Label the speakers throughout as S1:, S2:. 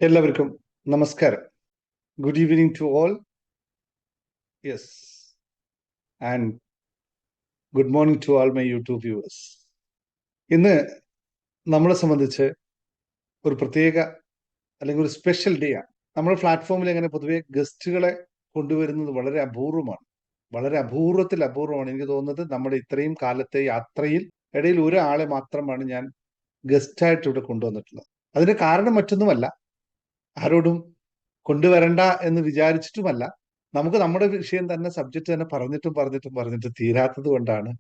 S1: എല്ലാവർക്കും നമസ്കാരം. Good evening to all. Yes, and good morning to all my YouTube viewers. ഇന്ന് നമ്മളെ സംബന്ധിച്ച് ഒരു പ്രത്യേക അല്ലെങ്കിൽ ഒരു സ്പെഷ്യൽ ഡേ ആണ്. നമ്മുടെ പ്ലാറ്റ്ഫോമിൽ അങ്ങനെ പൊതുവെ ഗസ്റ്റുകളെ കൊണ്ടുവരുന്നത് വളരെ അപൂർവമാണ്. വളരെ അപൂർവത്തിൽ അപൂർവമാണ്. എനിക്ക് തോന്നുന്നത് നമ്മുടെ ഇത്രയും കാലത്തെ യാത്രയിൽ ഇടയിൽ ഒരാളെ മാത്രമാണ് ഞാൻ ഗസ്റ്റായിട്ട് ഇവിടെ കൊണ്ടുവന്നിട്ടുള്ളത്. അതിന് കാരണം മറ്റൊന്നുമല്ല, ആരോടും കൊണ്ടുവരണ്ട എന്ന് വിചാരിച്ചിട്ടുമല്ല, നമുക്ക് നമ്മുടെ വിഷയം തന്നെ സബ്ജക്റ്റ് തന്നെ പറഞ്ഞിട്ടും തീരാത്തത് കൊണ്ടാണ്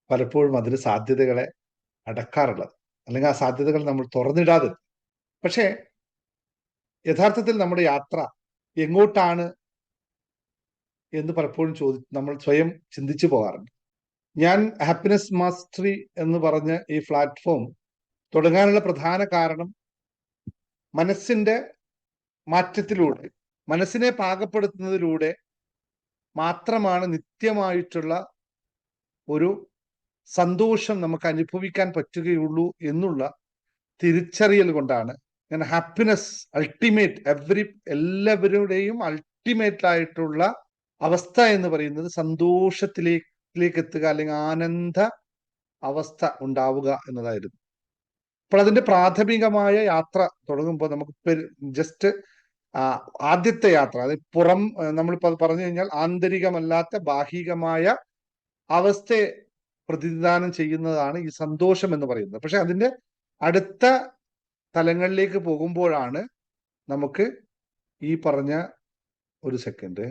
S1: പലപ്പോഴും അതിന് സാധ്യതകളെ അടക്കാറുള്ളത്, അല്ലെങ്കിൽ ആ സാധ്യതകൾ നമ്മൾ തുറന്നിടാതെ. പക്ഷേ യഥാർത്ഥത്തിൽ നമ്മുടെ യാത്ര എങ്ങോട്ടാണ് എന്ന് പലപ്പോഴും നമ്മൾ സ്വയം ചിന്തിച്ചു പോകാറുണ്ട്. ഞാൻ ഹാപ്പിനെസ് മാസ്റ്ററി എന്ന് പറഞ്ഞ ഈ പ്ലാറ്റ്ഫോം തുടങ്ങാനുള്ള പ്രധാന കാരണം മനസ്സിന്റെ മാറ്റത്തിലൂടെ, മനസ്സിനെ പാകപ്പെടുത്തുന്നതിലൂടെ മാത്രമാണ് നിത്യമായിട്ടുള്ള ഒരു സന്തോഷം നമുക്ക് അനുഭവിക്കാൻ പറ്റുകയുള്ളൂ എന്നുള്ള തിരിച്ചറിയൽ കൊണ്ടാണ് ഞാൻ ഹാപ്പിനെസ് അൾട്ടിമേറ്റ് എല്ലാവരുടെയും അൾട്ടിമേറ്റ് ആയിട്ടുള്ള അവസ്ഥ എന്ന് പറയുന്നത് സന്തോഷത്തിലേക്ക് എത്തുക, അല്ലെങ്കിൽ ആനന്ദ അവസ്ഥ ഉണ്ടാവുക എന്നതായിരുന്നു. അപ്പോൾ അതിന്റെ പ്രാഥമികമായ യാത്ര തുടങ്ങുമ്പോൾ നമുക്ക് ജസ്റ്റ് ആദ്യത്തെ യാത്ര, അതായത് നമ്മളിപ്പോൾ പറഞ്ഞു കഴിഞ്ഞാൽ ആന്തരികമല്ലാത്ത ബാഹികമായ അവസ്ഥയെ പ്രതിനിധാനം ചെയ്യുന്നതാണ് ഈ സന്തോഷം എന്ന് പറയുന്നത്. പക്ഷെ അതിന്റെ അടുത്ത തലങ്ങളിലേക്ക് പോകുമ്പോഴാണ് നമുക്ക് ഈ പറഞ്ഞ, ഒരു second,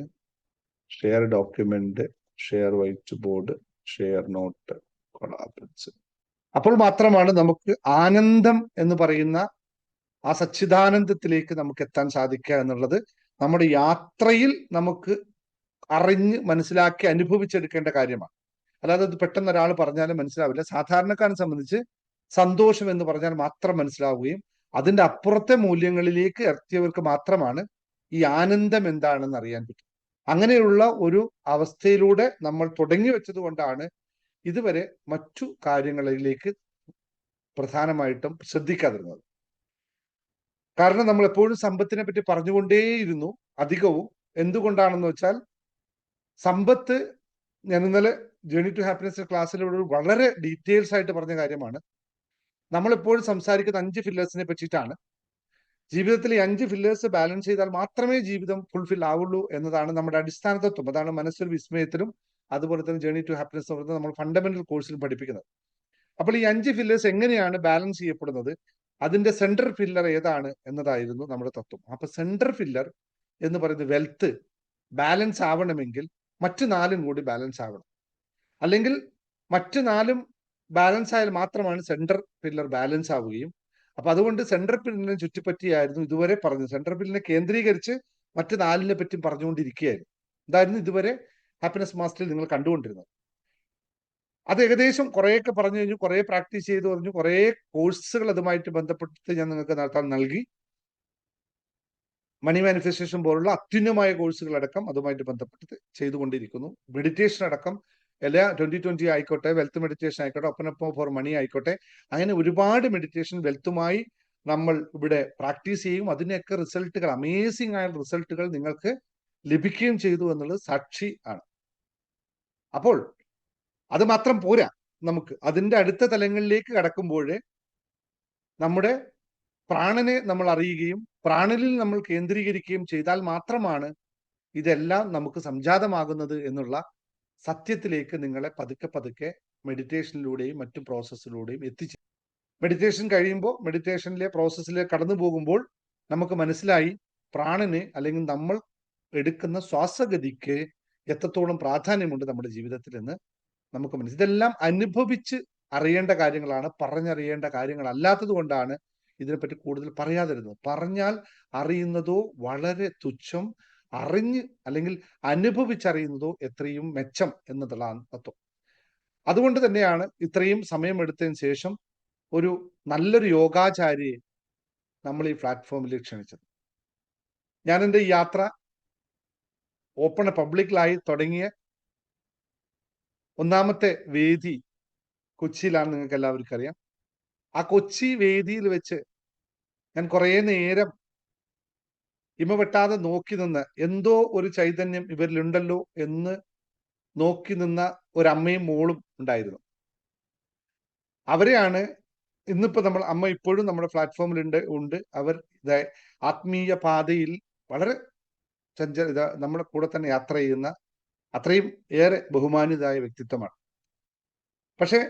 S1: share document, share white board, share note, collaborate, അപ്പോൾ മാത്രമാണ് നമുക്ക് ആനന്ദം എന്ന് പറയുന്ന ആ സച്ചിദാനന്ദത്തിലേക്ക് നമുക്ക് എത്താൻ സാധിക്കുക എന്നുള്ളത് നമ്മുടെ യാത്രയിൽ നമുക്ക് അറിഞ്ഞ് മനസ്സിലാക്കി അനുഭവിച്ചെടുക്കേണ്ട കാര്യമാണ്. അല്ലാതെ അത് പെട്ടെന്ന് ഒരാൾ പറഞ്ഞാലും മനസ്സിലാവില്ല. സാധാരണക്കാരനെ സംബന്ധിച്ച് സന്തോഷം എന്ന് പറഞ്ഞാൽ മാത്രം മനസ്സിലാവുകയും അതിന്റെ അപ്പുറത്തെ മൂല്യങ്ങളിലേക്ക് എത്തിയവർക്ക് മാത്രമാണ് ഈ ആനന്ദം എന്താണെന്ന് അറിയാൻ പറ്റും. അങ്ങനെയുള്ള ഒരു അവസ്ഥയിലൂടെ നമ്മൾ തുടങ്ങി വെച്ചത് കൊണ്ടാണ് ഇതുവരെ മറ്റു കാര്യങ്ങളിലേക്ക് പ്രധാനമായിട്ടും ശ്രദ്ധിക്കാതിരുന്നത്. കാരണം നമ്മൾ എപ്പോഴും സമ്പത്തിനെ പറ്റി പറഞ്ഞുകൊണ്ടേയിരുന്നു അധികവും. എന്തുകൊണ്ടാണെന്ന് വെച്ചാൽ സമ്പത്ത്, ഞാൻ ഇന്നലെ ജേണി ടു ഹാപ്പിനെസ് ക്ലാസ്സിലൂടെ വളരെ ഡീറ്റെയിൽസ് ആയിട്ട് പറഞ്ഞ കാര്യമാണ്. നമ്മളെപ്പോഴും സംസാരിക്കുന്ന 5 ഫില്ലേഴ്സിനെ പറ്റിയിട്ടാണ്. ജീവിതത്തിൽ ഈ 5 ഫില്ലേഴ്സ് ബാലൻസ് ചെയ്താൽ മാത്രമേ ജീവിതം ഫുൾഫിൽ ആവുള്ളൂ എന്നതാണ് നമ്മുടെ അടിസ്ഥാന തത്വം. അതാണ് മനസ്സൊരു വിസ്മയത്തിലും അതുപോലെ തന്നെ ജേണി ടു ഹാപ്പിനെസ് നമ്മൾ ഫണ്ടമെന്റൽ കോഴ്സിൽ പഠിപ്പിക്കുന്നത്. അപ്പോൾ ഈ 5 ഫില്ലേഴ്സ് എങ്ങനെയാണ് ബാലൻസ് ചെയ്യപ്പെടുന്നത്, അതിന്റെ സെൻട്രൽ ഫില്ലർ ഏതാണ് എന്നതായിരുന്നു നമ്മുടെ തത്വം. അപ്പൊ സെൻട്രൽ ഫില്ലർ എന്ന് പറയുന്നത് വെൽത്ത് ബാലൻസ് ആവണമെങ്കിൽ മറ്റു 4 കൂടി ബാലൻസ് ആവണം. അല്ലെങ്കിൽ മറ്റു 4 ബാലൻസ് ആയാൽ മാത്രമാണ് സെൻട്രൽ ഫില്ലർ ബാലൻസ് ആവുകയും. അപ്പൊ അതുകൊണ്ട് സെൻട്രൽ ഫില്ലറിനെ ചുറ്റിപ്പറ്റിയായിരുന്നു ഇതുവരെ പറഞ്ഞത്. സെൻട്രൽ ഫില്ലറിനെ കേന്ദ്രീകരിച്ച് മറ്റു 4നെ പറ്റി പറഞ്ഞുകൊണ്ടിരിക്കുകയായിരുന്നു. ഇതായിരുന്നു ഇതുവരെ ഹാപ്പിനെസ് മാസ്റ്ററിൽ നിങ്ങൾ കണ്ടുകൊണ്ടിരുന്നത്. അത് ഏകദേശം കുറേയൊക്കെ പറഞ്ഞു കഴിഞ്ഞു, കുറെ പ്രാക്ടീസ് ചെയ്തു പറഞ്ഞു, കുറെ കോഴ്സുകൾ അതുമായിട്ട് ബന്ധപ്പെട്ട് ഞാൻ നിങ്ങൾക്ക് നടത്താൻ നൽകി. മണി മാനിഫെസ്റ്റേഷൻ പോലുള്ള അത്യുന്നതമായ കോഴ്സുകൾ അടക്കം അതുമായിട്ട് ബന്ധപ്പെട്ട് ചെയ്തുകൊണ്ടിരിക്കുന്നു. മെഡിറ്റേഷൻ അടക്കം എല്ലാ 2020 ആയിക്കോട്ടെ, വെൽത്ത് മെഡിറ്റേഷൻ ആയിക്കോട്ടെ, ഒപ്പനൊപ്പം ഫോർ മണി ആയിക്കോട്ടെ, അങ്ങനെ ഒരുപാട് മെഡിറ്റേഷൻ വെൽത്തുമായി നമ്മൾ ഇവിടെ പ്രാക്ടീസ് ചെയ്യും. അതിനൊക്കെ റിസൾട്ടുകൾ, അമേസിംഗ് ആയ റിസൾട്ടുകൾ നിങ്ങൾക്ക് ലഭിക്കുകയും ചെയ്തു എന്നുള്ളത് സാക്ഷി ആണ്. അപ്പോൾ അത് മാത്രം പോരാ, നമുക്ക് അതിന്റെ അടുത്ത തലങ്ങളിലേക്ക് കടക്കുമ്പോൾ നമ്മുടെ പ്രാണനെ നമ്മൾ അറിയുകയും പ്രാണനിൽ നമ്മൾ കേന്ദ്രീകരിക്കുകയും ചെയ്താൽ മാത്രമാണ് ഇതെല്ലാം നമുക്ക് സംജാതമാകുന്നത് എന്നുള്ള സത്യത്തിലേക്ക് നിങ്ങളെ പതുക്കെ പതുക്കെ മെഡിറ്റേഷനിലൂടെയും മറ്റു പ്രോസസ്സിലൂടെയും എത്തിച്ചു. മെഡിറ്റേഷൻ കഴിയുമ്പോൾ, മെഡിറ്റേഷനിലെ പ്രോസസ്സിലേക്ക് കടന്നു പോകുമ്പോൾ നമുക്ക് മനസ്സിലായി പ്രാണന്, അല്ലെങ്കിൽ നമ്മൾ എടുക്കുന്ന ശ്വാസഗതിക്ക് എത്രത്തോളം പ്രാധാന്യമുണ്ട് നമ്മുടെ ജീവിതത്തിൽ എന്ന് നമുക്ക് മനസ്സിലായി. ഇതെല്ലാം അനുഭവിച്ച് അറിയേണ്ട കാര്യങ്ങളാണ്, പറഞ്ഞറിയേണ്ട കാര്യങ്ങളല്ലാത്തത് കൊണ്ടാണ് ഇതിനെപ്പറ്റി കൂടുതൽ പറയാതിരുന്നത്. പറഞ്ഞാൽ അറിയുന്നതോ വളരെ തുച്ഛം, അറിഞ്ഞ് അല്ലെങ്കിൽ അനുഭവിച്ചറിയുന്നതോ എത്രയും മെച്ചം എന്നതാണ് തത്വം. അതുകൊണ്ട് തന്നെയാണ് ഇത്രയും സമയമെടുത്തതിന് ശേഷം ഒരു നല്ലൊരു യോഗാചാര്യയെ നമ്മൾ ഈ പ്ലാറ്റ്ഫോമിൽ ക്ഷണിച്ചത്. ഞാൻ എൻ്റെ ഈ യാത്ര ഓപ്പൺ പബ്ലിക്കിലായി തുടങ്ങിയ ഒന്നാമത്തെ വേദി കൊച്ചിയിലാണ്, നിങ്ങൾക്ക് എല്ലാവർക്കും അറിയാം. ആ കൊച്ചി വേദിയിൽ വെച്ച് ഞാൻ കുറേ നേരം ഇമ വെട്ടാതെ നോക്കി നിന്ന് എന്തോ ഒരു ചൈതന്യം ഇവരിലുണ്ടല്ലോ എന്ന് നോക്കി നിന്ന ഒരമ്മയും മോളും ഉണ്ടായിരുന്നു. അവരെയാണ് ഇന്നിപ്പോ നമ്മൾ, അമ്മ ഇപ്പോഴും നമ്മുടെ പ്ലാറ്റ്ഫോമിൽ ഉണ്ട്. അവർ ആത്മീയ പാതയിൽ വളരെ നമ്മുടെ കൂടെ തന്നെ യാത്ര ചെയ്യുന്ന അത്രയും ഏറെ ബഹുമാനിതമായ വ്യക്തിത്വമാണ്. പക്ഷെ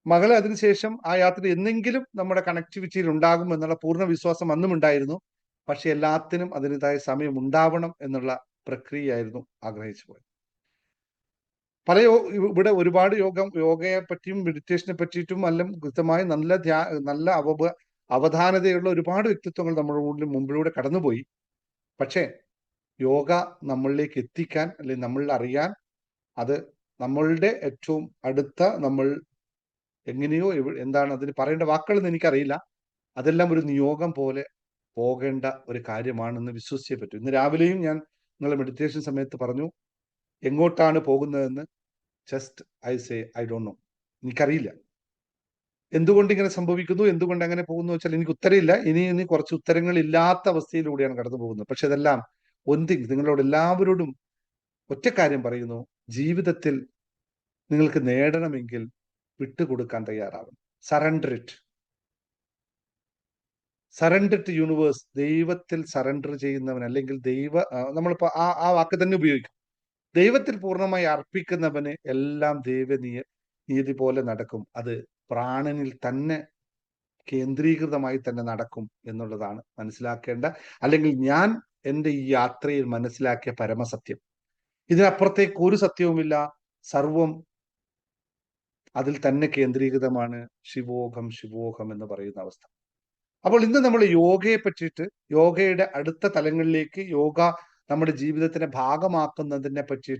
S1: മകള് അതിനുശേഷം ആ യാത്ര എന്നെങ്കിലും നമ്മുടെ കണക്ടിവിറ്റിയിൽ ഉണ്ടാകും എന്നുള്ള പൂർണ്ണ വിശ്വാസം അന്നും ഉണ്ടായിരുന്നു. പക്ഷെ എല്ലാത്തിനും അതിൻ്റെതായ സമയം ഉണ്ടാവണം എന്നുള്ള പ്രക്രിയയായിരുന്നു ആഗ്രഹിച്ചു പോയത്. ഇവിടെ ഒരുപാട് യോഗയെ പറ്റിയും മെഡിറ്റേഷനെ പറ്റിയിട്ടും എല്ലാം കൃത്യമായി നല്ല അവധാനതയുള്ള ഒരുപാട് വ്യക്തിത്വങ്ങൾ നമ്മുടെ മുമ്പിലൂടെ കടന്നുപോയി. പക്ഷേ യോഗ നമ്മളിലേക്ക് എത്തിക്കാൻ, അല്ലെങ്കിൽ നമ്മളിൽ അറിയാൻ, അത് നമ്മളുടെ ഏറ്റവും അടുത്ത, നമ്മൾ എങ്ങനെയോ എന്താണ് അതിന് പറയേണ്ട വാക്കുകളെന്ന് എനിക്കറിയില്ല, അതെല്ലാം ഒരു നിയോഗം പോലെ പോകേണ്ട ഒരു കാര്യമാണെന്ന് വിശ്വസിച്ചേ പറ്റൂ. ഇന്ന് രാവിലെയും ഞാൻ നിങ്ങളുടെ മെഡിറ്റേഷൻ സമയത്ത് പറഞ്ഞു, എങ്ങോട്ടാണ് പോകുന്നതെന്ന് ജസ്റ്റ് ഐ ഡോണ്ട് നോ. എനിക്കറിയില്ല എന്തുകൊണ്ട് ഇങ്ങനെ സംഭവിക്കുന്നു, എന്തുകൊണ്ട് അങ്ങനെ പോകുന്നു വെച്ചാൽ എനിക്ക് ഉത്തരമില്ല. ഇനി കുറച്ച് ഉത്തരങ്ങൾ ഇല്ലാത്ത അവസ്ഥയിലൂടെയാണ് കടന്നു പോകുന്നത്. പക്ഷെ ഇതെല്ലാം നിങ്ങളോട് എല്ലാവരോടും ഒറ്റ കാര്യം പറയുന്നു, ജീവിതത്തിൽ നിങ്ങൾക്ക് നേടണമെങ്കിൽ വിട്ടുകൊടുക്കാൻ തയ്യാറാവണം. Surrender to universe. ദൈവത്തിൽ സറണ്ടർ ചെയ്യുന്നവൻ, അല്ലെങ്കിൽ നമ്മളിപ്പോ ആ വാക്ക് തന്നെ ഉപയോഗിക്കും. ദൈവത്തിൽ പൂർണ്ണമായി അർപ്പിക്കുന്നവന് എല്ലാം നീതി പോലെ നടക്കും. അത് പ്രാണനിൽ തന്നെ കേന്ദ്രീകൃതമായി തന്നെ നടക്കും എന്നുള്ളതാണ് മനസ്സിലാക്കേണ്ട, അല്ലെങ്കിൽ ഞാൻ എൻ്റെ ഈ യാത്രയിൽ മനസ്സിലാക്കിയ പരമസത്യം. ഇതിനപ്പുറത്തേക്ക് ഒരു സത്യവുമില്ല. സർവം അതിൽ തന്നെ കേന്ദ്രീകൃതമാണ്. ശിവോഹം ശിവോഹം എന്ന് പറയുന്ന അവസ്ഥ. അപ്പോൾ ഇന്ന് നമ്മൾ യോഗയെ പറ്റിയിട്ട്, യോഗയുടെ അടുത്ത തലങ്ങളിലേക്ക് യോഗ നമ്മുടെ ജീവിതത്തിനെ ഭാഗമാക്കുന്നതിനെ പറ്റി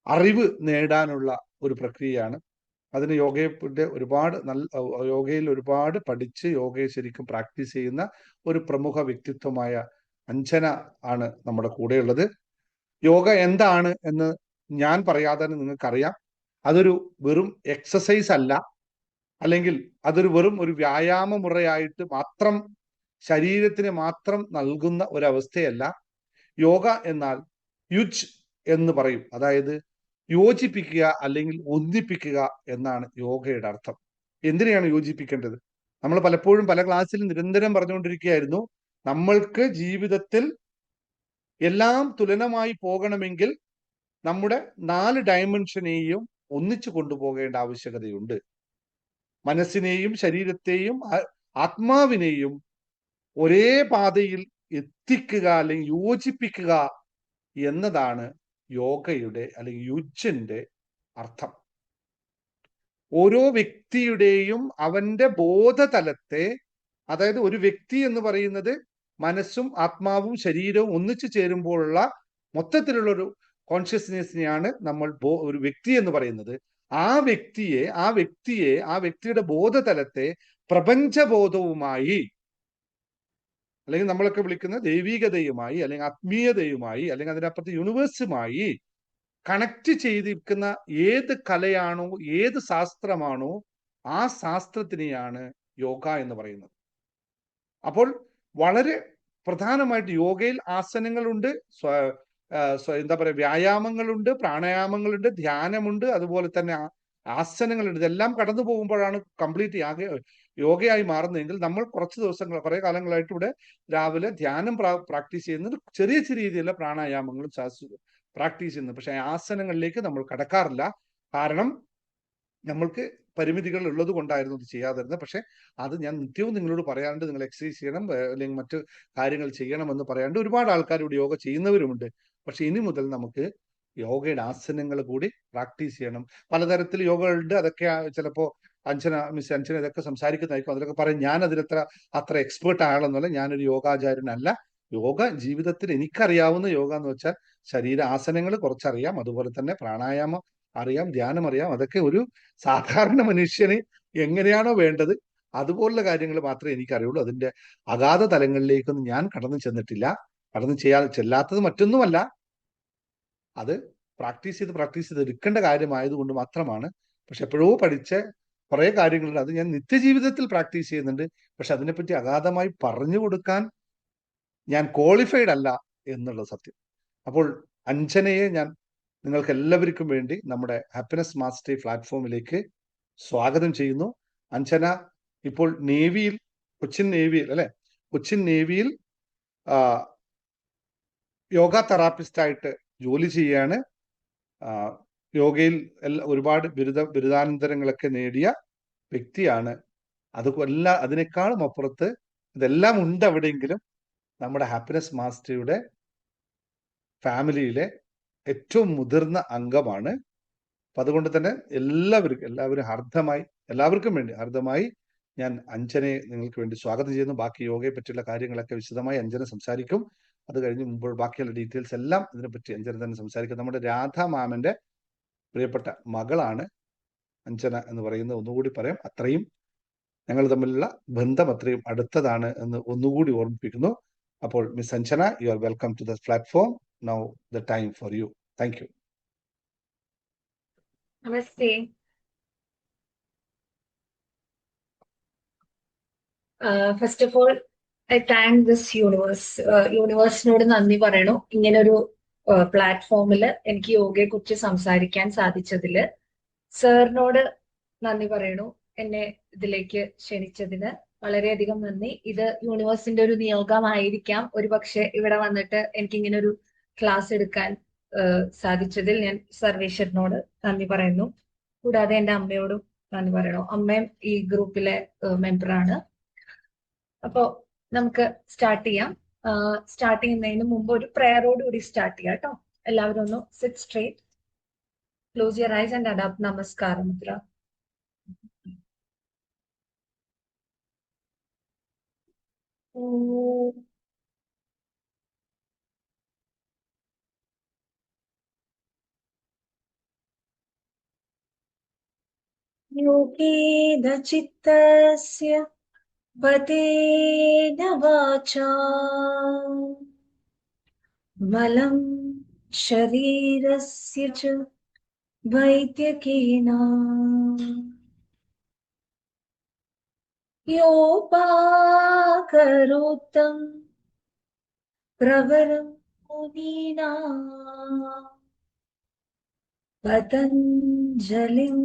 S1: അറിവ് നേടാനുള്ള ഒരു പ്രക്രിയയാണ്. അതിന് യോഗയിൽ ഒരുപാട് പഠിച്ച് യോഗയെ ശരിക്കും പ്രാക്ടീസ് ചെയ്യുന്ന ഒരു പ്രമുഖ വ്യക്തിത്വമായ അഞ്ജന ആണ് നമ്മുടെ കൂടെയുള്ളത്. യോഗ എന്താണ് എന്ന് ഞാൻ പറയാതെ നിങ്ങൾക്കറിയാം. അതൊരു വെറും എക്സസൈസ് അല്ല, അല്ലെങ്കിൽ അതൊരു വെറും ഒരു വ്യായാമ മുറയായിട്ട് മാത്രം ശരീരത്തിന് മാത്രം നൽകുന്ന ഒരവസ്ഥയല്ല. യോഗ എന്നാൽ യുജ് എന്ന് പറയും, അതായത് യോജിപ്പിക്കുക അല്ലെങ്കിൽ ഒന്നിപ്പിക്കുക എന്നാണ് യോഗയുടെ അർത്ഥം. എന്തിനെയാണ് യോജിപ്പിക്കേണ്ടത്? നമ്മൾ പലപ്പോഴും പല ക്ലാസ്സിലും നിരന്തരം പറഞ്ഞുകൊണ്ടിരിക്കുകയായിരുന്നു, നമ്മൾക്ക് ജീവിതത്തിൽ എല്ലാം തുലനമായി പോകണമെങ്കിൽ നമ്മുടെ 4 ഡയമെൻഷനെയും ഒന്നിച്ചു കൊണ്ടുപോകേണ്ട ആവശ്യകതയുണ്ട്. മനസ്സിനെയും ശരീരത്തെയും ആത്മാവിനെയും ഒരേ പാതയിൽ എത്തിക്കുക അല്ലെങ്കിൽ യോജിപ്പിക്കുക എന്നതാണ് യോഗയുടെ അല്ലെങ്കിൽ യുജിന്റെ അർത്ഥം. ഓരോ വ്യക്തിയുടെയും അവന്റെ ബോധതലത്തെ, അതായത് ഒരു വ്യക്തി എന്ന് പറയുന്നത് മനസ്സും ആത്മാവും ശരീരവും ഒന്നിച്ചു ചേരുമ്പോഴുള്ള മൊത്തത്തിലുള്ള ഒരു കോൺഷ്യസ്നെസ്സിനെയാണ് നമ്മൾ ഒരു വ്യക്തി എന്ന് പറയുന്നത്. ആ വ്യക്തിയുടെ ബോധതലത്തെ പ്രപഞ്ചബോധവുമായി, അല്ലെങ്കിൽ നമ്മളൊക്കെ വിളിക്കുന്ന ദൈവികതയുമായി, അല്ലെങ്കിൽ ആത്മീയതയുമായി, അല്ലെങ്കിൽ അതിനപ്പുറത്ത് യൂണിവേഴ്സുമായി കണക്ട് ചെയ്തിരിക്കുന്ന ഏത് കലയാണോ, ഏത് ശാസ്ത്രമാണോ, ആ ശാസ്ത്രത്തിനെയാണ് യോഗ എന്ന് പറയുന്നത്. അപ്പോൾ വളരെ പ്രധാനമായിട്ട് യോഗയിൽ ആസനങ്ങളുണ്ട്, എന്താ പറയുക, വ്യായാമങ്ങളുണ്ട്, പ്രാണായാമങ്ങളുണ്ട്, ധ്യാനമുണ്ട്, അതുപോലെ തന്നെ ആസനങ്ങളുണ്ട്. ഇതെല്ലാം കടന്നു പോകുമ്പോഴാണ് കംപ്ലീറ്റ് യോഗയായി മാറുന്നതെങ്കിൽ നമ്മൾ കുറെ കാലങ്ങളായിട്ട് ഇവിടെ രാവിലെ ധ്യാനം പ്രാക്ടീസ് ചെയ്യുന്നത്, ചെറിയ രീതിയിലുള്ള പ്രാണായാമങ്ങളും പ്രാക്ടീസ് ചെയ്യുന്നത്. പക്ഷെ ആസനങ്ങളിലേക്ക് നമ്മൾ കടക്കാറില്ല. കാരണം നമ്മൾക്ക് പരിമിതികൾ ഉള്ളത് കൊണ്ടായിരുന്നു അത് ചെയ്യാതിരുന്നത്. പക്ഷെ അത് ഞാൻ നിത്യവും നിങ്ങളോട് പറയാറുണ്ട്, നിങ്ങൾ എക്സസൈസ് ചെയ്യണം, അല്ലെങ്കിൽ മറ്റു കാര്യങ്ങൾ ചെയ്യണമെന്ന് പറയാണ്ട് ഒരുപാട് ആൾക്കാർ ഇവിടെ യോഗ ചെയ്യുന്നവരുമുണ്ട്. പക്ഷെ ഇനി മുതൽ നമുക്ക് യോഗയുടെ ആസനങ്ങൾ കൂടി പ്രാക്ടീസ് ചെയ്യണം. പലതരത്തിൽ യോഗകളുണ്ട്. അതൊക്കെ ചിലപ്പോൾ മിസ് അഞ്ജന ഇതൊക്കെ സംസാരിക്കുന്നതായിരിക്കും. അതിലൊക്കെ പറയും, ഞാൻ അത്ര എക്സ്പേർട്ട് ആളെന്നല്ല, ഞാനൊരു യോഗാചാര്യനല്ല. യോഗ ജീവിതത്തിൽ എനിക്കറിയാവുന്ന യോഗ എന്ന് വെച്ചാൽ ശരീരാസനങ്ങൾ കുറച്ചറിയാം, അതുപോലെ തന്നെ പ്രാണായാമം അറിയാം, ധ്യാനം അറിയാം. അതൊക്കെ ഒരു സാധാരണ മനുഷ്യന് എങ്ങനെയാണോ വേണ്ടത് അതുപോലുള്ള കാര്യങ്ങൾ മാത്രമേ എനിക്കറിയുള്ളൂ. അതിന്റെ അഗാധ തലങ്ങളിലേക്കൊന്നും ഞാൻ കടന്നു ചെല്ലാത്തത് മറ്റൊന്നുമല്ല, അത് പ്രാക്ടീസ് ചെയ്ത് എടുക്കേണ്ട കാര്യമായതുകൊണ്ട് മാത്രമാണ്. പക്ഷെ എപ്പോഴോ പഠിച്ച കുറെ കാര്യങ്ങളുണ്ട്, അത് ഞാൻ നിത്യജീവിതത്തിൽ പ്രാക്ടീസ് ചെയ്യുന്നുണ്ട്. പക്ഷെ അതിനെപ്പറ്റി അഗാധമായി പറഞ്ഞു കൊടുക്കാൻ ഞാൻ ക്വാളിഫൈഡ് അല്ല എന്നുള്ള സത്യം. അപ്പോൾ അഞ്ജനയെ ഞാൻ നിങ്ങൾക്ക് എല്ലാവർക്കും വേണ്ടി നമ്മുടെ ഹാപ്പിനെസ് മാസ്റ്ററി പ്ലാറ്റ്ഫോമിലേക്ക് സ്വാഗതം ചെയ്യുന്നു. അഞ്ജന ഇപ്പോൾ നേവിയിൽ, കൊച്ചിൻ നേവിയിൽ അല്ലെ, കൊച്ചിൻ നേവിയിൽ യോഗ തെറാപ്പിസ്റ്റായിട്ട് ജോലി ചെയ്യാണ്. യോഗയിൽ ഒരുപാട് ബിരുദാനന്തരങ്ങളൊക്കെ നേടിയ വ്യക്തിയാണ്. അതിനേക്കാളും അപ്പുറത്ത് ഇതെല്ലാം ഉണ്ട് അവിടെയെങ്കിലും നമ്മുടെ ഹാപ്പിനെസ് മാസ്റ്ററിയുടെ ഫാമിലിയിലെ ഏറ്റവും മുതിർന്ന അംഗമാണ്. അപ്പൊ അതുകൊണ്ട് തന്നെ എല്ലാവർക്കും വേണ്ടി ഹർദ്ദമായി ഞാൻ അഞ്ജനയെ നിങ്ങൾക്ക് വേണ്ടി സ്വാഗതം ചെയ്യുന്നു. ബാക്കി യോഗയെ പറ്റിയുള്ള കാര്യങ്ങളൊക്കെ വിശദമായി അഞ്ജന സംസാരിക്കും. അത് കഴിഞ്ഞ് മുമ്പോൾ ബാക്കിയുള്ള ഡീറ്റെയിൽസ് എല്ലാം ഇതിനെപ്പറ്റി അഞ്ജന തന്നെ സംസാരിക്കും. നമ്മുടെ രാധാ മാമന്റെ പ്രിയപ്പെട്ട മകളാണ് അഞ്ജന എന്ന് പറയുന്നത്. ഒന്നുകൂടി പറയാം, അത്രയും ഞങ്ങൾ തമ്മിലുള്ള ബന്ധം അത്രയും അടുത്തതാണ് എന്ന് ഒന്നുകൂടി ഓർമ്മിപ്പിക്കുന്നു. അപ്പോൾ miss Anjana, you are welcome to the platform. Now the time for you. Thank you.
S2: നമസ്തേ. First of all I thank this യൂണിവേഴ്സിനോട് നന്ദി പറയണു. ഇങ്ങനൊരു പ്ലാറ്റ്ഫോമിൽ എനിക്ക് യോഗയെ കുറിച്ച് സംസാരിക്കാൻ സാധിച്ചതില്. സാറിനോട് നന്ദി പറയണു, എന്നെ ഇതിലേക്ക് ക്ഷണിച്ചതിന് വളരെയധികം നന്ദി. ഇത് യൂണിവേഴ്സിന്റെ ഒരു നിയോഗമായിരിക്കാം. ഒരുപക്ഷെ ഇവിടെ വന്നിട്ട് എനിക്ക് ഇങ്ങനെ ഒരു ക്ലാസ് എടുക്കാൻ സാധിച്ചതിൽ ഞാൻ സർവേശ്വരനോട് നന്ദി പറയുന്നു. കൂടാതെ എൻ്റെ അമ്മയോടും നന്ദി പറയണു. അമ്മയും ഈ ഗ്രൂപ്പിലെ മെമ്പറാണ്. അപ്പോ നമുക്ക് സ്റ്റാർട്ട് ചെയ്യാം. സ്റ്റാർട്ട് ചെയ്യുന്നതിന് മുമ്പ് ഒരു പ്രയറോട് കൂടി സ്റ്റാർട്ട് ചെയ്യാം കേട്ടോ. എല്ലാവരും ഒന്ന് sit straight, close your ice and adapt നമസ്കാര മുദ്ര. യോഗേന ചിത്തസ്യ പതേന വാചാ മലം ശരീരസ്യ ച വൈദ്യകേന യോപാകരോത്തം പ്രവരം മുനീനാം പതഞ്ജലിം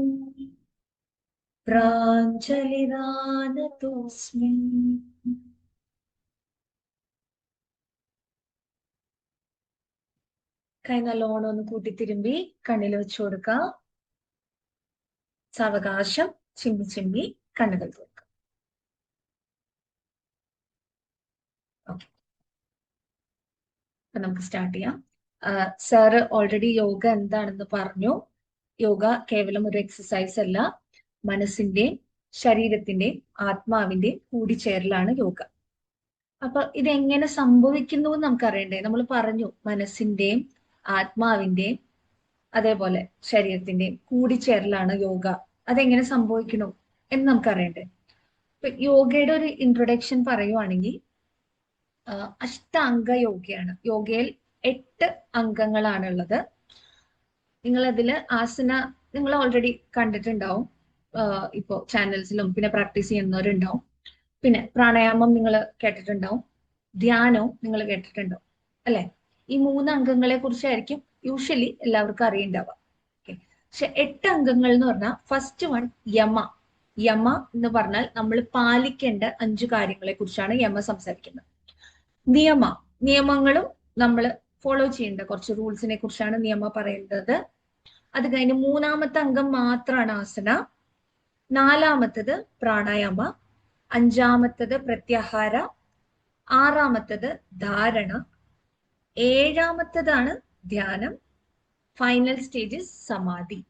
S2: പ്രാഞ്ജലിരാനതോസ്മി. കൈ നല്ലോണം ഒന്ന് കൂട്ടിത്തിരുമ്പി കണ്ണിൽ വെച്ചു കൊടുക്കാം. സാവകാശം ചിമ്മി ചിമ്മി കണ്ണുകൾ തുറക്കാം. ഓക്കെ, അപ്പൊ നമുക്ക് സ്റ്റാർട്ട് ചെയ്യാം. സാറ് ഓൾറെഡി യോഗ എന്താണെന്ന് പറഞ്ഞു. യോഗ കേവലം ഒരു എക്സസൈസ് അല്ല, മനസ്സിന്റെയും ശരീരത്തിന്റെയും ആത്മാവിന്റെയും കൂടിച്ചേരലാണ് യോഗ. അപ്പൊ ഇതെങ്ങനെ സംഭവിക്കുന്നു എന്ന് നമുക്കറിയണ്ടേ? നമ്മൾ പറഞ്ഞു മനസ്സിന്റെയും ആത്മാവിന്റെയും അതേപോലെ ശരീരത്തിന്റെയും കൂടിച്ചേരലാണ് യോഗ. അതെങ്ങനെ സംഭവിക്കണു എന്ന് നമുക്കറിയണ്ടേ? ഇപ്പൊ യോഗയുടെ ഒരു ഇൻട്രൊഡക്ഷൻ പറയുവാണെങ്കിൽ അഷ്ടാംഗ യോഗയാണ്. യോഗയിൽ 8 അംഗങ്ങളാണുള്ളത്. നിങ്ങളതിൽ ആസന നിങ്ങൾ ഓൾറെഡി കണ്ടിട്ടുണ്ടാവും, ഇപ്പോ ചാനൽസിലും പിന്നെ പ്രാക്ടീസ് ചെയ്യുന്നവരുണ്ടാവും. പിന്നെ പ്രാണായാമം നിങ്ങൾ കേട്ടിട്ടുണ്ടാവും, ധ്യാനവും നിങ്ങൾ കേട്ടിട്ടുണ്ടാവും അല്ലെ? ഈ 3 അംഗങ്ങളെ കുറിച്ചായിരിക്കും യൂഷ്വലി എല്ലാവർക്കും അറിയുണ്ടാവുക. പക്ഷെ 8 അംഗങ്ങൾ എന്ന് പറഞ്ഞാൽ ഫസ്റ്റ് വൺ യമ. യമ എന്ന് പറഞ്ഞാൽ നമ്മൾ പാലിക്കേണ്ട 5 കാര്യങ്ങളെ കുറിച്ചാണ് യമ സംസാരിക്കുന്നത്. നിയമങ്ങളും നമ്മൾ ഫോളോ ചെയ്യേണ്ട കുറച്ച് റൂൾസിനെ കുറിച്ചാണ് നിയമ പറയുന്നത്. അത് കഴിഞ്ഞ് 3-ാമത്തെ അംഗം മാത്രമാണ് ആസന, 4-ാമത്തത് പ്രാണായാമ, 5-ാമത്തത് പ്രത്യാഹാര, 6-ാമത്തത് ധാരണ, 7-ാമത്തതാണ് ധ്യാനം, ഫൈനൽ സ്റ്റേജ് സമാധി.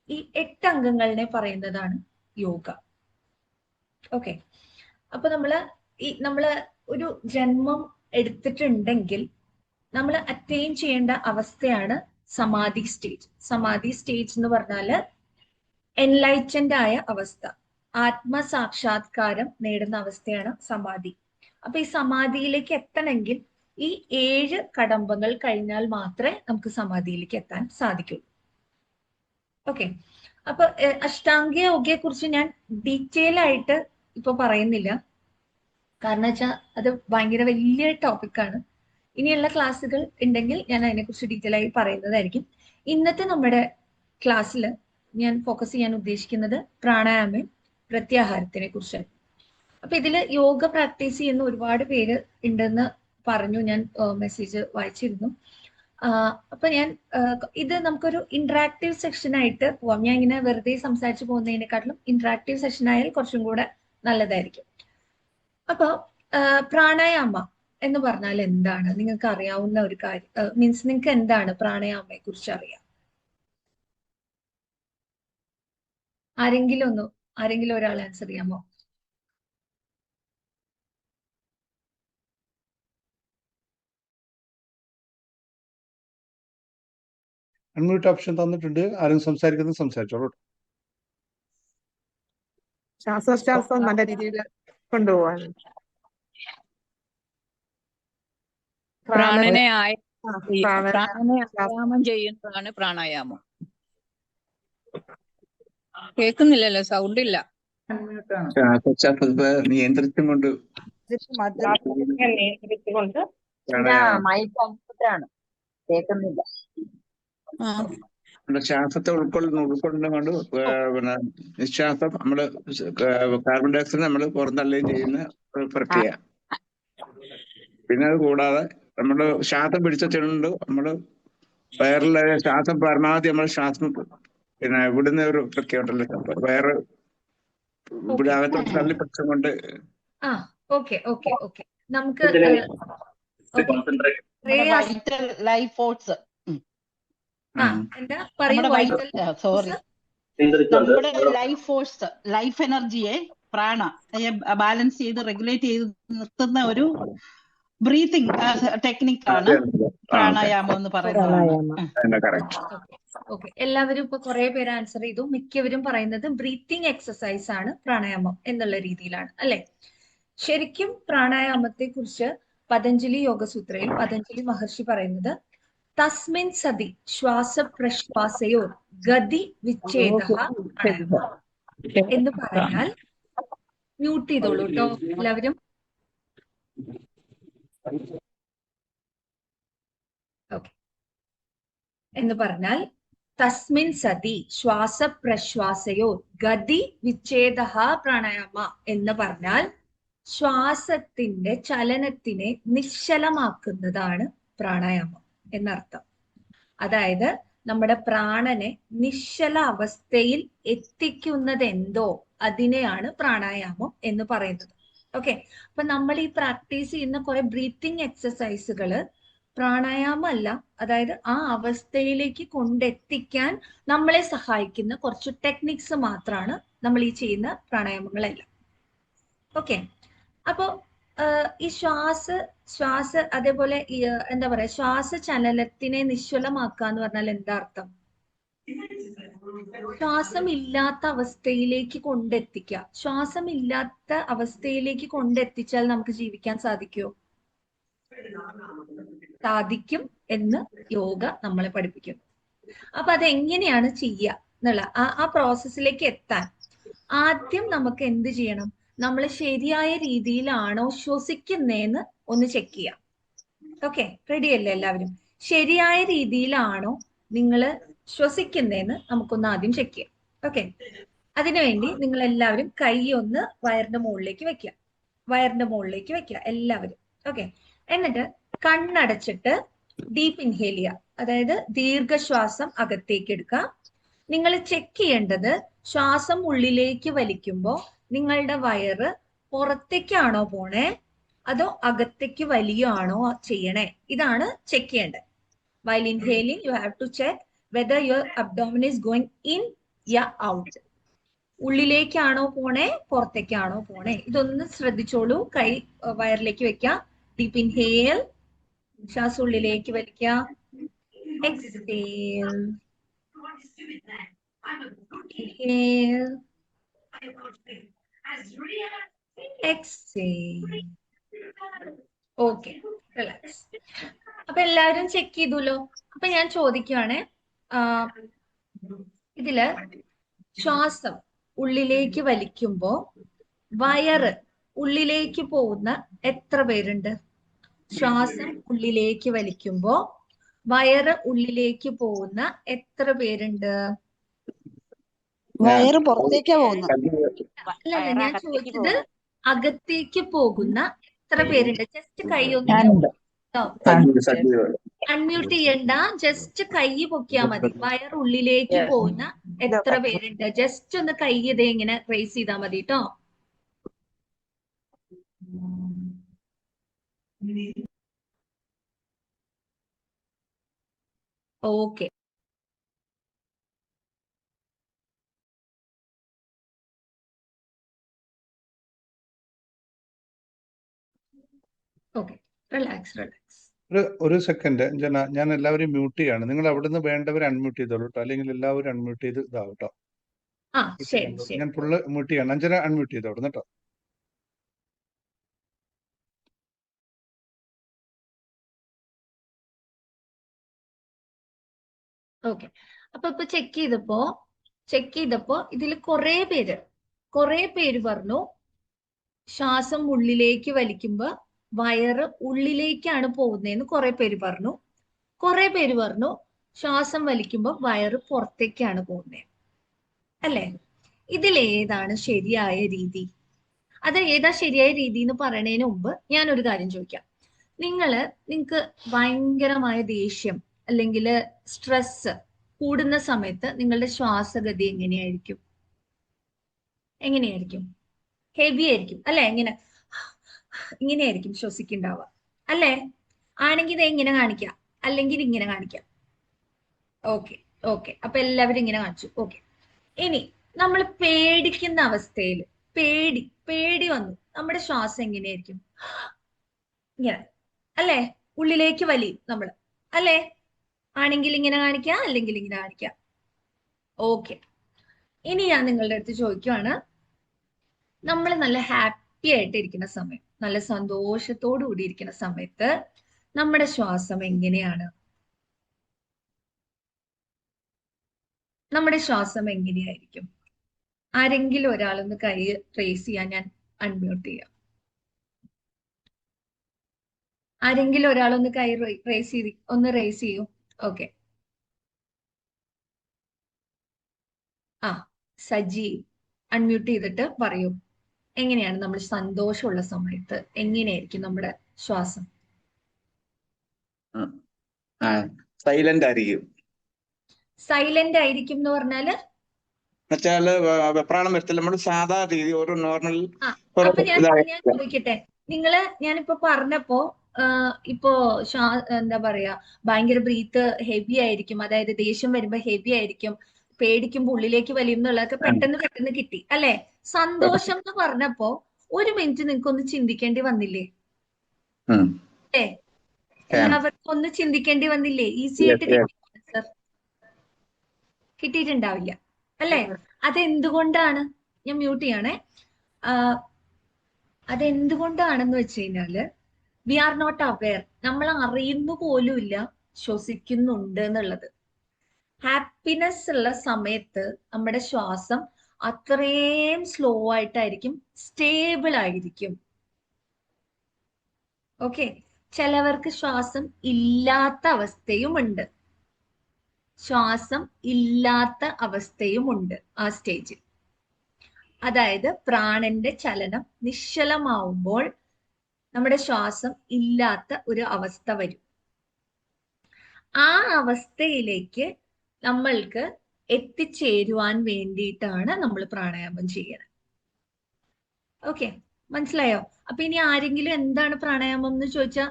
S2: ഈ 8 അംഗങ്ങളിനെ പറയുന്നതാണ് യോഗ. ഓക്കെ, അപ്പൊ നമ്മള് ഒരു ജന്മം എടുത്തിട്ടുണ്ടെങ്കിൽ നമ്മൾ അറ്റൈൻ ചെയ്യേണ്ട അവസ്ഥയാണ് സമാധി സ്റ്റേജ്. സമാധി സ്റ്റേജ് എന്ന് പറഞ്ഞാല് എൻലൈറ്റൻഡ് ആയ അവസ്ഥ, ആത്മസാക്ഷാത്കാരം നേടുന്ന അവസ്ഥയാണ് സമാധി. അപ്പൊ ഈ സമാധിയിലേക്ക് എത്തണമെങ്കിൽ ഈ 7 കടമ്പകൾ കഴിഞ്ഞാൽ മാത്രമേ നമുക്ക് സമാധിയിലേക്ക് എത്താൻ സാധിക്കൂ. ഓക്കെ, അപ്പൊ അഷ്ടാംഗ യോഗയെ കുറിച്ച് ഞാൻ ഡീറ്റെയിൽ ആയിട്ട് ഇപ്പൊ പറയുന്നില്ല. കാരണം വെച്ചാൽ അത് ഭയങ്കര വലിയ ടോപ്പിക്കാണ്. ഇനിയുള്ള ക്ലാസ്സുകൾ ഉണ്ടെങ്കിൽ ഞാൻ അതിനെക്കുറിച്ച് ഡീറ്റെയിൽ ആയി പറയുന്നതായിരിക്കും. ഇന്നത്തെ നമ്മുടെ ക്ലാസ്സിൽ ഞാൻ ഫോക്കസ് ചെയ്യാൻ ഉദ്ദേശിക്കുന്നത് പ്രാണായാമം പ്രത്യാഹാരത്തിനെ കുറിച്ചാണ്. അപ്പൊ ഇതില് യോഗ പ്രാക്ടീസ് ചെയ്യുന്ന ഒരുപാട് പേര് ഉണ്ടെന്ന് പറഞ്ഞു. ഞാൻ മെസ്സേജ് വായിച്ചിരുന്നു. അപ്പൊ ഞാൻ ഇത് നമുക്കൊരു ഇന്ററാക്റ്റീവ് സെഷൻ ആയിട്ട് പോവാം. ഞാൻ ഇങ്ങനെ വെറുതെ സംസാരിച്ചു പോകുന്നതിനെക്കാട്ടിലും ഇന്ററാക്റ്റീവ് സെഷൻ ആയാൽ കുറച്ചും കൂടെ നല്ലതായിരിക്കും. അപ്പൊ പ്രാണായാമ എന്ന് പറഞ്ഞാൽ എന്താണ്? നിങ്ങൾക്ക് അറിയാവുന്ന ഒരു കാര്യം, മീൻസ് നിങ്ങൾക്ക് എന്താണ് പ്രാണായാമയെ കുറിച്ച് അറിയാം? ആരെങ്കിലും ഒരാൾ ആൻസർ ചെയ്യാമോ?
S1: അൺമ്യൂട്ട് ഓപ്ഷൻ തന്നിട്ടുണ്ട്. ആരും സംസാരിക്കുന്നത് സംസാരിച്ചോളൂ.
S3: ശ്വാസോച്ഛ്വാസം നല്ല രീതിയിൽ കൊണ്ടുപോകാൻ
S4: പ്രാണനെ
S3: പ്രാണ
S4: ആയാമം ചെയ്യുന്നതാണ് പ്രാണായാമം. കേൾക്കുന്നില്ലല്ലോ, സൗണ്ട് ഇല്ല.
S5: ശ്വാസോച്ഛ്വാസം നിയന്ത്രിച്ചുകൊണ്ട്
S3: നിയന്ത്രിച്ചുകൊണ്ട്
S6: മൈക്കാണ് കേൾക്കുന്നില്ല.
S5: ശ്വാസത്തെ ഉൾക്കൊണ്ടുകൊണ്ട് പിന്നെ നിശ്വാസം നമ്മള് കാർബൺ ഡൈ ഓക്സൈഡ് നമ്മൾ പുറന്തള്ളുകയും ചെയ്യുന്ന പ്രക്രിയ. പിന്നെ അത് കൂടാതെ നമ്മള് ശ്വാസം പിടിച്ചിട്ടുണ്ട് നമ്മള് വയറിലെ ശ്വാസം പരമാവധി നമ്മൾ ശ്വാസം പിന്നെ ഇവിടുന്ന് ഒരു പ്രക്രിയ ഉണ്ടല്ലോ, വയറ് ഇവിടെ അകത്തോട്ട് തള്ളി പിടിച്ചുകൊണ്ട്.
S2: നമുക്ക്
S6: ലൈഫ് ഫോഴ്സ്
S2: എന്താ പറയൂ?
S6: നമ്മുടെ ലൈഫ് ഫോഴ്സ്, ലൈഫ് എനർജിയെ പ്രാണ ബാലൻസ് ചെയ്ത് റെഗുലേറ്റ് ചെയ്ത് നിർത്തുന്ന ഒരു ബ്രീത്തിങ് ടെക്നിക്കാണ് പ്രാണായാമം എന്ന് പറയുന്നത്.
S2: എല്ലാവരും ഇപ്പൊ കുറെ പേര് ആൻസർ ചെയ്തു. മിക്കവരും പറയുന്നത് ബ്രീത്തിങ് എക്സസൈസ് ആണ് പ്രാണായാമം എന്നുള്ള രീതിയിലാണ്, അല്ലെ? ശരിക്കും പ്രാണായാമത്തെ കുറിച്ച് പതഞ്ജലി യോഗസൂത്രയിൽ പതഞ്ജലി മഹർഷി പറയുന്നത് തസ്മിൻ സതി ശ്വാസപ്രശ്വാസയോ ഗതി വിച്ഛേദഃ എന്ന് പറഞ്ഞാൽ, മ്യൂട്ട് ചെയ്തോളൂ കേട്ടോ എല്ലാവരും. ഓക്കെ. എന്ന് പറഞ്ഞാൽ തസ്മിൻ സതി ശ്വാസപ്രശ്വാസയോ ഗതി വിച്ഛേദഃ പ്രാണായാമ എന്ന് പറഞ്ഞാൽ ശ്വാസത്തിന്റെ ചലനത്തിനെ നിശ്ചലമാക്കുന്നതാണ് പ്രാണായാമം എന്നർത്ഥം. അതായത് നമ്മുടെ പ്രാണനെ നിശ്ചല അവസ്ഥയിൽ എത്തിക്കുന്നത് എന്തോ അതിനെയാണ് പ്രാണായാമം എന്ന് പറയുന്നത്. ഓക്കെ. അപ്പൊ നമ്മൾ ഈ പ്രാക്ടീസ് ചെയ്യുന്ന കുറെ ബ്രീത്തിങ് എക്സസൈസുകള് പ്രാണായാമം അല്ല, അതായത് ആ അവസ്ഥയിലേക്ക് കൊണ്ടെത്തിക്കാൻ നമ്മളെ സഹായിക്കുന്ന കുറച്ച് ടെക്നിക്സ് മാത്രമാണ് നമ്മൾ ഈ ചെയ്യുന്ന പ്രാണായാമങ്ങളെല്ലാം. ഓക്കെ. അപ്പോ ഈ ശ്വാസ അതേപോലെ എന്താ പറയാ, ശ്വാസചലനത്തിനെ നിശ്ചലമാക്കുക എന്ന് പറഞ്ഞാൽ എന്താ അർത്ഥം? ശ്വാസം ഇല്ലാത്ത അവസ്ഥയിലേക്ക് കൊണ്ടെത്തിക്കുക. ശ്വാസം ഇല്ലാത്ത അവസ്ഥയിലേക്ക് കൊണ്ടെത്തിച്ചാൽ നമുക്ക് ജീവിക്കാൻ സാധിക്കുമോ? സാധിക്കും എന്ന് യോഗ നമ്മളെ പഠിപ്പിക്കും. അപ്പൊ അതെങ്ങനെയാണ് ചെയ്യുക എന്നുള്ള ആ പ്രോസസ്സിലേക്ക് എത്താൻ ആദ്യം നമുക്ക് എന്ത് ചെയ്യണം? നമ്മൾ ശരിയായ രീതിയിലാണോ ശ്വസിക്കുന്നതെന്ന് ഒന്ന് ചെക്ക് ചെയ്യാം. ഓക്കെ, റെഡി അല്ലേ എല്ലാവരും? ശരിയായ രീതിയിലാണോ നിങ്ങൾ ശ്വസിക്കുന്നതെന്ന് നമുക്കൊന്ന് ആദ്യം ചെക്ക് ചെയ്യാം. ഓക്കെ. അതിനുവേണ്ടി നിങ്ങൾ എല്ലാവരും കൈ ഒന്ന് വയറിന്റെ മുകളിലേക്ക് വെക്കുക എല്ലാവരും. ഓക്കെ. എന്നിട്ട് കണ്ണടച്ചിട്ട് ഡീപ്പ് ഇൻഹേൽ ചെയ്യുക, അതായത് ദീർഘശ്വാസം അകത്തേക്ക് എടുക്കുക. നിങ്ങൾ ചെക്ക് ചെയ്യേണ്ടത് ശ്വാസം ഉള്ളിലേക്ക് വലിക്കുമ്പോൾ നിങ്ങളുടെ വയറ് പുറത്തേക്കാണോ പോണേ അതോ അകത്തേക്ക് വലിയാണോ ചെയ്യണേ? ഇതാണ് ചെക്ക് ചെയ്യേണ്ടത്. While inhaling you have to check whether your abdomen is going in or out. ഉള്ളിലേക്കാണോ പോണേ പുറത്തേക്കാണോ പോണേ? ഇതൊന്ന് ശ്രദ്ധിച്ചോളൂ. കൈ വയറിലേക്ക് വെക്കാം. ഡീപ്പ് ഇൻഹേൽ, ശ്വാസം ഉള്ളിലേക്ക് വലിക്കുക. Exhale, inhale, exhale. Okay, relax. അപ്പൊ എല്ലാവരും ചെക്ക് ചെയ്തല്ലോ. അപ്പൊ ഞാൻ ചോദിക്കുവാണേ, ഇതില് ശ്വാസം ഉള്ളിലേക്ക് വലിക്കുമ്പോ വയറ് ഉള്ളിലേക്ക് പോകുന്ന എത്ര പേരുണ്ട്? ശ്വാസം ഉള്ളിലേക്ക് വലിക്കുമ്പോ വയറ് ഉള്ളിലേക്ക് പോകുന്ന എത്ര പേരുണ്ട്?
S7: വയറ് പുറത്തേക്കാ പോകുന്നത്.
S2: അല്ലല്ല, ഞാൻ ചോദിച്ചത് അകത്തേക്ക് പോകുന്ന എത്ര പേരുണ്ട്? ജസ്റ്റ് കൈ ഒന്ന്
S4: ഞാനുണ്ട്.
S2: അൺമ്യൂട്ട് ചെയ്യണ്ട, ജസ്റ്റ് കൈ പൊക്കിയാ മതി. വയർ ഉള്ളിലേക്ക് പോകുന്ന എത്ര പേരുണ്ട്? ജസ്റ്റ് ഒന്ന് കൈ ഇതേ ഇങ്ങനെ റേസ് ചെയ്താൽ മതി കേട്ടോ. Okay, okay, relax relax.
S1: ഒരു സെക്കൻഡ് ജന, ഞാൻ എല്ലാവരെയും മ്യൂട്ട് ചെയ്യാണ്. നിങ്ങൾ അവിടുന്ന് വേണ്ടവർ അൺമ്യൂട്ട് ചെയ്തോളൂ കേട്ടോ, അല്ലെങ്കിൽ എല്ലാവരും അൺമ്യൂട്ട് ചെയ്ത് ഇതാവും കേട്ടോ.
S2: ആ ശരി ശരി.
S1: ഞാൻ ഫുള്ള് മ്യൂട്ട് ചെയ്യാണ്. അഞ്ജന അൺമ്യൂട്ട് ചെയ്തോ അവിടുന്ന് കേട്ടോ.
S2: ഓക്കെ, അപ്പൊ ഇപ്പൊ ചെക്ക് ചെയ്തപ്പോ ഇതിൽ കുറെ പേര് പറഞ്ഞു ശ്വാസം ഉള്ളിലേക്ക് വലിക്കുമ്പോ വയറ് ഉള്ളിലേക്കാണ് പോകുന്നതെന്ന് കുറെ പേര് പറഞ്ഞു. കുറെ പേര് പറഞ്ഞു ശ്വാസം വലിക്കുമ്പോ വയറ് പുറത്തേക്കാണ് പോകുന്നത്. അല്ലേ? ഇതിലേതാണ് ശരിയായ രീതി? അത് ഏതാ ശരിയായ രീതി എന്ന് പറയണതിന് മുമ്പ് ഞാനൊരു കാര്യം ചോദിക്കാം. നിങ്ങൾക്ക് ഭയങ്കരമായ ദേഷ്യം അല്ലെങ്കിൽ സ്ട്രെസ് കൂടുന്ന സമയത്ത് നിങ്ങളുടെ ശ്വാസഗതി എങ്ങനെയായിരിക്കും? ഹെവി ആയിരിക്കും അല്ലെ? ഇങ്ങനെയായിരിക്കും ശ്വസിക്കുണ്ടാവുക അല്ലേ? ആണെങ്കിൽ ഇത് ഇങ്ങനെ കാണിക്കാം, അല്ലെങ്കിൽ ഇങ്ങനെ കാണിക്കാം. ഓക്കെ ഓക്കെ, അപ്പൊ എല്ലാവരും ഇങ്ങനെ കാണിച്ചു. ഓക്കെ, ഇനി നമ്മൾ പേടിക്കുന്ന അവസ്ഥയിൽ പേടി വന്നു, നമ്മുടെ ശ്വാസം എങ്ങനെയായിരിക്കും? ഇങ്ങനെ അല്ലേ? ഉള്ളിലേക്ക് വലിയും നമ്മൾ അല്ലേ? ആണെങ്കിൽ ഇങ്ങനെ കാണിക്കാം, അല്ലെങ്കിൽ ഇങ്ങനെ കാണിക്കാം. ഓക്കെ, ഇനി ഞാൻ നിങ്ങളുടെ അടുത്ത് ചോദിക്കുവാണ്, നമ്മൾ നല്ല ഹാപ്പി ആയിട്ട് ഇരിക്കുന്ന സമയം, നല്ല സന്തോഷത്തോടു കൂടി ഇരിക്കുന്ന സമയത്ത് നമ്മുടെ ശ്വാസം എങ്ങനെയാണ്? നമ്മുടെ ശ്വാസം എങ്ങനെയായിരിക്കും? ആരെങ്കിലും ഒരാളൊന്ന് കൈ റേസ് ചെയ്യാൻ ഞാൻ അൺമ്യൂട്ട് ചെയ്യാം. ആരെങ്കിലും ഒരാളൊന്ന് കൈ റേസ് ചെയ്യൂ. ഓക്കെ, ആ സജി അൺമ്യൂട്ട് ചെയ്തിട്ട് പറയൂ, എങ്ങനെയാണ് നമ്മൾ സന്തോഷമുള്ള സമയത്ത് എങ്ങനെയായിരിക്കും നമ്മുടെ ശ്വാസം?
S5: സൈലന്റ് ആയിരിക്കും.
S2: സൈലന്റ് ആയിരിക്കും എന്ന് പറഞ്ഞാല്
S5: എന്നുവെച്ചാല് വെപ്രാളം വരത്തില്ല. നമ്മൾ സാധാ രീതി ഒരു നോർമൽ.
S2: അപ്പൊ ഞാൻ ചോദിക്കട്ടെ, ഞാനിപ്പോ പറഞ്ഞപ്പോ ഇപ്പോ എന്താ പറയാ, ഭയങ്കര ബ്രീത്ത് ഹെവി ആയിരിക്കും, അതായത് ദേഷ്യം വരുമ്പോ ഹെവി ആയിരിക്കും, പേടിക്കുമ്പോ ഉള്ളിലേക്ക് വലിയും എന്നുള്ളതൊക്കെ പെട്ടെന്ന് കിട്ടി അല്ലെ? സന്തോഷം എന്ന് പറഞ്ഞപ്പോ ഒരു മിനിറ്റ് നിങ്ങൾക്ക് ഒന്ന് ചിന്തിക്കേണ്ടി വന്നില്ലേ? അല്ലേ? എല്ലാവർക്കും ഒന്ന് ചിന്തിക്കേണ്ടി വന്നില്ലേ? ഈസി ആയിട്ട് കിട്ടിയിട്ടുണ്ടാവില്ല അല്ലെ? അതെന്തുകൊണ്ടാണ്? ഞാൻ മ്യൂട്ട് ചെയ്യണേ. അതെന്തുകൊണ്ടാണെന്ന് വെച്ച് കഴിഞ്ഞാല് വി ആർ നോട്ട് അവെയർ, നമ്മൾ അറിയുന്നു പോലുമില്ല ശ്വസിക്കുന്നുണ്ട് എന്നുള്ളത്. ഹാപ്പിനെസ് ഉള്ള സമയത്ത് നമ്മുടെ ശ്വാസം അത്രയും സ്ലോ ആയിട്ടായിരിക്കും, സ്റ്റേബിൾ ആയിരിക്കും. ഓക്കെ, ചിലവർക്ക് ശ്വാസം ഇല്ലാത്ത അവസ്ഥയുമുണ്ട്, ആ സ്റ്റേജിൽ. അതായത് പ്രാണന്റെ ചലനം നിശ്ചലമാവുമ്പോൾ നമ്മുടെ ശ്വാസം ഇല്ലാത്ത ഒരു അവസ്ഥ വരും. ആ അവസ്ഥയിലേക്ക് നമ്മൾക്ക് എത്തിച്ചേരുവാൻ വേണ്ടിയിട്ടാണ് നമ്മൾ പ്രാണായാമം ചെയ്യണത്. ഓക്കെ, മനസ്സിലായോ? അപ്പൊ ഇനി ആരെങ്കിലും എന്താണ് പ്രാണായാമം എന്ന് ചോദിച്ചാൽ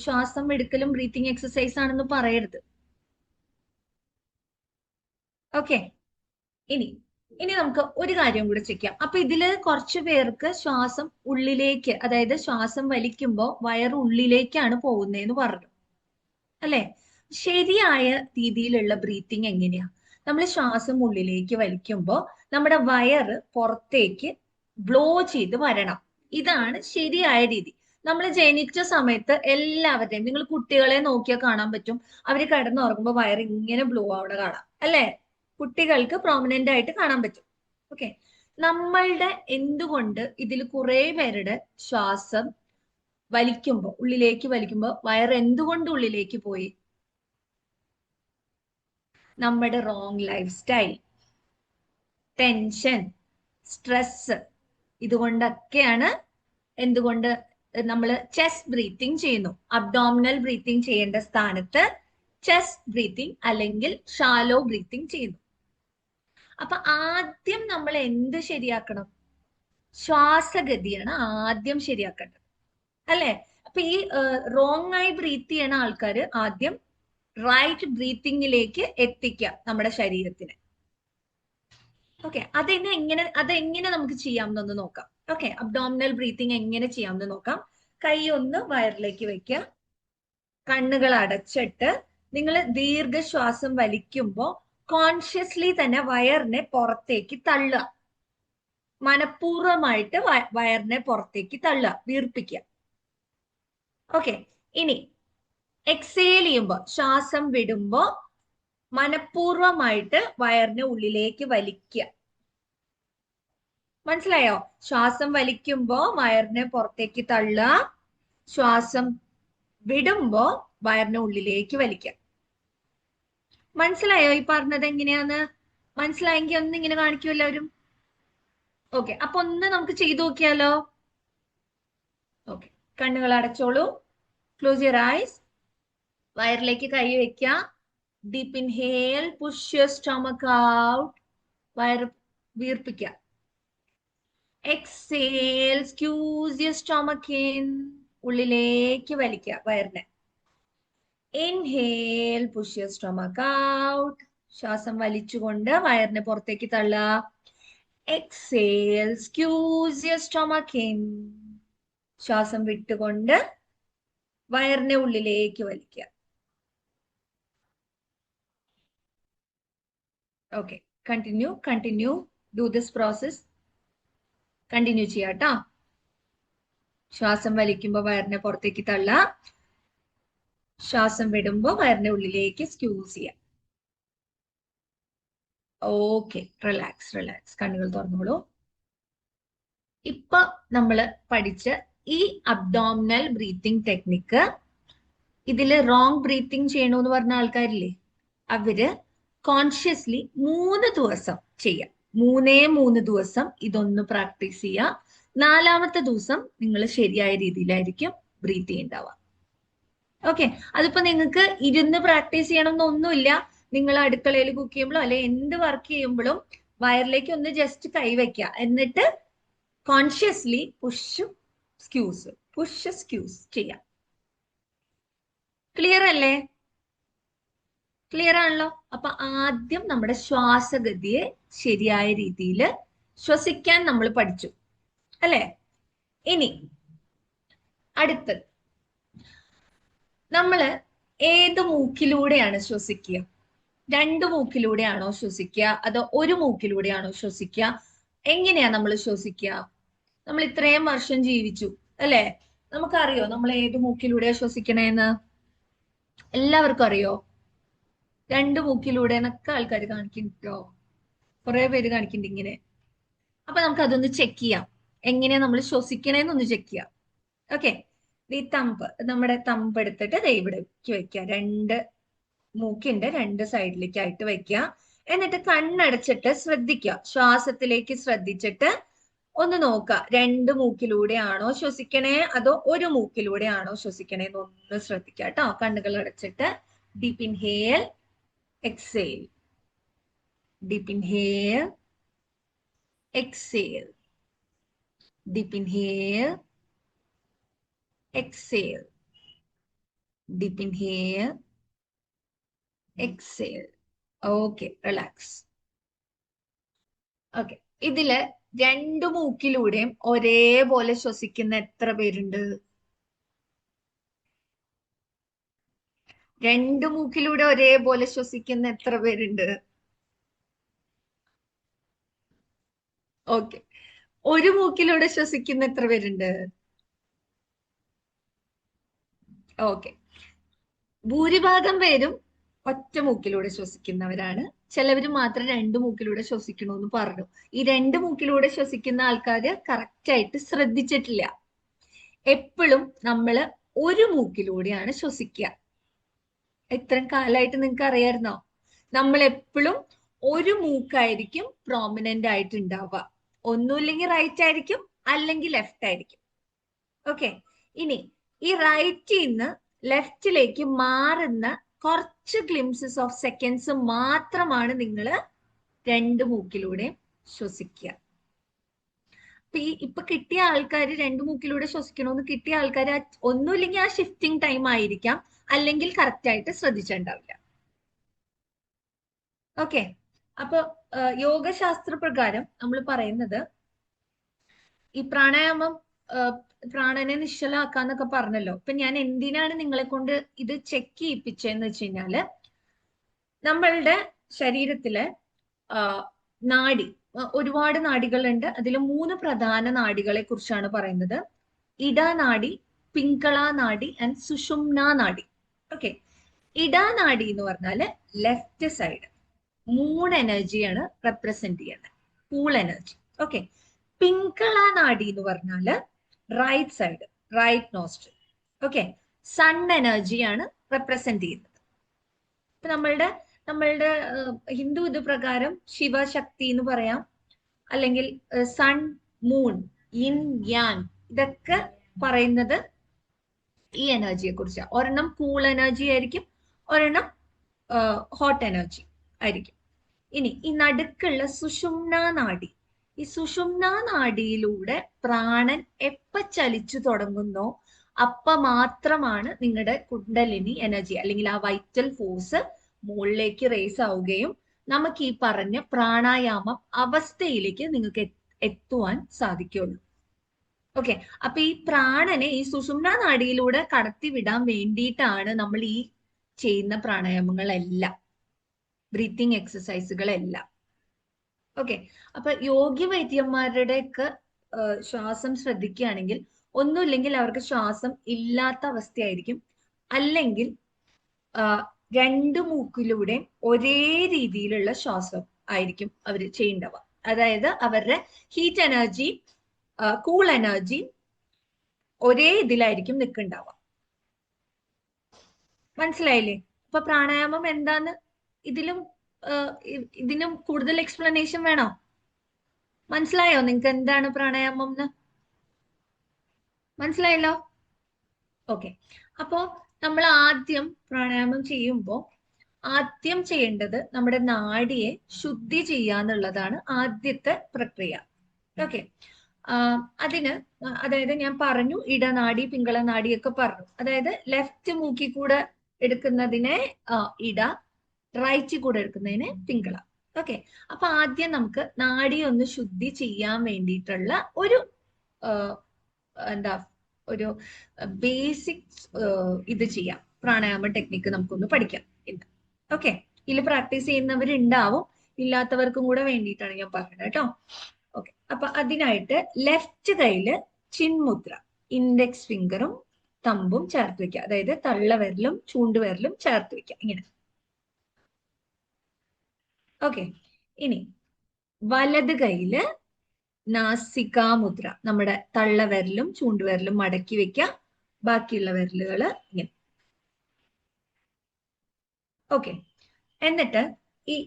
S2: ശ്വാസം എടുക്കലും ബ്രീത്തിങ് എക്സസൈസ് ആണെന്ന് പറയരുത്. ഓക്കെ, ഇനി നമുക്ക് ഒരു കാര്യം കൂടെ ചെക്ക് ചെയ്യാം. അപ്പൊ ഇതില് കുറച്ചു പേർക്ക് ശ്വാസം ഉള്ളിലേക്ക്, അതായത് ശ്വാസം വലിക്കുമ്പോൾ വയറ് ഉള്ളിലേക്കാണ് പോകുന്നതെന്ന് പറഞ്ഞു അല്ലെ? ശരിയായ രീതിയിലുള്ള ബ്രീത്തിങ് എങ്ങനെയാ? നമ്മൾ ശ്വാസം ഉള്ളിലേക്ക് വലിക്കുമ്പോൾ നമ്മുടെ വയറ് പുറത്തേക്ക് ബ്ലോ ചെയ്ത് വരണം. ഇതാണ് ശരിയായ രീതി. നമ്മൾ ജനിച്ച സമയത്ത് എല്ലാവരുടെയും, നിങ്ങൾ കുട്ടികളെ നോക്കിയാൽ കാണാൻ പറ്റും, അവര് കിടന്നുറങ്ങുമ്പോൾ വയറ് ഇങ്ങനെ ബ്ലോ ആവണ കാണാം അല്ലെ? കുട്ടികൾക്ക് പ്രോമിനന്റ് ആയിട്ട് കാണാൻ പറ്റും. ഓക്കെ, നമ്മളുടെ എന്തുകൊണ്ട് ഇതിൽ കുറെ പേരുടെ ശ്വാസം വലിക്കുമ്പോ ഉള്ളിലേക്ക് വലിക്കുമ്പോ വയർ എന്തുകൊണ്ട് ഉള്ളിലേക്ക് പോയി? നമ്മുടെ wrong lifestyle, tension, stress, ഇതുകൊണ്ടൊക്കെയാണ് എന്തുകൊണ്ട് നമ്മൾ ചെസ്റ്റ് ബ്രീത്തിങ് ചെയ്യുന്നു. അബ്ഡോമിനൽ ബ്രീത്തിങ് ചെയ്യേണ്ട സ്ഥാനത്ത് ചെസ്റ്റ് ബ്രീത്തിങ് അല്ലെങ്കിൽ ഷാലോ ബ്രീത്തിങ് ചെയ്യുന്നു. അപ്പൊ ആദ്യം നമ്മൾ എന്ത് ശരിയാക്കണം? ശ്വാസഗതിയാണ് ആദ്യം ശരിയാക്കേണ്ടത്, അല്ലെ? അപ്പൊ ഈ റോങ് ആയി ബ്രീത്ത് ചെയ്യണ ആൾക്കാർ ആദ്യം റൈറ്റ് ബ്രീത്തിങ്ങിലേക്ക് എത്തിക്കുക നമ്മുടെ ശരീരത്തിനെ. ഓക്കെ, അതെങ്ങനെ നമുക്ക് ചെയ്യാമെന്നൊന്ന് നോക്കാം. ഓക്കെ, അബ്ഡോമിനൽ ബ്രീത്തിങ് എങ്ങനെ ചെയ്യാമെന്ന് നോക്കാം. കൈ ഒന്ന് വയറിലേക്ക് വെക്കുക, കണ്ണുകൾ അടച്ചിട്ട് നിങ്ങൾ ദീർഘശ്വാസം വലിക്കുമ്പോൾ കോൺഷ്യസ്ലി തന്നെ വയറിനെ പുറത്തേക്ക് തള്ളുക. മനഃപൂർവ്വമായിട്ട് വയറിനെ പുറത്തേക്ക് തള്ളുക, വീർപ്പിക്കുക. ഓക്കെ, ഇനി എക്സേൽ ചെയ്യുമ്പോൾ, ശ്വാസം വിടുമ്പോ മനഃപൂർവ്വമായിട്ട് വയറിനെ ഉള്ളിലേക്ക് വലിക്കുക. മനസ്സിലായോ? ശ്വാസം വലിക്കുമ്പോ വയറിനെ പുറത്തേക്ക് തള്ളുക, ശ്വാസം വിടുമ്പോ വയറിനെ ഉള്ളിലേക്ക് വലിക്കുക. മനസ്സിലായോ ഈ പറഞ്ഞത് എങ്ങനെയാന്ന്? മനസ്സിലായെങ്കിൽ ഒന്ന് ഇങ്ങനെ കാണിക്കൂ എല്ലാവരും. ഓക്കെ, അപ്പൊ ഒന്ന് നമുക്ക് ചെയ്തു നോക്കിയാലോ? ഓക്കെ, കണ്ണുകൾ അടച്ചോളൂ, ക്ലോസ് യുവർ ഐസ്. വയറിലേക്ക് കൈ വെക്കുക. Deep inhale, push your stomach out, വയർ വീർപ്പിക്കുക. Exhale, squeeze your stomach in, ഉള്ളിലേക്ക് വലിക്കുക വയറിനെ. Inhale, push your stomach out, ശ്വാസം വലിച്ചുകൊണ്ട് വയറിനെ പുറത്തേക്ക് തള്ളുക. Exhale, squeeze your stomach in, ശ്വാസം വിട്ടുകൊണ്ട് വയറിനെ ഉള്ളിലേക്ക് വലിക്കുക. Okay, continue do this process. Continue ചെയ്യാട്ടോ. ശ്വാസം വലിക്കുമ്പോൾ വയറിനെ പുറത്തേക്ക് തള്ളുക, ശ്വാസം വിടുമ്പോൾ വയറിനെ ഉള്ളിലേക്ക് സ്ക്യൂസ് ചെയ്യുക. ഓക്കെ, റിലാക്സ്, കണ്ണുകൾ തുറന്നോളൂ. ഇപ്പൊ നമ്മള് പഠിച്ച ഈ അബ്ഡോമിനൽ ബ്രീത്തിങ് ടെക്നിക്ക്, ഇതില് റോങ് ബ്രീത്തിങ് ചെയ്യണമെന്ന് പറഞ്ഞ ആൾക്കാരില്ലേ, അവര് കോൺഷ്യസ്ലി 3 ദിവസം ചെയ്യാം. 3 ദിവസം ഇതൊന്ന് പ്രാക്ടീസ് ചെയ്യുക. 4ാമത്തെ ദിവസം നിങ്ങൾ ശരിയായ രീതിയിലായിരിക്കും ബ്രീത്ത് ചെയ്യുന്നുണ്ടാവുക. ഓക്കെ, അതിപ്പോ നിങ്ങൾക്ക് ഇരുന്ന് പ്രാക്ടീസ് ചെയ്യണം എന്നൊന്നുമില്ല. നിങ്ങൾ അടുക്കളയിൽ കുക്ക് ചെയ്യുമ്പോഴോ അല്ലെ എന്ത് വർക്ക് ചെയ്യുമ്പോഴും വയറിലേക്ക് ഒന്ന് ജസ്റ്റ് കൈവയ്ക്കുക. എന്നിട്ട് കോൺഷ്യസ്ലി പുഷ് സ്ക്യൂസ് ചെയ്യാം. ക്ലിയർ അല്ലേ? ക്ലിയർ ആണല്ലോ? അപ്പൊ ആദ്യം നമ്മുടെ ശ്വാസഗതിയെ ശരിയായ രീതിയിൽ ശ്വസിക്കാൻ നമ്മൾ പഠിച്ചു, അല്ലെ? ഇനി അടുത്തത്, നമ്മള് ഏത് മൂക്കിലൂടെയാണ് ശ്വസിക്കുക? 2 മൂക്കിലൂടെയാണോ ശ്വസിക്കുക, അതോ 1 മൂക്കിലൂടെയാണോ ശ്വസിക്കുക? എങ്ങനെയാ നമ്മൾ ശ്വസിക്കുക? നമ്മൾ ഇത്രയും വർഷം ജീവിച്ചു, അല്ലെ? നമുക്കറിയോ നമ്മൾ ഏത് മൂക്കിലൂടെയാ ശ്വസിക്കണേന്ന്? എല്ലാവർക്കും അറിയോ? 2 മൂക്കിലൂടെ എന്നൊക്കെ ആൾക്കാർ കാണിക്കുന്നുണ്ടോ? കുറെ പേര് കാണിക്കുന്നുണ്ട് ഇങ്ങനെ. അപ്പൊ നമുക്ക് അതൊന്ന് ചെക്ക് ചെയ്യാം, എങ്ങനെയാ നമ്മൾ ശ്വസിക്കണേന്നൊന്ന് ചെക്ക് ചെയ്യാം. ഓക്കെ, ഈ നമ്മുടെ തമ്പ് എടുത്തിട്ട് ഇവിടേക്ക് വെക്കുക. 2 മൂക്കിന്റെ 2 സൈഡിലേക്കായിട്ട് വെക്കുക. എന്നിട്ട് കണ്ണടച്ചിട്ട് ശ്രദ്ധിക്കുക, ശ്വാസത്തിലേക്ക് ശ്രദ്ധിച്ചിട്ട് ഒന്ന് നോക്കുക. 2 മൂക്കിലൂടെയാണോ ശ്വസിക്കണേ അതോ 1 മൂക്കിലൂടെയാണോ ശ്വസിക്കണേ എന്നൊന്ന് ശ്രദ്ധിക്കുക കേട്ടോ. കണ്ണുകൾ അടച്ചിട്ട് deep inhale, exhale, deep inhale, exhale, deep inhale, exhale, deep inhale, exhale. Okay, relax. Okay, ഇതില് 2 മൂക്കിലൂടെയും ഒരേപോലെ ശ്വസിക്കുന്ന എത്ര പേരുണ്ട്? 2 മൂക്കിലൂടെ ഒരേപോലെ ശ്വസിക്കുന്ന എത്ര പേരുണ്ട്? ഓക്കെ, 1 മൂക്കിലൂടെ ശ്വസിക്കുന്ന എത്ര പേരുണ്ട്? ഓക്കെ, ഭൂരിഭാഗം പേരും ഒറ്റ മൂക്കിലൂടെ ശ്വസിക്കുന്നവരാണ്. ചിലവര് മാത്രം 2 മൂക്കിലൂടെ ശ്വസിക്കണമെന്ന് പറഞ്ഞു. ഈ 2 മൂക്കിലൂടെ ശ്വസിക്കുന്ന ആൾക്കാര് കറക്റ്റ് ആയിട്ട് ശ്രദ്ധിച്ചിട്ടില്ല. എപ്പോഴും നമ്മള് ഒരു മൂക്കിലൂടെയാണ് ശ്വസിക്കുക. ഇത്രയും കാലമായിട്ട് നിങ്ങൾക്ക് അറിയായിരുന്നോ? നമ്മൾ എപ്പോഴും ഒരു മൂക്കായിരിക്കും പ്രോമിനന്റ് ആയിട്ട് ഉണ്ടാവുക. ഒന്നുമില്ലെങ്കിൽ റൈറ്റ് ആയിരിക്കും, അല്ലെങ്കിൽ ലെഫ്റ്റ് ആയിരിക്കും. ഓക്കെ, ഇനി ഈ റൈറ്റിൽ നിന്ന് ലെഫ്റ്റിലേക്ക് മാറുന്ന കുറച്ച് ഗ്ലിംസസ് ഓഫ് സെക്കൻഡ്സ് മാത്രമാണ് നിങ്ങൾ 2 മൂക്കിലൂടെ ശ്വസിക്കുക. ഇപ്പൊ കിട്ടിയ ആൾക്കാർ 2 മൂക്കിലൂടെ ശ്വസിക്കണമെന്ന് കിട്ടിയ ആൾക്കാർ ഒന്നുമില്ലെങ്കിൽ ആ ഷിഫ്റ്റിംഗ് ടൈം ആയിരിക്കാം, അല്ലെങ്കിൽ കറക്റ്റ് ആയിട്ട് ശ്രദ്ധിച്ചിട്ടുണ്ടാവില്ല. ഓക്കെ, അപ്പൊ യോഗശാസ്ത്ര പ്രകാരം നമ്മൾ പറയുന്നത് ഈ പ്രാണായാമം പ്രാണനെ നിശ്ചലാക്കാന്നൊക്കെ പറഞ്ഞല്ലോ. ഇപ്പൊ ഞാൻ എന്തിനാണ് നിങ്ങളെ കൊണ്ട് ഇത് ചെക്ക് ചെയ്യിപ്പിച്ചതെന്ന് വെച്ച് കഴിഞ്ഞാല്, നമ്മളുടെ ശരീരത്തിലെ നാഡി, ഒരുപാട് നാഡികളുണ്ട്. അതിൽ 3 പ്രധാന നാഡികളെ കുറിച്ചാണ് പറയുന്നത്. ഇടനാഡി, പിങ്കള നാഡി ആൻഡ് സുഷുമ്ന നാഡി. ഓക്കെ, ഇടനാഡി എന്ന് പറഞ്ഞാല് ലെഫ്റ്റ് സൈഡ് 3 എനർജിയാണ് റെപ്രസെന്റ് ചെയ്യുന്നത്, കൂൾ എനർജി. ഓക്കെ, പിങ്കള നാഡി എന്ന് പറഞ്ഞാല് right side, right nostril. Okay, sun എനർജിയാണ് റെപ്രസെന്റ് ചെയ്യുന്നത്. ഇപ്പൊ നമ്മളുടെ ഹിന്ദു ഇത് പ്രകാരം ശിവശക്തി എന്ന് പറയാം, അല്ലെങ്കിൽ സൺ, മൂൺ, യിൻ യാങ്, ഇതൊക്കെ പറയുന്നത് ഈ എനർജിയെ കുറിച്ചാണ്. ഒരെണ്ണം കൂൾ എനർജി ആയിരിക്കും, ഒരെണ്ണം ഹോട്ട് എനർജി ആയിരിക്കും. ഇനി ഈ നടുക്കുള്ള സുഷുമ്ന നാഡി, ഈ സുഷുമ്ന നാഡിയിലൂടെ പ്രാണൻ എപ്പ ചലിച്ചു തുടങ്ങുന്നോ അപ്പ മാത്രമാണ് നിങ്ങളുടെ കുണ്ടലിനി എനർജി അല്ലെങ്കിൽ ആ വൈറ്റൽ ഫോഴ്സ് മുകളിലേക്ക് റേസ് ആവുകയും നമുക്ക് ഈ പറഞ്ഞ പ്രാണായാമം അവസ്ഥയിലേക്ക് നിങ്ങൾക്ക് എത്തുവാൻ സാധിക്കുള്ളൂ. ഓക്കെ, അപ്പൊ ഈ പ്രാണനെ ഈ സുഷുമ്ന നാഡിയിലൂടെ കടത്തിവിടാൻ വേണ്ടിയിട്ടാണ് നമ്മൾ ഈ ചെയ്യുന്ന പ്രാണായാമങ്ങളെല്ലാം, ബ്രീത്തിങ് എക്സസൈസുകളെല്ലാം. ഓക്കെ, അപ്പൊ യോഗി വൈദ്യന്മാരുടെ ഒക്കെ ശ്വാസം ശ്രദ്ധിക്കുകയാണെങ്കിൽ ഒന്നുമില്ലെങ്കിൽ അവർക്ക് ശ്വാസം ഇല്ലാത്ത അവസ്ഥയായിരിക്കും, അല്ലെങ്കിൽ 2 മൂക്കിലൂടെ ഒരേ രീതിയിലുള്ള ശ്വാസം ആയിരിക്കും അവർ ചെയ്യേണ്ടവ. അതായത് അവരുടെ ഹീറ്റ് എനർജി, കൂൾ എനർജി ഒരേ ഇതിലായിരിക്കും നിൽക്കുന്നുണ്ടാവുക. മനസ്സിലായില്ലേ? അപ്പൊ പ്രാണായാമം എന്താന്ന് ഇതിനും കൂടുതൽ എക്സ്പ്ലനേഷൻ വേണോ? മനസ്സിലായോ നിങ്ങൾക്ക് എന്താണ് പ്രാണായാമം എന്ന്? മനസ്സിലായല്ലോ? ഓക്കെ, അപ്പോ നമ്മൾ ആദ്യം പ്രാണായാമം ചെയ്യുമ്പോൾ ആദ്യം ചെയ്യേണ്ടത് നമ്മുടെ നാഡിയെ ശുദ്ധി ചെയ്യാന്നുള്ളതാണ് ആദ്യത്തെ പ്രക്രിയ. ഓക്കെ, അതിന് അതായത് ഞാൻ പറഞ്ഞു ഇടനാഡി, പിങ്കള നാഡിയൊക്കെ പറഞ്ഞു. അതായത് ലെഫ്റ്റ് മൂക്കിൽ കൂടെ എടുക്കുന്നതിനെ ഇട, റൈറ്റിൽ കൂടെ എടുക്കുന്നതിനെ പിങ്കള. ഓക്കെ, അപ്പൊ ആദ്യം നമുക്ക് നാഡിയെ ഒന്ന് ശുദ്ധി ചെയ്യാൻ വേണ്ടിയിട്ടുള്ള ഒരു ഒരു ബേസിക് ഇത് ചെയ്യാം, പ്രാണായാമ ടെക്നിക്ക് നമുക്കൊന്ന് പഠിക്കാം ഇന്ന്. ഓക്കെ, ഇതിൽ പ്രാക്ടീസ് ചെയ്യുന്നവരുണ്ടാവും, ഇല്ലാത്തവർക്കും കൂടെ വേണ്ടിയിട്ടാണ് ഞാൻ പറഞ്ഞത് കേട്ടോ. ഓക്കെ, അപ്പൊ അതിനായിട്ട് ലെഫ്റ്റ് കയ്യില് ചിന്മുദ്ര, ഇൻഡെക്സ് ഫിംഗറും തമ്പും ചേർത്ത് വെക്കുക. അതായത് തള്ളവിരലും ചൂണ്ടുവിരലും ചേർത്ത് വെക്കുക ഇങ്ങനെ. ഓക്കെ, ഇനി വലത് കയ്യില് നാസികാമുദ്ര, നമ്മുടെ തള്ളവിരലും ചൂണ്ടുവിരലും മടക്കി വെക്കുക, ബാക്കിയുള്ള വിരലുകൾ ഇങ്ങനെ. ഓക്കെ, എന്നിട്ട് ഈ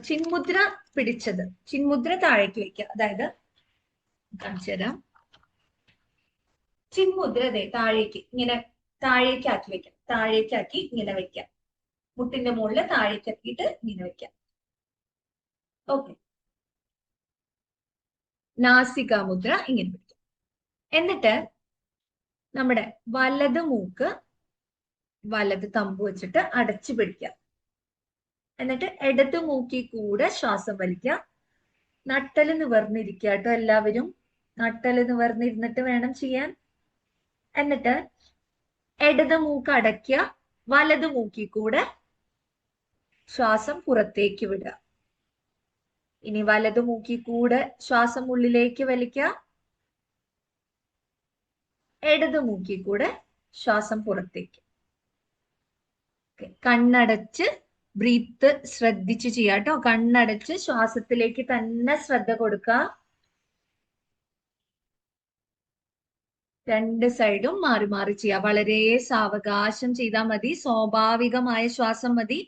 S2: ചിന്മുദ്ര പിടിച്ചത്, ചിന്മുദ്ര താഴേക്ക് വെക്കുക. അതായത് കാണിച്ചു തരാം, ചിന്മുദ്ര താഴേക്ക് ഇങ്ങനെ താഴേക്കാക്കി വെക്കാം, താഴേക്കാക്കി ഇങ്ങനെ വെക്കാം, മുട്ടിന്റെ മുകളിൽ താഴേക്കാക്കിയിട്ട് ഇങ്ങനെ വെക്കാം. ഓക്കെ, നാസികാമുദ്ര ഇങ്ങനെ പിടിക്കാം. എന്നിട്ട് നമ്മുടെ വലത് മൂക്ക് വലത് തമ്പ് വെച്ചിട്ട് അടച്ചു പിടിക്കാം. എന്നിട്ട് ഇടത് മൂക്കിൽ കൂടെ ശ്വാസം വലിക്കുക. നട്ടല് നിവർന്നിരിക്കുക കേട്ടോ എല്ലാവരും, നട്ടല് നിവർന്നിരുന്നിട്ട് വേണം ചെയ്യാൻ. എന്നിട്ട് ഇടത് മൂക്ക് അടയ്ക്കുക, വലത് മൂക്കിൽ കൂടെ ശ്വാസം പുറത്തേക്ക് വിടുക. ഇനി വലത് മൂക്കിൽ കൂടെ ശ്വാസം ഉള്ളിലേക്ക് വലിക്കുക, ഇടത് മൂക്കിൽ കൂടെ ശ്വാസം പുറത്തേക്ക്. കണ്ണടച്ച് ബ്രീത്ത് ശ്രദ്ധിച്ച് ചെയ്യാം കേട്ടോ. കണ്ണടച്ച് ശ്വാസത്തിലേക്ക് തന്നെ ശ്രദ്ധ കൊടുക്കുക. രണ്ട് സൈഡും മാറി മാറി ചെയ്യാം. വളരെ സാവകാശം ചെയ്താൽ മതി. സ്വാഭാവികമായ ശ്വാസം മതി.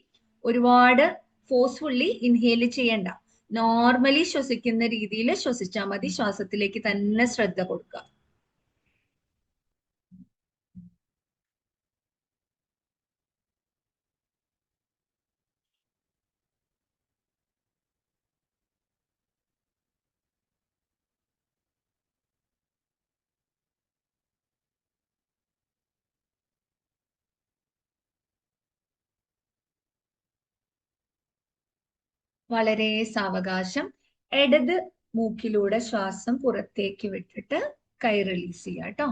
S2: ഒരുപാട് ഫോഴ്സ്ഫുള്ളി ഇൻഹേൽ ചെയ്യണ്ട. നോർമലി ശ്വസിക്കുന്ന രീതിയിൽ ശ്വസിച്ചാൽ മതി. ശ്വാസത്തിലേക്ക് തന്നെ ശ്രദ്ധ കൊടുക്കുക. വളരെ സാവകാശം ഇടത് മൂക്കിലൂടെ ശ്വാസം പുറത്തേക്ക് വിട്ടിട്ട് കൈ റിലീസ് ചെയ്യാം കേട്ടോ.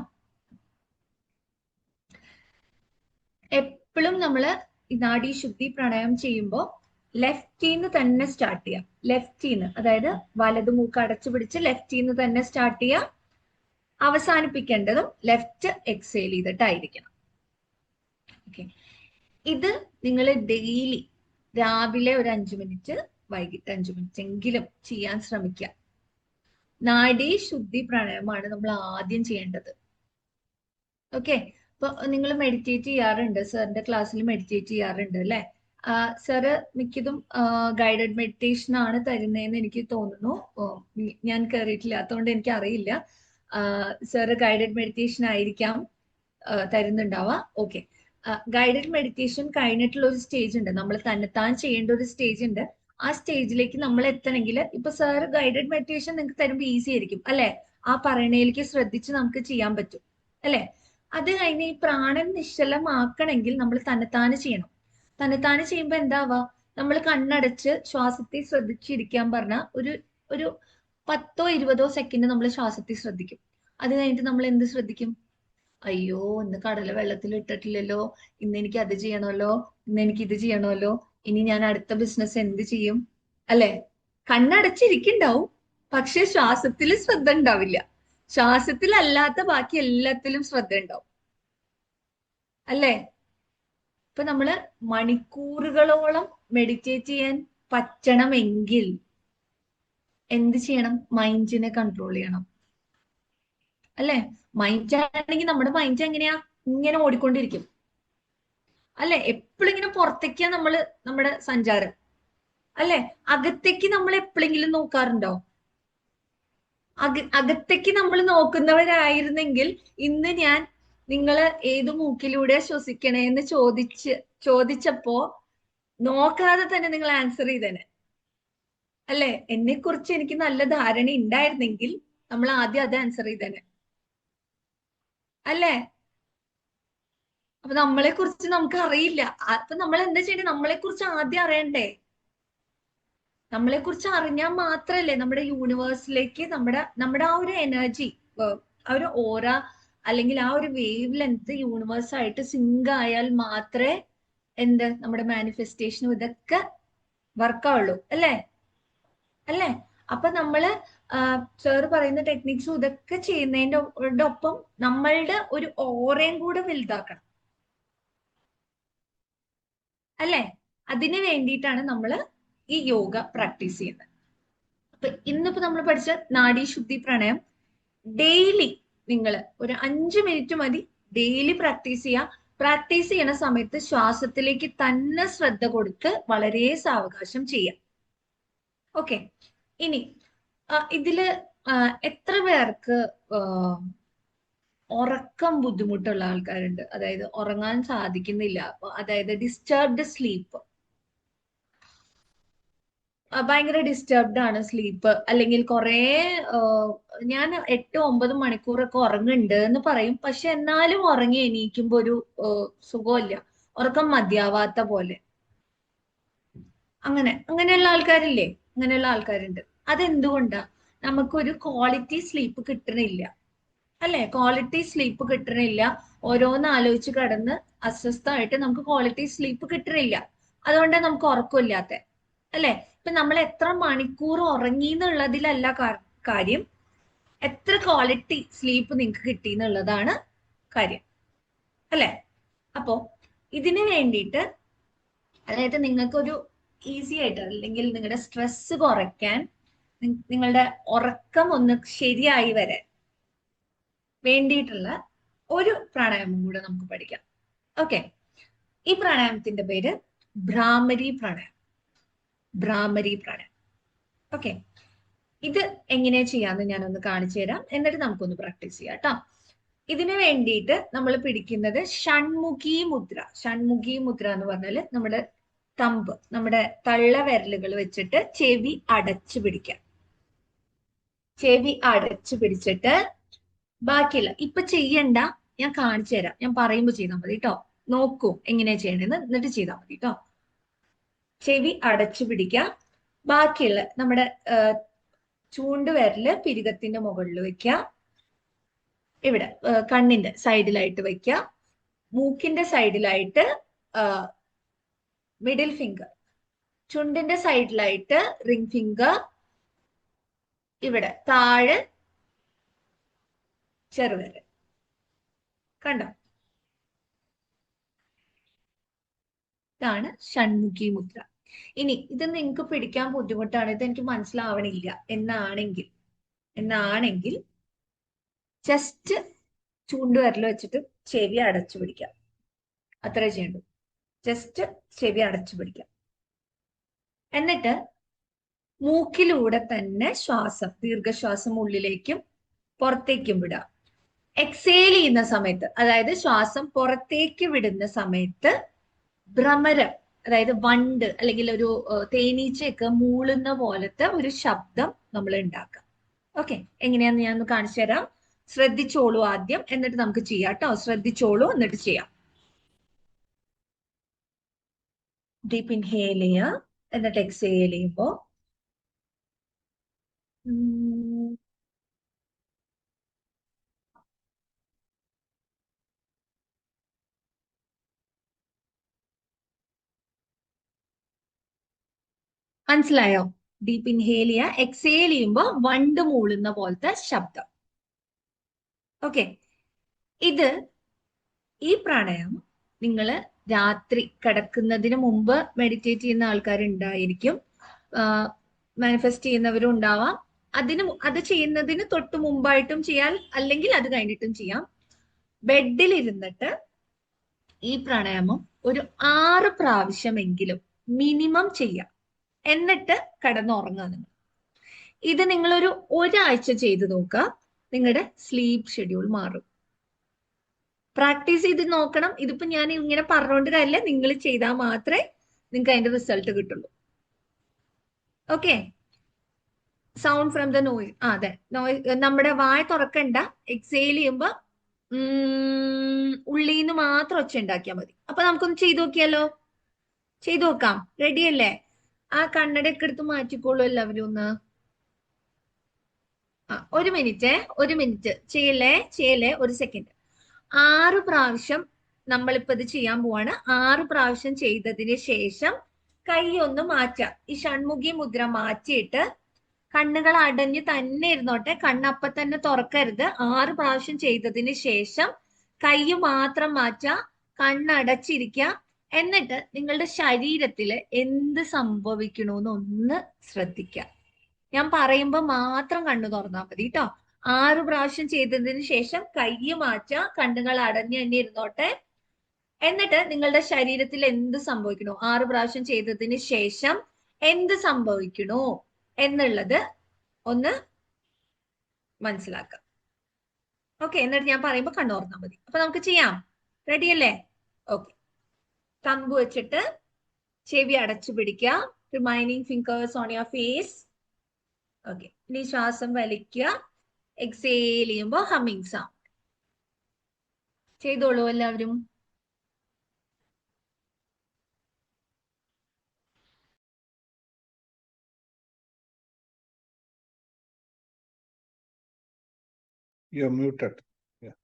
S2: എപ്പോഴും നമ്മള് ഈ നാഡീശുദ്ധി പ്രാണായാമം ചെയ്യുമ്പോൾ ലെഫ്റ്റിന്ന് തന്നെ സ്റ്റാർട്ട് ചെയ്യാം. ലെഫ്റ്റിന്ന്, അതായത് വലത് മൂക്ക് അടച്ചു പിടിച്ച് ലെഫ്റ്റിന്ന് തന്നെ സ്റ്റാർട്ട് ചെയ്യാം. അവസാനിപ്പിക്കേണ്ടതും ലെഫ്റ്റ് എക്സേൽ ചെയ്തിട്ടായിരിക്കണം. ഓക്കെ, ഇത് നിങ്ങൾ ഡെയിലി രാവിലെ ഒരു 5 മിനിറ്റ്, വൈകിട്ട് 5 മിനിറ്റ് എങ്കിലും ചെയ്യാൻ ശ്രമിക്കുക. നാഡീശുദ്ധി പ്രാണായാമമാണ് നമ്മൾ ആദ്യം ചെയ്യേണ്ടത്. ഓക്കെ, അപ്പൊ നിങ്ങൾ മെഡിറ്റേറ്റ് ചെയ്യാറുണ്ട്, സാറിന്റെ ക്ലാസ്സിൽ മെഡിറ്റേറ്റ് ചെയ്യാറുണ്ട് അല്ലെ? സാറ് മിക്കതും ഗൈഡഡ് മെഡിറ്റേഷൻ ആണ് തരുന്നതെന്ന് എനിക്ക് തോന്നുന്നു. ഞാൻ കയറിയിട്ടില്ലാത്തതുകൊണ്ട് എനിക്ക് അറിയില്ല. സാറ് ഗൈഡഡ് മെഡിറ്റേഷൻ ആയിരിക്കാം തരുന്നുണ്ടാവുക. ഓക്കെ, ഗൈഡഡ് മെഡിറ്റേഷൻ കഴിഞ്ഞിട്ടുള്ള ഒരു സ്റ്റേജ് ഉണ്ട്, നമ്മൾ തന്നെത്താൻ ചെയ്യേണ്ട ഒരു സ്റ്റേജ് ഉണ്ട്. ആ സ്റ്റേജിലേക്ക് നമ്മൾ എത്തണമെങ്കിൽ ഇപ്പൊ സാർ ഗൈഡഡ് മെഡിറ്റേഷൻ നിങ്ങൾക്ക് തരുമ്പോൾ ഈസി ആയിരിക്കും അല്ലെ? ആ പറയണയിലേക്ക് ശ്രദ്ധിച്ച് നമുക്ക് ചെയ്യാൻ പറ്റും അല്ലെ? അത് കഴിഞ്ഞ് ഈ പ്രാണൻ നിശ്ചലമാക്കണമെങ്കിൽ നമ്മൾ തന്നെത്താനെ ചെയ്യണം. തന്നെത്താനെ ചെയ്യുമ്പോൾ എന്താവാ, നമ്മൾ കണ്ണടച്ച് ശ്വാസത്തെ ശ്രദ്ധിച്ചിരിക്കാൻ പറഞ്ഞ ഒരു 10-20 സെക്കൻഡ് നമ്മൾ ശ്വാസത്തെ ശ്രദ്ധിക്കും. അത് കഴിഞ്ഞിട്ട് നമ്മൾ എന്ത് ശ്രദ്ധിക്കും? അയ്യോ, ഇന്ന് കടല വെള്ളത്തിൽ ഇട്ടിട്ടില്ലല്ലോ, ഇന്ന് എനിക്ക് അത് ചെയ്യണമല്ലോ, ഇന്ന് എനിക്ക് ഇത് ചെയ്യണമല്ലോ, ഇനി ഞാൻ അടുത്ത ബിസിനസ് എന്ത് ചെയ്യും അല്ലെ? കണ്ണടച്ചിരിക്കുണ്ടാവും, പക്ഷെ ശ്വാസത്തിൽ ശ്രദ്ധ ഉണ്ടാവില്ല. ശ്വാസത്തിൽ അല്ലാത്ത ബാക്കി എല്ലാത്തിലും ശ്രദ്ധ ഉണ്ടാവും അല്ലേ? ഇപ്പൊ നമ്മള് മണിക്കൂറുകളോളം മെഡിറ്റേറ്റ് ചെയ്യാൻ പറ്റണമെങ്കിൽ എന്ത് ചെയ്യണം? മൈൻഡിനെ കൺട്രോൾ ചെയ്യണം അല്ലെ? മൈൻഡ് ആണെങ്കിൽ നമ്മുടെ മൈൻഡ് എങ്ങനെയാ? ഇങ്ങനെ ഓടിക്കൊണ്ടിരിക്കും അല്ലെ? എപ്പോഴും ഇങ്ങനെ പുറത്തേക്കാ നമ്മുടെ സഞ്ചാരം അല്ലെ? അകത്തേക്ക് നമ്മൾ എപ്പോഴെങ്കിലും നോക്കാറുണ്ടോ? അകത്തേക്ക് നമ്മൾ നോക്കുന്നവരായിരുന്നെങ്കിൽ ഇന്ന് ഞാൻ നിങ്ങള് ഏത് മൂക്കിലൂടെ ശ്വസിക്കണേന്ന് ചോദിച്ചപ്പോ നോക്കാതെ തന്നെ നിങ്ങൾ ആൻസർ ചെയ്തേനെ അല്ലെ? എന്നെ കുറിച്ച് എനിക്ക് നല്ല ധാരണ ഉണ്ടായിരുന്നെങ്കിൽ നമ്മൾ ആദ്യം അത് ആൻസർ ചെയ്തേനെ അല്ലേ? അപ്പൊ നമ്മളെ കുറിച്ച് നമുക്ക് അറിയില്ല. അപ്പൊ നമ്മൾ എന്താ ചെയ്യണ്ടേ? നമ്മളെ കുറിച്ച് ആദ്യം അറിയണ്ടേ? നമ്മളെ കുറിച്ച് അറിഞ്ഞാൽ മാത്രല്ലേ നമ്മുടെ യൂണിവേഴ്സിലേക്ക് നമ്മുടെ ആ ഒരു എനർജി, ആ ഒരു ഓറ അല്ലെങ്കിൽ ആ ഒരു വേവ് ലെങ്ത് യൂണിവേഴ്സ് ആയിട്ട് സിങ്ക് ആയാൽ മാത്രമേ നമ്മുടെ മാനിഫെസ്റ്റേഷനും ഇതൊക്കെ വർക്കാവുള്ളൂ അല്ലേ? അപ്പൊ നമ്മള് സാറ് പറയുന്ന ടെക്നിക്സും ഇതൊക്കെ ചെയ്യുന്നതിന്റെ ഒപ്പം നമ്മളുടെ ഒരു ഓറയും കൂടെ വലുതാക്കണം അല്ലെ? അതിനു വേണ്ടിയിട്ടാണ് നമ്മള് ഈ യോഗ പ്രാക്ടീസ് ചെയ്യുന്നത്. അപ്പൊ ഇന്നിപ്പോ നമ്മൾ പഠിച്ച നാഡീശുദ്ധി പ്രാണായാമം ഡെയിലി നിങ്ങൾ ഒരു 5 മിനിറ്റ് മതി ഡെയിലി പ്രാക്ടീസ് ചെയ്യുക. പ്രാക്ടീസ് ചെയ്യണ സമയത്ത് ശ്വാസത്തിലേക്ക് തന്നെ ശ്രദ്ധ കൊടുത്ത് വളരെ സാവകാശം ചെയ്യാം. ഓക്കെ, ഇനി ഇതില് എത്ര പേർക്ക് ഉറക്കം ബുദ്ധിമുട്ടുള്ള ആൾക്കാരുണ്ട്? അതായത് ഉറങ്ങാൻ സാധിക്കുന്നില്ല, അതായത് ഡിസ്റ്റർബ്ഡ് സ്ലീപ്പ്, ഭയങ്കര ഡിസ്റ്റർബ്ഡ് ആണ് സ്ലീപ്പ്, അല്ലെങ്കിൽ കുറെ ഞാൻ 8-9 മണിക്കൂറൊക്കെ ഉറങ്ങുന്നുണ്ട് എന്ന് പറയും, പക്ഷെ എന്നാലും ഉറങ്ങി എണീക്കുമ്പോ ഒരു സുഖമില്ല, ഉറക്കം മതിയാവാത്ത പോലെ. അങ്ങനെയുള്ള ആൾക്കാരില്ലേ? അങ്ങനെയുള്ള ആൾക്കാരുണ്ട്. അതെന്തുകൊണ്ടാ? നമുക്കൊരു ക്വാളിറ്റി സ്ലീപ്പ് കിട്ടണില്ല അല്ലെ? ക്വാളിറ്റി സ്ലീപ്പ് കിട്ടണില്ല. ഓരോന്ന് ആലോചിച്ച് കിടന്ന് അസ്വസ്ഥമായിട്ട് നമുക്ക് ക്വാളിറ്റി സ്ലീപ്പ് കിട്ടണില്ല. അതുകൊണ്ടാണ് നമുക്ക് ഉറക്കമില്ലാത്ത അല്ലെ? ഇപ്പൊ നമ്മൾ എത്ര മണിക്കൂർ ഉറങ്ങി എന്നുള്ളതിലല്ല കാര്യം, എത്ര ക്വാളിറ്റി സ്ലീപ്പ് നിങ്ങൾക്ക് കിട്ടി എന്നുള്ളതാണ് കാര്യം അല്ലെ? അപ്പോ ഇതിനു വേണ്ടിയിട്ട് അതായത് നിങ്ങൾക്കൊരു ഈസി ആയിട്ട് അല്ലെങ്കിൽ നിങ്ങളുടെ സ്ട്രെസ് കുറയ്ക്കാൻ നിങ്ങളുടെ ഉറക്കം ഒന്ന് ശരിയായി വരാൻ വേണ്ടിയിട്ടുള്ള ഒരു പ്രാണായാമം കൂടെ നമുക്ക് പഠിക്കാം. ഓക്കെ, ഈ പ്രാണായാമത്തിന്റെ പേര് ഭ്രാമരി പ്രാണായാമം. ഭ്രാമരി പ്രാണായാമം. ഓക്കെ, ഇത് എങ്ങനെയാ ചെയ്യാന്ന് ഞാനൊന്ന് കാണിച്ചു തരാം, എന്നിട്ട് നമുക്കൊന്ന് പ്രാക്ടീസ് ചെയ്യാം കേട്ടോ. ഇതിനു വേണ്ടിയിട്ട് നമ്മൾ പിടിക്കുന്നത് ഷൺമുഖി മുദ്ര. ഷൺമുഖി മുദ്ര എന്ന് പറഞ്ഞാൽ നമ്മുടെ തമ്പ്, നമ്മുടെ തള്ള വിരലുകൾ വെച്ചിട്ട് ചെവി അടച്ചു പിടിക്കാം. ചെവി അടച്ചു പിടിച്ചിട്ട് ബാക്കിയുള്ള ഇപ്പൊ ചെയ്യണ്ട, ഞാൻ കാണിച്ചു തരാം, ഞാൻ പറയുമ്പോൾ ചെയ്താൽ മതി കേട്ടോ. നോക്കൂ എങ്ങനെയാ ചെയ്യണമെന്ന്, എന്നിട്ട് ചെയ്താൽ മതി കേട്ടോ. ചെവി അടച്ചു പിടിക്കാം. ബാക്കിയുള്ള നമ്മുടെ ചൂണ്ടുവിരല് പിരികത്തിന്റെ മുകളിൽ വെക്കുക. ഇവിടെ കണ്ണിന്റെ സൈഡിലായിട്ട് വെക്കുക. മൂക്കിന്റെ സൈഡിലായിട്ട് മിഡിൽ ഫിംഗർ, ചുണ്ടിന്റെ സൈഡിലായിട്ട് റിംഗ് ഫിംഗർ, ഇവിടെ താഴെ ചെറുവിരൽ. കണ്ടോ? ഇതാണ് ഷൺമുഖി മുദ്ര. ഇനി ഇത് നിങ്ങൾക്ക് പിടിക്കാൻ ബുദ്ധിമുട്ടാണ്, ഇത് എനിക്ക് മനസ്സിലാവണില്ല എന്നാണെങ്കിൽ ജസ്റ്റ് ചൂണ്ടുവിരൽ വെച്ചിട്ട് ചെവി അടച്ചു പിടിക്കാം. അത്രേ ചെയ്യണ്ടു. ജസ്റ്റ് ചെവി അടച്ചു പിടിക്കാം. എന്നിട്ട് മൂക്കിലൂടെ തന്നെ ശ്വാസം, ദീർഘശ്വാസം ഉള്ളിലേക്കും പുറത്തേക്കും വിടാം. എക്സേൽ ചെയ്യുന്ന സമയത്ത്, അതായത് ശ്വാസം പുറത്തേക്ക് വിടുന്ന സമയത്ത് ഭ്രമരം, അതായത് വണ്ട് അല്ലെങ്കിൽ ഒരു തേനീച്ചയൊക്കെ മൂളുന്ന പോലത്തെ ഒരു ശബ്ദം നമ്മൾ ഉണ്ടാക്കാം. ഓക്കെ, എങ്ങനെയാന്ന് ഞാൻ ഒന്ന് കാണിച്ചു തരാം. ശ്രദ്ധിച്ചോളൂ ആദ്യം, എന്നിട്ട് നമുക്ക് ചെയ്യാം കേട്ടോ. ശ്രദ്ധിച്ചോളൂ, എന്നിട്ട് ചെയ്യാം. ഡീപ്പ് ഇൻഹേൽ ചെയ്യുക, എന്നിട്ട് എക്സേൽ ചെയ്യുമ്പോ മനസ്സിലായോ? ഡീപ്പ് ഇൻഹേൽ ചെയ്യുക, എക്സേൽ ചെയ്യുമ്പോ വണ്ട് മൂളുന്ന പോലത്തെ ശബ്ദം. ഓക്കെ, ഈ പ്രാണായാമം നിങ്ങൾ രാത്രി കിടക്കുന്നതിന് മുമ്പ് മെഡിറ്റേറ്റ് ചെയ്യുന്ന ആൾക്കാരുണ്ടായിരിക്കും, മാനിഫെസ്റ്റ് ചെയ്യുന്നവരും ഉണ്ടാവാം. അത് ചെയ്യുന്നതിന് തൊട്ട് മുമ്പായിട്ടും ചെയ്യാം, അല്ലെങ്കിൽ അത് കഴിഞ്ഞിട്ടും ചെയ്യാം. ബെഡിൽ ഇരുന്നിട്ട് ഈ പ്രാണായാമം ഒരു 6 പ്രാവശ്യമെങ്കിലും മിനിമം ചെയ്യാം, എന്നിട്ട് കിടന്നുറങ്ങുക നിങ്ങൾ. ഇത് നിങ്ങളൊരു ഒരാഴ്ച ചെയ്ത് നോക്കുക, നിങ്ങളുടെ സ്ലീപ്പ് ഷെഡ്യൂൾ മാറും. പ്രാക്ടീസ് ചെയ്ത് നോക്കണം. ഇതിപ്പോ ഞാൻ ഇങ്ങനെ പറഞ്ഞുകൊണ്ട് കാര്യമില്ല, നിങ്ങൾ ചെയ്താൽ മാത്രമേ നിങ്ങൾക്ക് അതിന്റെ റിസൾട്ട് കിട്ടുള്ളൂ. Okay, sound from the noise. അതെ, നോയിസ് നമ്മുടെ വായ തുറക്കണ്ട. എക്സേൽ ചെയ്യുമ്പോ ഉള്ളിന്ന് മാത്രം ഒച്ച ഉണ്ടാക്കിയാൽ മതി. അപ്പൊ നമുക്കൊന്ന് ചെയ്തു നോക്കിയാലോ? ചെയ്തു നോക്കാം. റെഡി അല്ലേ? ആ കണ്ണടയൊക്കെ എടുത്ത് മാറ്റിക്കോളൂ എല്ലാവരും ഒന്ന്. ഒരു മിനിറ്റ് ചെയ്യല്ലേ, ഒരു സെക്കൻഡ്. 6 പ്രാവശ്യം നമ്മളിപ്പോ ഇത് ചെയ്യാൻ പോവാണ്. 6 പ്രാവശ്യം ചെയ്തതിന് ശേഷം കൈ ഒന്ന് മാറ്റാം. ഈ ഷൺമുഖി മുദ്ര മാറ്റിയിട്ട് കണ്ണുകൾ അടഞ്ഞ് തന്നെ ഇരുന്നോട്ടെ, കണ്ണപ്പ തന്നെ തുറക്കരുത്. 6 പ്രാവശ്യം ചെയ്തതിന് ശേഷം കൈ മാത്രം മാറ്റുക, കണ്ണടച്ചിരിക്കുക. എന്നിട്ട് നിങ്ങളുടെ ശരീരത്തില് എന്ത് സംഭവിക്കണമെന്ന് ഒന്ന് ശ്രദ്ധിക്കുക. ഞാൻ പറയുമ്പോ മാത്രം കണ്ണു തുറന്നാൽ മതി കേട്ടോ. 6 പ്രാവശ്യം ചെയ്തതിന് ശേഷം കൈ മാറ്റുക, കണ്ണുകൾ അടഞ്ഞു തന്നെ ഇരുന്നോട്ടെ. എന്നിട്ട് നിങ്ങളുടെ ശരീരത്തിൽ എന്ത് സംഭവിക്കണോ, 6 പ്രാവശ്യം ചെയ്തതിന് ശേഷം എന്ത് സംഭവിക്കണോ എന്നുള്ളത് ഒന്ന് മനസ്സിലാക്കാം. ഓക്കെ, എന്നിട്ട് ഞാൻ പറയുമ്പോൾ കണ്ണു തുറന്നാൽ മതി. അപ്പൊ നമുക്ക് ചെയ്യാം. റെഡി അല്ലേ? ഓക്കെ, തമ്പ് വെച്ചിട്ട് ചെവി അടച്ചു പിടിക്കുക. Remaining fingers on your face. Okay, ഇനി ശ്വാസം വലിക്കുക. എക്സേൽ ചെയ്യുമ്പോൾ ഹമ്മിങ് സൗണ്ട്. ചെയ്തോളൂ എല്ലാവരും.
S1: You're muted. Yeah.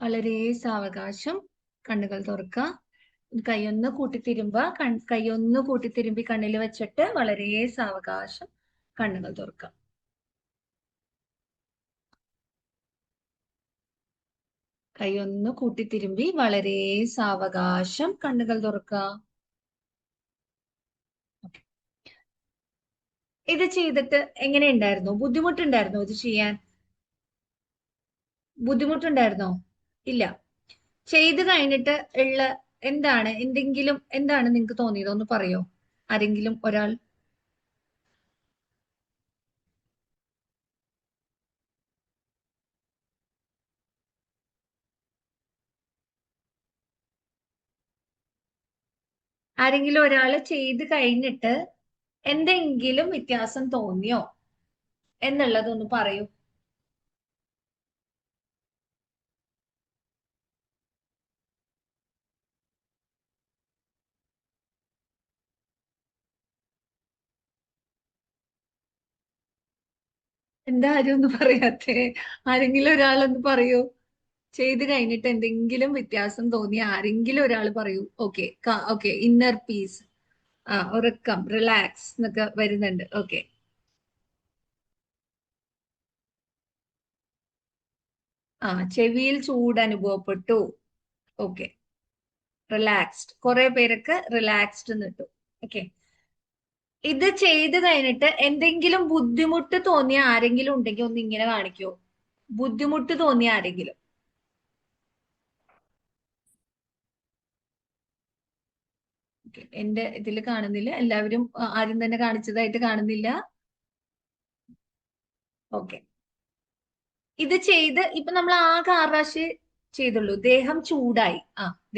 S2: വളരെ സാവകാശം കണ്ണുകൾ തുറക്കുക. കൈയൊന്ന് കൂട്ടിത്തിരുമ്പി കണ്ണിൽ വെച്ചിട്ട് വളരെ സാവകാശം കണ്ണുകൾ തുറക്കുക. കൈയൊന്ന് കൂട്ടിത്തിരുമ്പി വളരെ സാവകാശം കണ്ണുകൾ തുറക്കുക. ഇത് ചെയ്തിട്ട് എങ്ങനെയുണ്ടായിരുന്നു? ബുദ്ധിമുട്ടുണ്ടായിരുന്നോ ഇത് ചെയ്യാൻ? ബുദ്ധിമുട്ടുണ്ടായിരുന്നോ? ഇല്ല. ചെയ്ത് കഴിഞ്ഞിട്ട് ഉള്ള എന്താണ് നിങ്ങൾക്ക് തോന്നിയത്? ഒന്ന് പറയോ ആരെങ്കിലും ഒരാൾ? ആരെങ്കിലും ഒരാൾ ചെയ്ത് കഴിഞ്ഞിട്ട് എന്തെങ്കിലും വ്യത്യാസം തോന്നിയോ എന്നുള്ളതൊന്ന് പറയൂ. എന്താ ആരും ഒന്ന് പറയാത്തെ? ആരെങ്കിലും ഒരാളൊന്ന് പറയൂ. ചെയ്ത് കഴിഞ്ഞിട്ട് എന്തെങ്കിലും വ്യത്യാസം തോന്നി ആരെങ്കിലും ഒരാൾ പറയൂ. ഓക്കെ ഓക്കെ, ഇന്നർ പീസ്, ഉറക്കം, റിലാക്സ് എന്നൊക്കെ വരുന്നുണ്ട്. ഓക്കെ. ചെവിയിൽ ചൂട് അനുഭവപ്പെട്ടു. ഓക്കെ. റിലാക്സ്ഡ്, കുറെ പേരൊക്കെ റിലാക്സ്ഡ് എന്ന് കിട്ടും. ഓക്കെ. ഇത് ചെയ്ത് കഴിഞ്ഞിട്ട് എന്തെങ്കിലും ബുദ്ധിമുട്ട് തോന്നിയ ആരെങ്കിലും ഉണ്ടെങ്കിൽ ഒന്ന് ഇങ്ങനെ കാണിക്കോ? ബുദ്ധിമുട്ട് തോന്നിയ ആരെങ്കിലും? എന്റെ ഇതിൽ കാണുന്നില്ല. എല്ലാവരും ആരും തന്നെ കാണിച്ചതായിട്ട് കാണുന്നില്ല. ഓക്കെ. ഇത് ചെയ്ത് ഇപ്പൊ നമ്മൾ ആകെ 6 പ്രാവശ്യം ചെയ്തുള്ളൂ. ദേഹം ചൂടായി.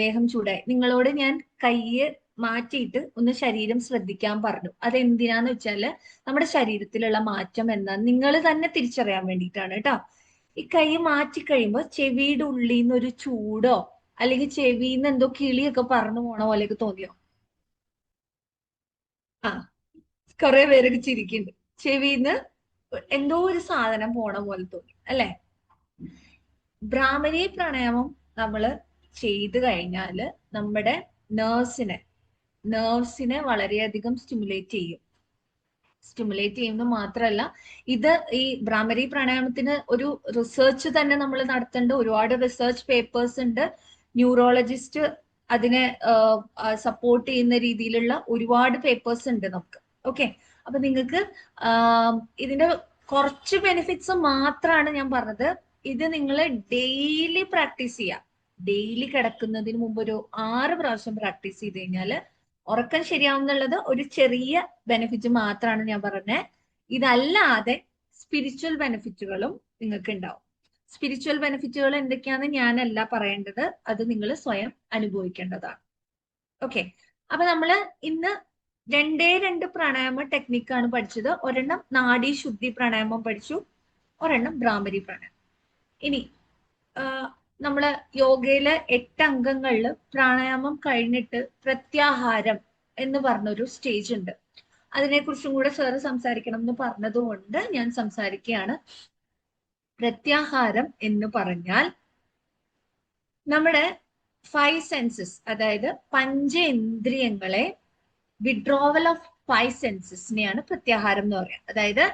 S2: ദേഹം ചൂടായി. നിങ്ങളോട് ഞാൻ കയ്യ് മാറ്റിയിട്ട് ഒന്ന് ശരീരം ശ്രദ്ധിക്കാൻ പറഞ്ഞു. അതെന്തിനാന്ന് വെച്ചാല് നമ്മുടെ ശരീരത്തിലുള്ള മാറ്റം എന്താന്ന് നിങ്ങൾ തന്നെ തിരിച്ചറിയാൻ വേണ്ടിയിട്ടാണ് കേട്ടോ. ഈ കൈ മാറ്റി കഴിയുമ്പോൾ ചെവിയുടെ ഉള്ളിൽ നിന്ന് ഒരു ചൂടോ അല്ലെങ്കിൽ ചെവിന്ന് എന്തോ കിളിയൊക്കെ പറന്നു പോണ പോലെയൊക്കെ തോന്നിയോ? കുറെ പേരൊക്കെ ചിരിക്കുന്നുണ്ട്. ചെവിന്ന് എന്തോ ഒരു സാധനം പോണ പോലെ തോന്നി അല്ലെ? ഭ്രാമരി പ്രാണായാമം നമ്മൾ ചെയ്തു കഴിഞ്ഞാല് നമ്മുടെ നെർവ്സിനെ വളരെയധികം സ്റ്റിമുലേറ്റ് ചെയ്യുന്നത് മാത്രമല്ല, ഇത് ഈ ഭ്രാമരി പ്രാണായാമത്തിന് ഒരു റിസർച്ച് തന്നെ നമ്മൾ നടത്തേണ്ട ഒരുപാട് റിസർച്ച് പേപ്പേഴ്സ് ഉണ്ട്. ന്യൂറോളജിസ്റ്റ് അതിനെ സപ്പോർട്ട് ചെയ്യുന്ന രീതിയിലുള്ള ഒരുപാട് പേപ്പേഴ്സ് ഉണ്ട് നമുക്ക്. ഓക്കെ. അപ്പൊ നിങ്ങൾക്ക് ഇതിന്റെ കുറച്ച് ബെനിഫിറ്റ്സ് മാത്രമാണ് ഞാൻ പറഞ്ഞത്. ഇത് നിങ്ങൾ ഡെയിലി പ്രാക്ടീസ് ചെയ്യുക. ഡെയിലി കിടക്കുന്നതിന് മുമ്പ് ഒരു 6 പ്രാവശ്യം പ്രാക്ടീസ് ചെയ്ത് കഴിഞ്ഞാല് ഉറക്കം ശരിയാവുന്നുള്ളത് ഒരു ചെറിയ ബെനിഫിറ്റ് മാത്രമാണ് ഞാൻ പറഞ്ഞത്. ഇതല്ലാതെ സ്പിരിച്വൽ ബെനിഫിറ്റുകളും നിങ്ങൾക്ക് ഉണ്ടാവും. സ്പിരിച്വൽ ബെനിഫിറ്റുകൾ എന്തൊക്കെയാണെന്ന് ഞാനല്ല പറയേണ്ടത്, അത് നിങ്ങൾ സ്വയം അനുഭവിക്കേണ്ടതാണ്. ഓക്കെ. അപ്പൊ നമ്മള് ഇന്ന് 2 പ്രാണായാമ ടെക്നിക്കാണ് പഠിച്ചത്. ഒരെണ്ണം നാഡി ശുദ്ധി പ്രാണായാമം പഠിച്ചു, ഒരെണ്ണം ഭ്രാമരി പ്രാണായാമം. ഇനി നമ്മള് യോഗയിലെ 8 അംഗങ്ങളില് പ്രാണായാമം കഴിഞ്ഞിട്ട് പ്രത്യാഹാരം എന്ന് പറഞ്ഞൊരു സ്റ്റേജ് ഉണ്ട്. അതിനെക്കുറിച്ചും കൂടെ സാറ് സംസാരിക്കണം എന്ന് പറഞ്ഞതുകൊണ്ട് ഞാൻ സംസാരിക്കുകയാണ്. പ്രത്യാഹാരം എന്ന് പറഞ്ഞാൽ നമ്മുടെ 5 സെൻസസ്, അതായത് പഞ്ചേന്ദ്രിയങ്ങളെ വിഡ്രോവൽ ഓഫ് 5 സെൻസസിനെയാണ് പ്രത്യാഹാരം എന്ന് പറയുന്നത്. അതായത്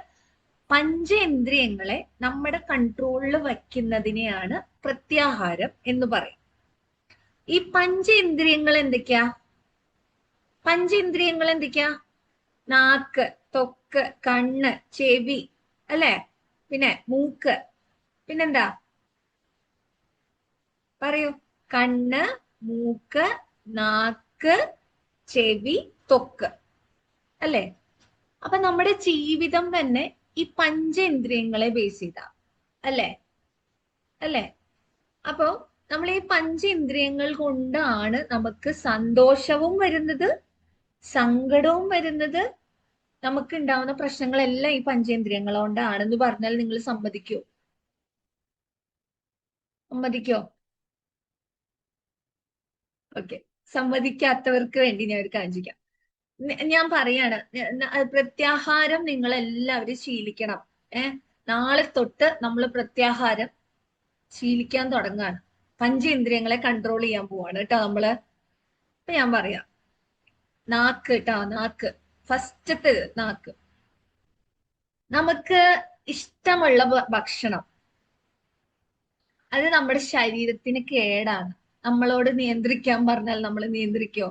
S2: പഞ്ചേന്ദ്രിയങ്ങളെ നമ്മുടെ കൺട്രോളിൽ വയ്ക്കുന്നതിനെയാണ് പ്രത്യാഹാരം എന്ന് പറയും. ഈ പഞ്ചേന്ദ്രിയങ്ങൾ എന്തൊക്കെയാ? നാക്ക്, ത്വക്ക്, കണ്ണ്, ചെവി, അല്ലെ? പിന്നെ മൂക്ക്, പിന്നെന്താ പറയൂ? കണ്ണ്, മൂക്ക്, നാക്ക്, ചെവി, ത്വക്ക്, അല്ലെ? അപ്പൊ നമ്മുടെ ജീവിതം തന്നെ ഈ പഞ്ചേന്ദ്രിയങ്ങളെ ബേസ് ചെയ്താ, അല്ലേ? അപ്പോ നമ്മൾ ഈ പഞ്ചേന്ദ്രിയങ്ങൾ കൊണ്ടാണ് നമുക്ക് സന്തോഷവും വരുന്നത്, സങ്കടവും വരുന്നത്. നമുക്ക് ഉണ്ടാവുന്ന പ്രശ്നങ്ങളെല്ലാം ഈ പഞ്ചേന്ദ്രിയങ്ങൾ കൊണ്ടാണെന്ന് പറഞ്ഞാൽ നിങ്ങൾ സമ്മതിക്കോ? ഓക്കെ. സമ്മതിക്കാത്തവർക്ക് വേണ്ടി ഞാൻ ഒരു കാര്യം ചെയ്യാം. ഞാൻ പറയാണ്, പ്രത്യാഹാരം നിങ്ങൾ എല്ലാവരും ശീലിക്കണം. നാളെ തൊട്ട് നമ്മൾ പ്രത്യാഹാരം ശീലിക്കാൻ തുടങ്ങാണ്. പഞ്ചേന്ദ്രിയങ്ങളെ കൺട്രോൾ ചെയ്യാൻ പോവാണ് കേട്ടോ നമ്മള്. അപ്പൊ ഞാൻ പറയാം, നാക്ക് കേട്ടോ, നാക്ക് ഫസ്റ്റത്തെ നാക്ക്. നമുക്ക് ഇഷ്ടമുള്ള ഭക്ഷണം, അത് നമ്മുടെ ശരീരത്തിന് കേടാണ്. നമ്മളോട് നിയന്ത്രിക്കാൻ പറഞ്ഞാൽ നമ്മൾ നിയന്ത്രിക്കോ?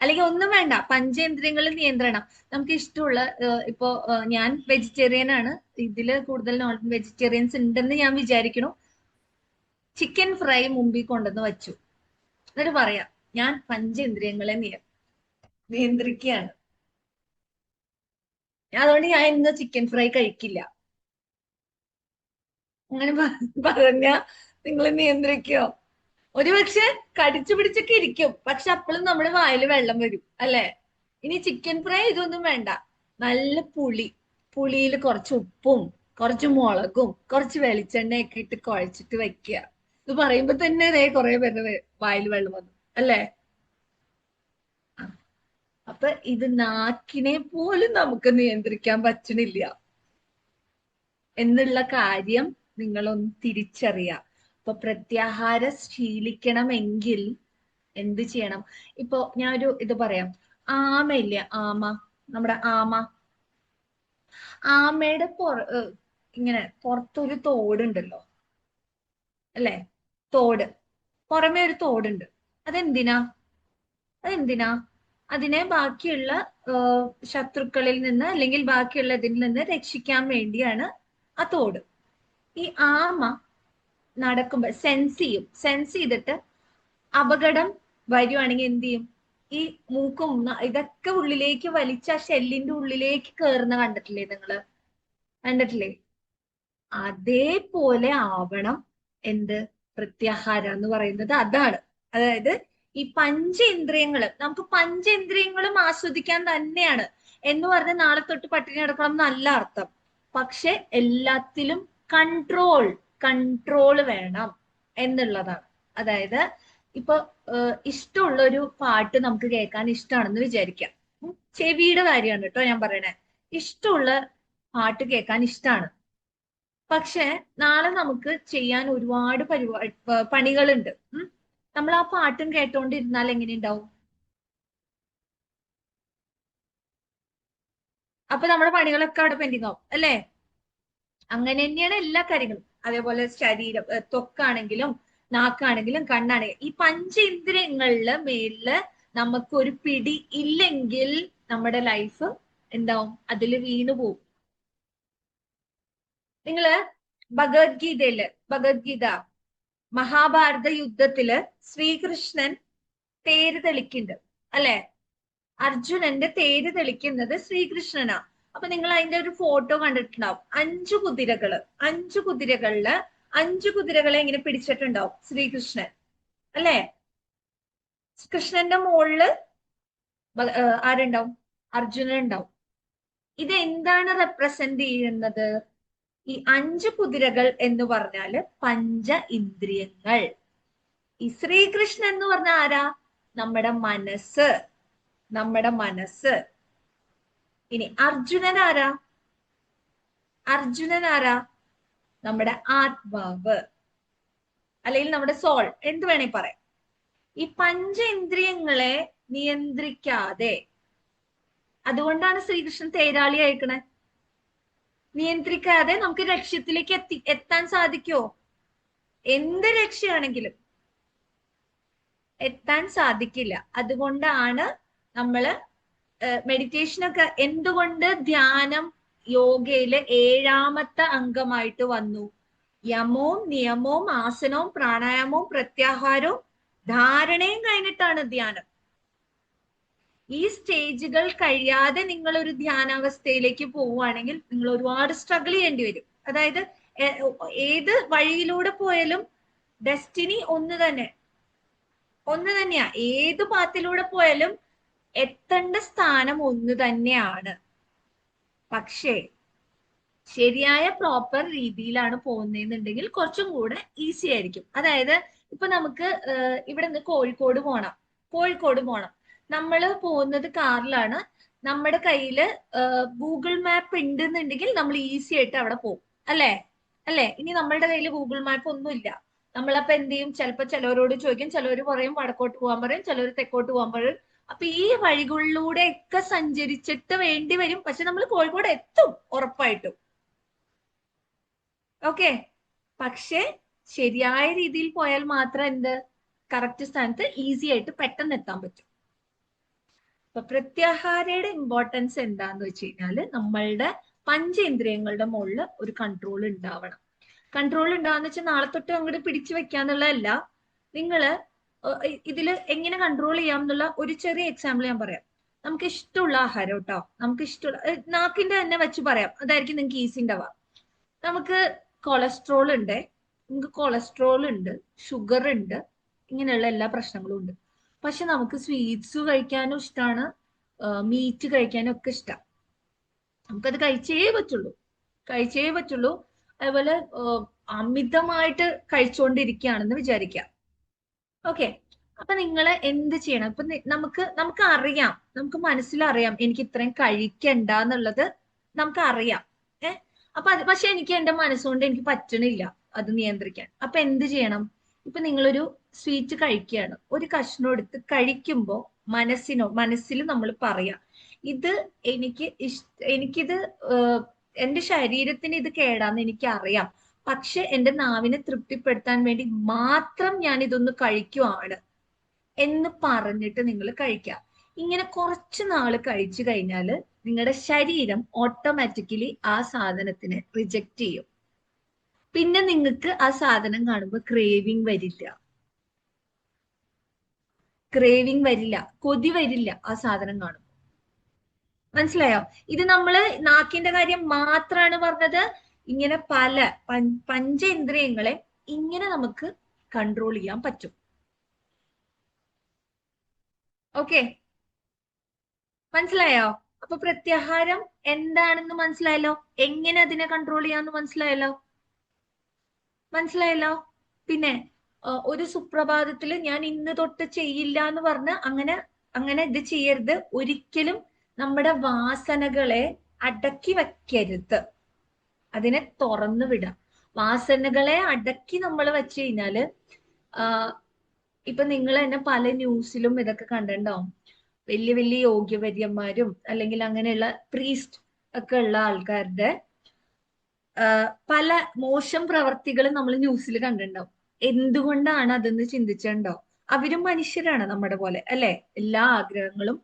S2: അല്ലെങ്കിൽ ഒന്നും വേണ്ട, പഞ്ചേന്ദ്രിയങ്ങളിൽ നിയന്ത്രണം. നമുക്ക് ഇഷ്ടമുള്ള ഇപ്പോ ഞാൻ വെജിറ്റേറിയൻ ആണ്, ഇതില് കൂടുതൽ നോൺ വെജിറ്റേറിയൻസ് ഉണ്ടെന്ന് ഞാൻ വിചാരിക്കണു. ചിക്കൻ ഫ്രൈ മുമ്പിൽ കൊണ്ടുവന്ന് വെച്ചു, എന്നിട്ട് പറയാം ഞാൻ പഞ്ചേന്ദ്രിയങ്ങളെ നിയന്ത്രിക്കുകയാണ്, അതുകൊണ്ട് ഞാൻ ഇന്ന് ചിക്കൻ ഫ്രൈ കഴിക്കില്ല. അങ്ങനെ പറഞ്ഞ നിങ്ങൾ നിയന്ത്രിക്കോ? ഒരുപക്ഷെ കടിച്ചു പിടിച്ചൊക്കെ ഇരിക്കും, പക്ഷെ അപ്പോഴും നമ്മുടെ വായിൽ വെള്ളം വരും അല്ലെ? ഇനി ചിക്കൻ ഫ്രൈ ഇതൊന്നും വേണ്ട, നല്ല പുളിയിൽ കുറച്ച് ഉപ്പും കുറച്ച് മുളകും കുറച്ച് വെളിച്ചെണ്ണയൊക്കെ ഇട്ട് കുഴച്ചിട്ട് വെക്കുക. ഇത് പറയുമ്പോ തന്നെ കുറെ പേരുടെ വായിൽ വെള്ളം വന്നു അല്ലേ? അപ്പൊ ഇത് നാക്കിനെ പോലും നമുക്ക് നിയന്ത്രിക്കാൻ പറ്റണില്ല എന്നുള്ള കാര്യം നിങ്ങളൊന്ന് തിരിച്ചറിയാം. അപ്പൊ പ്രത്യാഹാരം ശീലിക്കണമെങ്കിൽ എന്ത് ചെയ്യണം? ഇപ്പൊ ഞാനൊരു ഇത് പറയാം. ആമയില്ലേ, നമ്മുടെ ആമയുടെ ഇങ്ങനെ പുറത്തൊരു തോടുണ്ടല്ലോ അല്ലെ? തോട്, പുറമേ ഒരു തോടുണ്ട്. അതെന്തിനാ? അതിനെ ബാക്കിയുള്ള ശത്രുക്കളിൽ നിന്ന് അല്ലെങ്കിൽ ബാക്കിയുള്ള ഇതിൽ നിന്ന് രക്ഷിക്കാൻ വേണ്ടിയാണ് ആ തോട്. ഈ ആമ നടക്കുമ്പോൾ സെൻസ് ചെയ്തിട്ട് അപകടം വരുവാണെങ്കിൽ എന്ത് ചെയ്യും? ഈ മൂക്കും ഇതൊക്കെ ഉള്ളിലേക്ക് വലിച്ച ആ ഷെല്ലിന്റെ ഉള്ളിലേക്ക് കയറുന്ന കണ്ടിട്ടില്ലേ? അതേപോലെ ആവണം എന്ത്? പ്രത്യാഹാരം എന്ന് പറയുന്നത് അതാണ്. അതായത് ഈ പഞ്ചേന്ദ്രിയങ്ങള്, നമുക്ക് പഞ്ചേന്ദ്രിയങ്ങളും ആസ്വദിക്കാൻ തന്നെയാണ് എന്ന് പറഞ്ഞ് നാളെ തൊട്ട് പട്ടിണി കിടക്കണം എന്നല്ല അർത്ഥം. പക്ഷെ എല്ലാത്തിലും കൺട്രോൾ വേണം എന്നുള്ളതാണ്. അതായത് ഇപ്പൊ ഇഷ്ടമുള്ള ഒരു പാട്ട് നമുക്ക് കേൾക്കാൻ ഇഷ്ടമാണെന്ന് വിചാരിക്കാം. ചെവിയുടെ കാര്യമാണ് കേട്ടോ ഞാൻ പറയണേ. ഇഷ്ടമുള്ള പാട്ട് കേൾക്കാൻ ഇഷ്ടമാണ്, പക്ഷെ നാളെ നമുക്ക് ചെയ്യാൻ ഒരുപാട് പണികളുണ്ട്. നമ്മൾ ആ പാട്ടും കേട്ടോണ്ടിരുന്നാൽ എങ്ങനെ ഉണ്ടാവും? അപ്പൊ നമ്മുടെ പണികളൊക്കെ അവിടെ പെൻഡിങ് ആവും അല്ലേ? അങ്ങനെ തന്നെയാണ് എല്ലാ കാര്യങ്ങളും. അതേപോലെ ശരീരം, ത്വക്കാണെങ്കിലും നാക്കാണെങ്കിലും കണ്ണാണെങ്കിലും, ഈ പഞ്ചേന്ദ്രിയങ്ങളില് മേലില് നമുക്ക് ഒരു പിടി ഇല്ലെങ്കിൽ നമ്മുടെ ലൈഫ് എന്താവും? അതിൽ വീണു പോകും. നിങ്ങള് ഭഗവത്ഗീത മഹാഭാരത യുദ്ധത്തില് ശ്രീകൃഷ്ണൻ തേര് തെളിക്കുന്നുണ്ട് അല്ലെ? അർജുനന്റെ തേര് തെളിക്കുന്നത് ശ്രീകൃഷ്ണനാ. അപ്പൊ നിങ്ങൾ അതിന്റെ ഒരു ഫോട്ടോ കണ്ടിട്ടുണ്ടാവും. 5 കുതിരകള്, 5 കുതിരകളില് 5 കുതിരകളെ ഇങ്ങനെ പിടിച്ചിട്ടുണ്ടാവും ശ്രീകൃഷ്ണൻ അല്ലെ? കൃഷ്ണന്റെ മുകളില് ആരുണ്ടാവും? അർജുനൻ ഉണ്ടാവും. ഇത് എന്താണ് റെപ്രസെന്റ് ചെയ്യുന്നത്? ഈ 5 കുതിരകൾ എന്ന് പറഞ്ഞാല് പഞ്ച ഇന്ദ്രിയങ്ങൾ. ഈ ശ്രീകൃഷ്ണൻ എന്ന് പറഞ്ഞ ആരാ? നമ്മുടെ മനസ്സ്. ഇനി അർജുനൻ ആരാ? നമ്മുടെ ആത്മാവ്, അല്ലെങ്കിൽ നമ്മുടെ സോൾ, എന്ത് വേണേ പറയാം. ഈ പഞ്ചേന്ദ്രിയങ്ങളെ നിയന്ത്രിക്കാതെ, അതുകൊണ്ടാണ് ശ്രീകൃഷ്ണൻ തേരാളി അയക്കണേ. നിയന്ത്രിക്കാതെ നമുക്ക് ലക്ഷ്യത്തിലേക്ക് എത്താൻ സാധിക്കുമോ? എന്ത് ലക്ഷ്യമാണെങ്കിലും എത്താൻ സാധിക്കില്ല. അതുകൊണ്ടാണ് നമ്മള് മെഡിറ്റേഷനൊക്കെ, എന്തുകൊണ്ട് ധ്യാനം യോഗയില് 7ാമത്തെ അംഗമായിട്ട് വന്നു? യമവും നിയമവും ആസനവും പ്രാണായാമവും പ്രത്യാഹാരവും ധാരണയും കഴിഞ്ഞിട്ടാണ് ധ്യാനം. ഈ സ്റ്റേജുകൾ കഴിയാതെ നിങ്ങൾ ഒരു ധ്യാനാവസ്ഥയിലേക്ക് പോവുകയാണെങ്കിൽ നിങ്ങൾ ഒരുപാട് സ്ട്രഗിൾ ചെയ്യേണ്ടി വരും. അതായത് ഏത് വഴിയിലൂടെ പോയാലും ഡെസ്റ്റിനി ഒന്ന് തന്നെയാ. ഏത് പാത്തിലൂടെ പോയാലും എത്തേണ്ട സ്ഥാനം ഒന്ന് തന്നെയാണ്. പക്ഷേ ശരിയായ പ്രോപ്പർ രീതിയിലാണ് പോകുന്നതെന്നുണ്ടെങ്കിൽ കുറച്ചും കൂടെ ഈസി ആയിരിക്കും. അതായത് ഇപ്പൊ നമുക്ക് ഇവിടെ നിന്ന് കോഴിക്കോട് പോണം. നമ്മൾ പോകുന്നത് കാറിലാണ്. നമ്മുടെ കയ്യില് ഗൂഗിൾ മാപ്പ് ഉണ്ടെന്നുണ്ടെങ്കിൽ നമ്മൾ ഈസി ആയിട്ട് അവിടെ പോകും അല്ലേ? ഇനി നമ്മളുടെ കയ്യിൽ ഗൂഗിൾ മാപ്പ് ഒന്നുമില്ല. നമ്മളപ്പോ എന്ത് ചെയ്യും? ചിലപ്പോ ചിലവരോട് ചോദിക്കും, ചിലവർ പറയും വടക്കോട്ട് പോകാൻ പറയും, ചിലവർ തെക്കോട്ട് പോകാൻ പറയും. അപ്പൊ ഈ വഴികളിലൂടെ ഒക്കെ സഞ്ചരിച്ചിട്ട് വേണ്ടി വരും. പക്ഷെ നമ്മൾ കോഴിക്കോട് എത്തും ഉറപ്പായിട്ടും. ഓക്കെ, പക്ഷെ ശരിയായ രീതിയിൽ പോയാൽ മാത്രം കറക്റ്റ് സ്ഥാനത്ത് ഈസി ആയിട്ട് പെട്ടെന്ന് എത്താൻ പറ്റും. അപ്പൊ പ്രത്യാഹാരയുടെ ഇമ്പോർട്ടൻസ് എന്താന്ന് വെച്ച് കഴിഞ്ഞാല് നമ്മളുടെ പഞ്ചേന്ദ്രിയങ്ങളുടെ മുകളിൽ ഒരു കൺട്രോൾ ഉണ്ടാവണം. കൺട്രോൾ ഉണ്ടാവുന്ന വെച്ചാൽ നാളെ തൊട്ട് അങ്ങോട്ട് പിടിച്ചു വെക്കാന്നുള്ളതല്ല. നിങ്ങള് ഇതിൽ എങ്ങനെ കൺട്രോൾ ചെയ്യാം എന്നുള്ള ഒരു ചെറിയ എക്സാമ്പിൾ ഞാൻ പറയാം. നമുക്ക് ഇഷ്ടമുള്ള ആഹാരം കേട്ടോ, നമുക്ക് ഇഷ്ടമുള്ള നാക്കിന്റെ തന്നെ വെച്ച് പറയാം, അതായിരിക്കും നിങ്ങൾക്ക് ഈസി ഉണ്ടാവുക. നമുക്ക് കൊളസ്ട്രോൾ ഉണ്ട്, നമുക്ക് കൊളസ്ട്രോൾ ഉണ്ട്, ഷുഗർ ഉണ്ട്, ഇങ്ങനെയുള്ള എല്ലാ പ്രശ്നങ്ങളും ഉണ്ട്. പക്ഷെ നമുക്ക് സ്വീറ്റ്സ് കഴിക്കാനും ഇഷ്ടമാണ്, മീറ്റ് കഴിക്കാനും ഒക്കെ ഇഷ്ടം. നമുക്കത് കഴിച്ചേ പറ്റുള്ളൂ. അതുപോലെ അമിതമായിട്ട് കഴിച്ചുകൊണ്ടിരിക്കുകയാണെന്ന് വിചാരിക്കാം. ഓക്കെ, അപ്പൊ നിങ്ങൾ എന്ത് ചെയ്യണം? ഇപ്പൊ നമുക്ക് അറിയാം, നമുക്ക് മനസ്സിലറിയാം എനിക്ക് ഇത്രയും കഴിക്കണ്ട എന്നുള്ളത് നമുക്ക് അറിയാം. അപ്പൊ പക്ഷെ എനിക്ക് എന്റെ മനസ്സുകൊണ്ട് എനിക്ക് പറ്റണില്ല അത് നിയന്ത്രിക്കാൻ. അപ്പൊ എന്ത് ചെയ്യണം? ഇപ്പൊ നിങ്ങളൊരു സ്വീറ്റ് കഴിക്കുകയാണ്, ഒരു കഷ്ണം എടുത്ത് കഴിക്കുമ്പോ മനസ്സിൽ നമ്മൾ പറയാം, ഇത് എനിക്കിത് എന്റെ ശരീരത്തിന് ഇത് കേടാന്ന് എനിക്കറിയാം, പക്ഷെ എന്റെ നാവിനെ തൃപ്തിപ്പെടുത്താൻ വേണ്ടി മാത്രം ഞാൻ ഇതൊന്ന് കഴിക്കുവാണ് എന്ന് പറഞ്ഞിട്ട് നിങ്ങൾ കഴിക്കുക. ഇങ്ങനെ കുറച്ച് നാള് കഴിച്ചു കഴിഞ്ഞാൽ നിങ്ങളുടെ ശരീരം ഓട്ടോമാറ്റിക്കലി ആ സാധനത്തിനെ റിജക്റ്റ് ചെയ്യും. പിന്നെ നിങ്ങൾക്ക് ആ സാധനം കാണുമ്പോൾ ക്രേവിങ് വരില്ല, കൊതി വരില്ല ആ സാധനം കാണുമ്പോൾ. മനസ്സിലായോ? ഇത് നമ്മള് നാക്കിന്റെ കാര്യം മാത്രമാണ് പറഞ്ഞത്. ഇങ്ങനെ പല പഞ്ചേന്ദ്രിയങ്ങളെ ഇങ്ങനെ നമുക്ക് കൺട്രോൾ ചെയ്യാൻ പറ്റും. ഓക്കെ, മനസ്സിലായോ? അപ്പൊ പ്രത്യാഹാരം എന്താണെന്ന് മനസ്സിലായല്ലോ, എങ്ങനെ അതിനെ കൺട്രോൾ ചെയ്യാന്ന് മനസ്സിലായല്ലോ. പിന്നെ ഒരു സുപ്രഭാതത്തില് ഞാൻ ഇന്ന് തൊട്ട് ചെയ്യില്ല എന്ന് പറഞ്ഞ് അങ്ങനെ ഇത് ചെയ്യരുത്. ഒരിക്കലും നമ്മുടെ വാസനകളെ അടക്കി വെക്കരുത്, അതിനെ തുറന്നു വിടാം. വാസനകളെ അടക്കി നമ്മൾ വെച്ച് കഴിഞ്ഞാല് ഇപ്പൊ നിങ്ങൾ തന്നെ പല ന്യൂസിലും ഇതൊക്കെ കണ്ടിട്ടുണ്ടാവും. വലിയ വലിയ യോഗ്യവര്യന്മാരും അല്ലെങ്കിൽ അങ്ങനെയുള്ള പ്രീസ്റ്റ് ഒക്കെ ഉള്ള ആൾക്കാരുടെ പല മോശം പ്രവർത്തികളും നമ്മൾ ന്യൂസിൽ കണ്ടിട്ടുണ്ടാവും. എന്തുകൊണ്ടാണ് അതെന്ന് ചിന്തിച്ചിട്ടുണ്ടോ? അവരും മനുഷ്യരാണ് നമ്മുടെ പോലെ അല്ലെ, എല്ലാ ആഗ്രഹങ്ങളും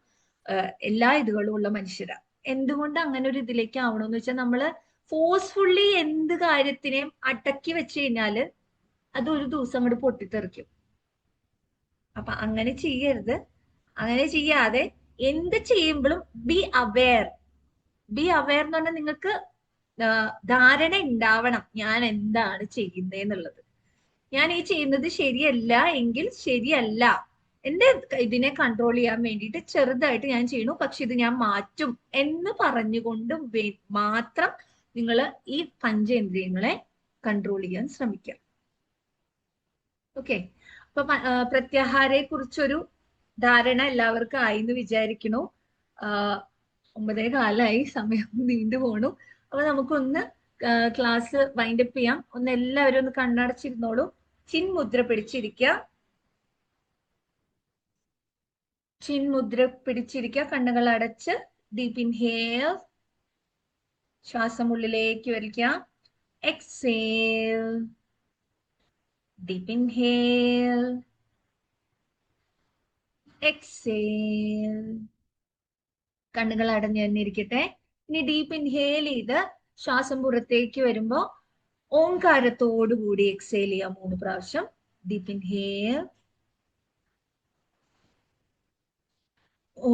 S2: എല്ലാ ഇതുകളും ഉള്ള മനുഷ്യരാ. എന്തുകൊണ്ട് അങ്ങനെ ഒരു ഇതിലേക്ക് ആവണമെന്ന് വെച്ചാൽ നമ്മള് ഫോഴ്സ്ഫുള്ളി എന്ത് കാര്യത്തിനെയും അടക്കി വെച്ച് കഴിഞ്ഞാല് അത് ഒരു ദിവസം അങ്ങോട്ട് പൊട്ടിത്തെറിക്കും. അപ്പൊ അങ്ങനെ ചെയ്യരുത്. അങ്ങനെ ചെയ്യാതെ എന്ത് ചെയ്യുമ്പോഴും ബി അവെയർ എന്ന് പറഞ്ഞാൽ നിങ്ങൾക്ക് ധാരണ ഉണ്ടാവണം ഞാൻ എന്താണ് ചെയ്യുന്നതെന്നുള്ളത്. ഞാൻ ഈ ചെയ്യുന്നത് ശരിയല്ല എങ്കിൽ ശരിയല്ല, എന്റെ ഇതിനെ കൺട്രോൾ ചെയ്യാൻ വേണ്ടിയിട്ട് ചെറുതായിട്ട് ഞാൻ ചെയ്യണു, പക്ഷെ ഇത് ഞാൻ മാറ്റും എന്ന് പറഞ്ഞുകൊണ്ട് മാത്രം നിങ്ങൾ ഈ പഞ്ചേന്ദ്രിയങ്ങളെ കൺട്രോൾ ചെയ്യാൻ ശ്രമിക്കുക. ഓക്കെ, അപ്പൊ പ്രത്യാഹാരയെ കുറിച്ചൊരു ധാരണ എല്ലാവർക്കും ആയി എന്ന് വിചാരിക്കണു. 9:15 സമയം നീണ്ടു പോണു. അപ്പൊ നമുക്കൊന്ന് ക്ലാസ് വൈൻഡപ്പ് ചെയ്യാം. ഒന്ന് എല്ലാവരും ഒന്ന് കണ്ണടച്ചിരുന്നോളൂ. ചിൻമുദ്ര പിടിച്ചിരിക്കുക, കണ്ണുകൾ അടച്ച് ഡീപ്പ് ഇൻഹേൽ, ശ്വാസം ഉള്ളിലേക്ക് വലിക്കാം. Exhale, deep inhale, exhale. കണ്ണുകൾ അടഞ്ഞു തന്നെ ഇരിക്കട്ടെ. ഇനി ഡീപ്പ് ഇൻഹേൽ ചെയ്ത് ശ്വാസം പുറത്തേക്ക് വരുമ്പോ ഓംകാരത്തോടു കൂടി എക്സേൽ ചെയ്യാം 3 പ്രാവശ്യം. ഡീപ്പ് ഇൻഹേൽ, ഓ,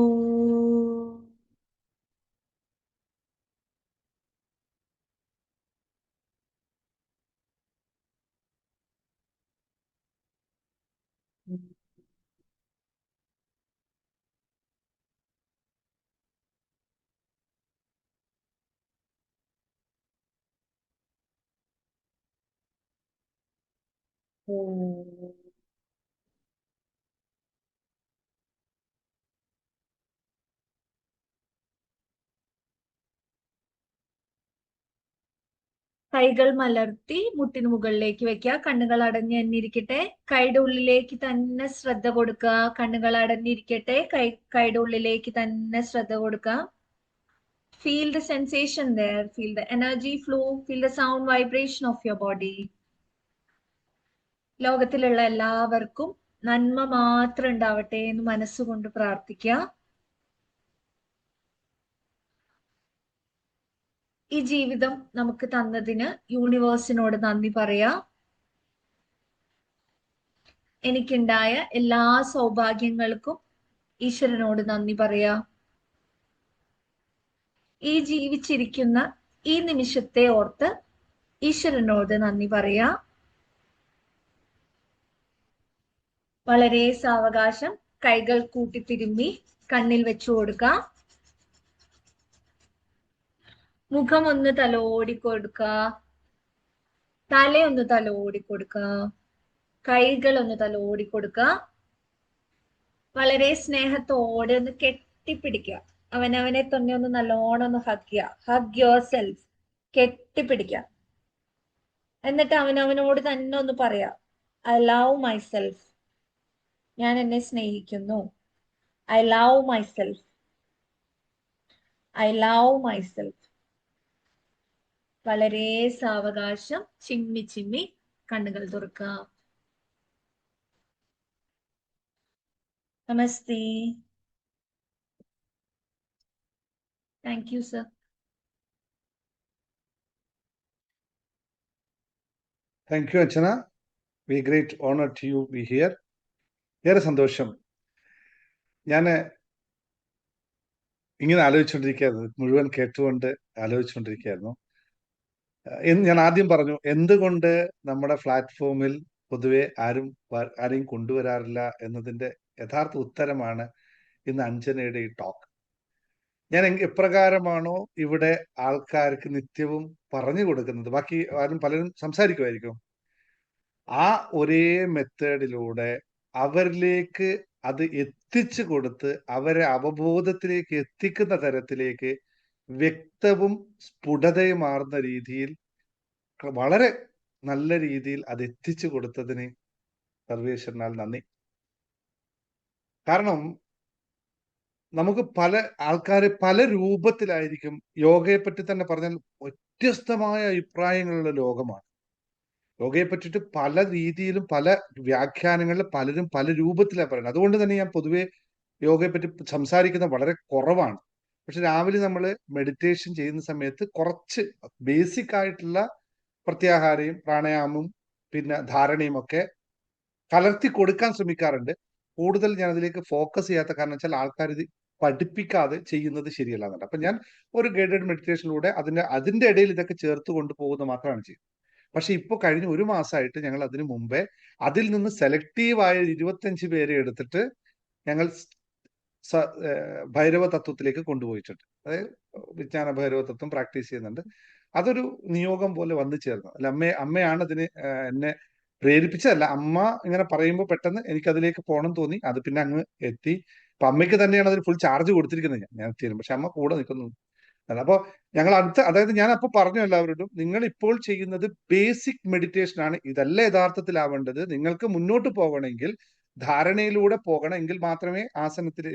S2: ഓ. കൈകൾ മലർത്തി മുട്ടിന് മുകളിലേക്ക് വെക്കുക. കണ്ണുകൾ അടഞ്ഞു തന്നെ ഇരിക്കട്ടെ. കൈയുടെ ഉള്ളിലേക്ക് തന്നെ ശ്രദ്ധ കൊടുക്കുക. കണ്ണുകൾ അടഞ്ഞിരിക്കട്ടെ. കൈയുടെ ഉള്ളിലേക്ക് തന്നെ ശ്രദ്ധ കൊടുക്കുക. Feel the sensation there. Feel the energy flow. Feel the sound vibration of your body. ലോകത്തിലുള്ള എല്ലാവർക്കും നന്മ മാത്രം ഉണ്ടാവട്ടെ എന്ന് മനസ്സുകൊണ്ട് പ്രാർത്ഥിക്കുക. ഈ ജീവിതം നമുക്ക് തന്നതിന് യൂണിവേഴ്സിനോട് നന്ദി പറയാ. എനിക്കുണ്ടായ എല്ലാ സൗഭാഗ്യങ്ങൾക്കും ഈശ്വരനോട് നന്ദി പറയാ. ഈ ജീവിച്ചിരിക്കുന്ന ഈ നിമിഷത്തെ ഓർത്ത് ഈശ്വരനോട് നന്ദി പറയാ. വളരെ സാവകാശം കൈകൾ കൂട്ടിത്തിരുമ്മി കണ്ണിൽ വെച്ചു കൊടുക്കാം. മുഖം ഒന്ന് തലോടി കൊടുക്ക, തലയൊന്ന് തലോടി കൊടുക്ക, കൈകൾ ഒന്ന് തലോടി കൊടുക്ക. വളരെ സ്നേഹത്തോടെ ഒന്ന് കെട്ടിപ്പിടിക്കുക. അവനവനെ തന്നെ ഒന്ന് നല്ലോണം ഒന്ന് ഹഗ് യുവർ സെൽഫ്, കെട്ടിപ്പിടിക്കുക. എന്നിട്ട് അവനവനോട് തന്നെ ഒന്ന് പറയാ, ഐ ലവ് മൈസെൽഫ്. ഞാൻ എന്നെ സ്നേഹിക്കുന്നു. I love myself. I love myself. വളരെ സാവകാശം ചിമ്മി ചിമ്മി കണ്ണുകൾ തുറക്കാം. നമസ്തേ. Thank you sir.
S1: Thank you Archana. We great honour to you be here. ഏറെ സന്തോഷം. ഞാൻ ഇങ്ങനെ ആലോചിച്ചുകൊണ്ടിരിക്കുകയായിരുന്നു, മുഴുവൻ കേട്ടുകൊണ്ട് ആലോചിച്ചുകൊണ്ടിരിക്കുകയായിരുന്നു. ഞാൻ ആദ്യം പറഞ്ഞു എന്തുകൊണ്ട് നമ്മുടെ പ്ലാറ്റ്ഫോമിൽ പൊതുവെ ആരെയും കൊണ്ടുവരാറില്ല എന്നതിന്റെ യഥാർത്ഥ ഉത്തരമാണ് ഇന്ന് അഞ്ജനയുടെ ഈ ടോക്ക്. ഞാൻ എപ്രകാരമാണോ ഇവിടെ ആൾക്കാർക്ക് നിത്യവും പറഞ്ഞു കൊടുക്കുന്നത്, ബാക്കി പലരും സംസാരിക്കുമായിരിക്കും, ആ ഒരേ മെത്തേഡിലൂടെ അവരിലേക്ക് അത് എത്തിച്ചു കൊടുത്ത് അവരെ അവബോധത്തിലേക്ക് എത്തിക്കുന്ന തരത്തിലേക്ക് വ്യക്തവും സ്ഫുടതയുമാർന്ന രീതിയിൽ വളരെ നല്ല രീതിയിൽ അത് എത്തിച്ചു കൊടുത്തതിന് സർവേശ്വരനാൽ നന്ദി. കാരണം നമുക്ക് പല ആൾക്കാരെ പല രൂപത്തിലായിരിക്കും യോഗയെ പറ്റി തന്നെ പറഞ്ഞാൽ വ്യത്യസ്തമായ അഭിപ്രായങ്ങളുള്ള ലോകമാണ്. യോഗയെ പറ്റിയിട്ട് പല രീതിയിലും പല വ്യാഖ്യാനങ്ങളിൽ പലരും പല രൂപത്തിലാണ് പറയുന്നത്. അതുകൊണ്ട് തന്നെ ഞാൻ പൊതുവെ യോഗയെ പറ്റി സംസാരിക്കുന്നത് വളരെ കുറവാണ്. പക്ഷെ രാവിലെ നമ്മൾ മെഡിറ്റേഷൻ ചെയ്യുന്ന സമയത്ത് കുറച്ച് ബേസിക് ആയിട്ടുള്ള പ്രത്യാഹാരയും പ്രാണായാമവും പിന്നെ ധാരണയും ഒക്കെ കലർത്തി കൊടുക്കാൻ ശ്രമിക്കാറുണ്ട്. കൂടുതൽ ഞാൻ അതിലേക്ക് ഫോക്കസ് ചെയ്യാത്ത കാരണം വെച്ചാൽ ആൾക്കാർ ഇത് പഠിപ്പിക്കാതെ ചെയ്യുന്നത് ശരിയല്ല എന്നുണ്ട്. അപ്പൊ ഞാൻ ഒരു ഗൈഡഡ് മെഡിറ്റേഷനിലൂടെ അതിന്റെ ഇടയിൽ ഇതൊക്കെ ചേർത്ത് കൊണ്ടുപോകുന്നത് മാത്രമാണ് ചെയ്യുന്നത്. പക്ഷെ ഇപ്പൊ കഴിഞ്ഞ ഒരു മാസമായിട്ട് ഞങ്ങൾ അതിനു മുമ്പേ അതിൽ നിന്ന് സെലക്റ്റീവായ 25 പേരെ എടുത്തിട്ട് ഞങ്ങൾ ഭൈരവ തത്വത്തിലേക്ക് കൊണ്ടുപോയിട്ടുണ്ട്. അതായത് വിജ്ഞാന ഭൈരവ തത്വം പ്രാക്ടീസ് ചെയ്യുന്നുണ്ട്. അതൊരു നിയോഗം പോലെ വന്നു ചേർന്നു. അല്ല, അമ്മയാണ് അതിന് എന്നെ പ്രേരിപ്പിച്ചതല്ല. അമ്മ ഇങ്ങനെ പറയുമ്പോൾ പെട്ടെന്ന് എനിക്ക് അതിലേക്ക് പോകണം തോന്നി. അത് പിന്നെ അങ്ങ് എത്തി. അപ്പൊ അമ്മയ്ക്ക് തന്നെയാണ് അതിന് ഫുൾ ചാർജ് കൊടുത്തിരിക്കുന്നത് ഞാൻ തീരും. പക്ഷെ അമ്മ കൂടെ നിൽക്കുന്നു. അപ്പൊ ഞങ്ങൾ അതായത് ഞാൻ അപ്പൊ പറഞ്ഞു എല്ലാവരോടും, നിങ്ങൾ ഇപ്പോൾ ചെയ്യുന്നത് ബേസിക് മെഡിറ്റേഷൻ ആണ്. ഇതല്ല യഥാർത്ഥത്തിലാവേണ്ടത്. നിങ്ങൾക്ക് മുന്നോട്ട് പോകണമെങ്കിൽ ധാരണയിലൂടെ പോകണം, എങ്കിൽ മാത്രമേ ആസനത്തിൽ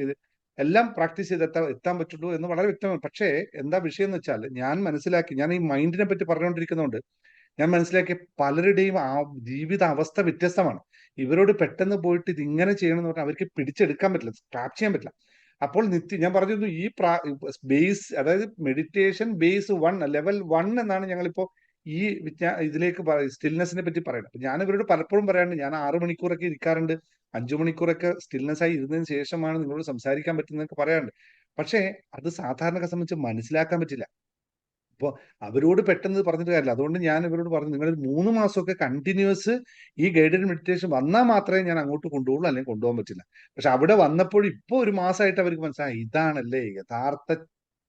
S1: എല്ലാം പ്രാക്ടീസ് ചെയ്ത് എത്താൻ പറ്റുള്ളൂ എന്ന് വളരെ വ്യക്തമാണ്. പക്ഷേ എന്താ വിഷയം എന്ന് വെച്ചാൽ ഞാൻ മനസ്സിലാക്കി, ഞാൻ ഈ മൈൻഡിനെ പറ്റി പറഞ്ഞുകൊണ്ടിരിക്കുന്നതുകൊണ്ട് ഞാൻ മനസ്സിലാക്കിയ പലരുടെയും ആ ജീവിത അവസ്ഥ വ്യത്യസ്തമാണ്. ഇവരോട് പെട്ടെന്ന് പോയിട്ട് ഇത് ഇങ്ങനെ ചെയ്യണമെന്ന് പറഞ്ഞാൽ അവർക്ക് പിടിച്ചെടുക്കാൻ പറ്റില്ല, സ്ക്രാപ്പ് ചെയ്യാൻ പറ്റില്ല. അപ്പോൾ ഞാൻ പറഞ്ഞിരുന്നു ഈ ബേസ്, അതായത് മെഡിറ്റേഷൻ ബേസ് 1 ലെവൽ 1 എന്നാണ് ഞങ്ങളിപ്പോ ഈ ഇതിലേക്ക് സ്റ്റിൽനെസ്സിനെ പറ്റി പറയുന്നത്. അപ്പൊ ഞാൻ ഇവരോട് പലപ്പോഴും പറയാറുണ്ട്, ഞാൻ 6 മണിക്കൂറൊക്കെ ഇരിക്കാറുണ്ട്, 5 മണിക്കൂറൊക്കെ സ്റ്റിൽനെസ് ആയി ഇരുന്നതിന് ശേഷമാണ് നിങ്ങളോട് സംസാരിക്കാൻ പറ്റുന്നതൊക്കെ പറയാറുണ്ട്. പക്ഷേ അത് സാധാരണക്കാരെ സംബന്ധിച്ച് മനസ്സിലാക്കാൻ പറ്റില്ല. അപ്പോൾ അവരോട് പെട്ടെന്ന് പറഞ്ഞിട്ട് കാര്യമില്ല. അതുകൊണ്ട് ഞാൻ ഇവരോട് പറഞ്ഞു, നിങ്ങൾ 3 മാസമൊക്കെ കണ്ടിന്യൂസ് ഈ ഗൈഡഡ് മെഡിറ്റേഷൻ വന്നാൽ മാത്രമേ ഞാൻ അങ്ങോട്ട് കൊണ്ടുപോകുള്ളൂ, അല്ലെങ്കിൽ കൊണ്ടുപോകാൻ പറ്റില്ല. പക്ഷെ അവിടെ വന്നപ്പോൾ ഇപ്പോൾ ഒരു മാസമായിട്ട് അവർക്ക് മനസ്സിലായി ഇതാണല്ലേ യഥാർത്ഥ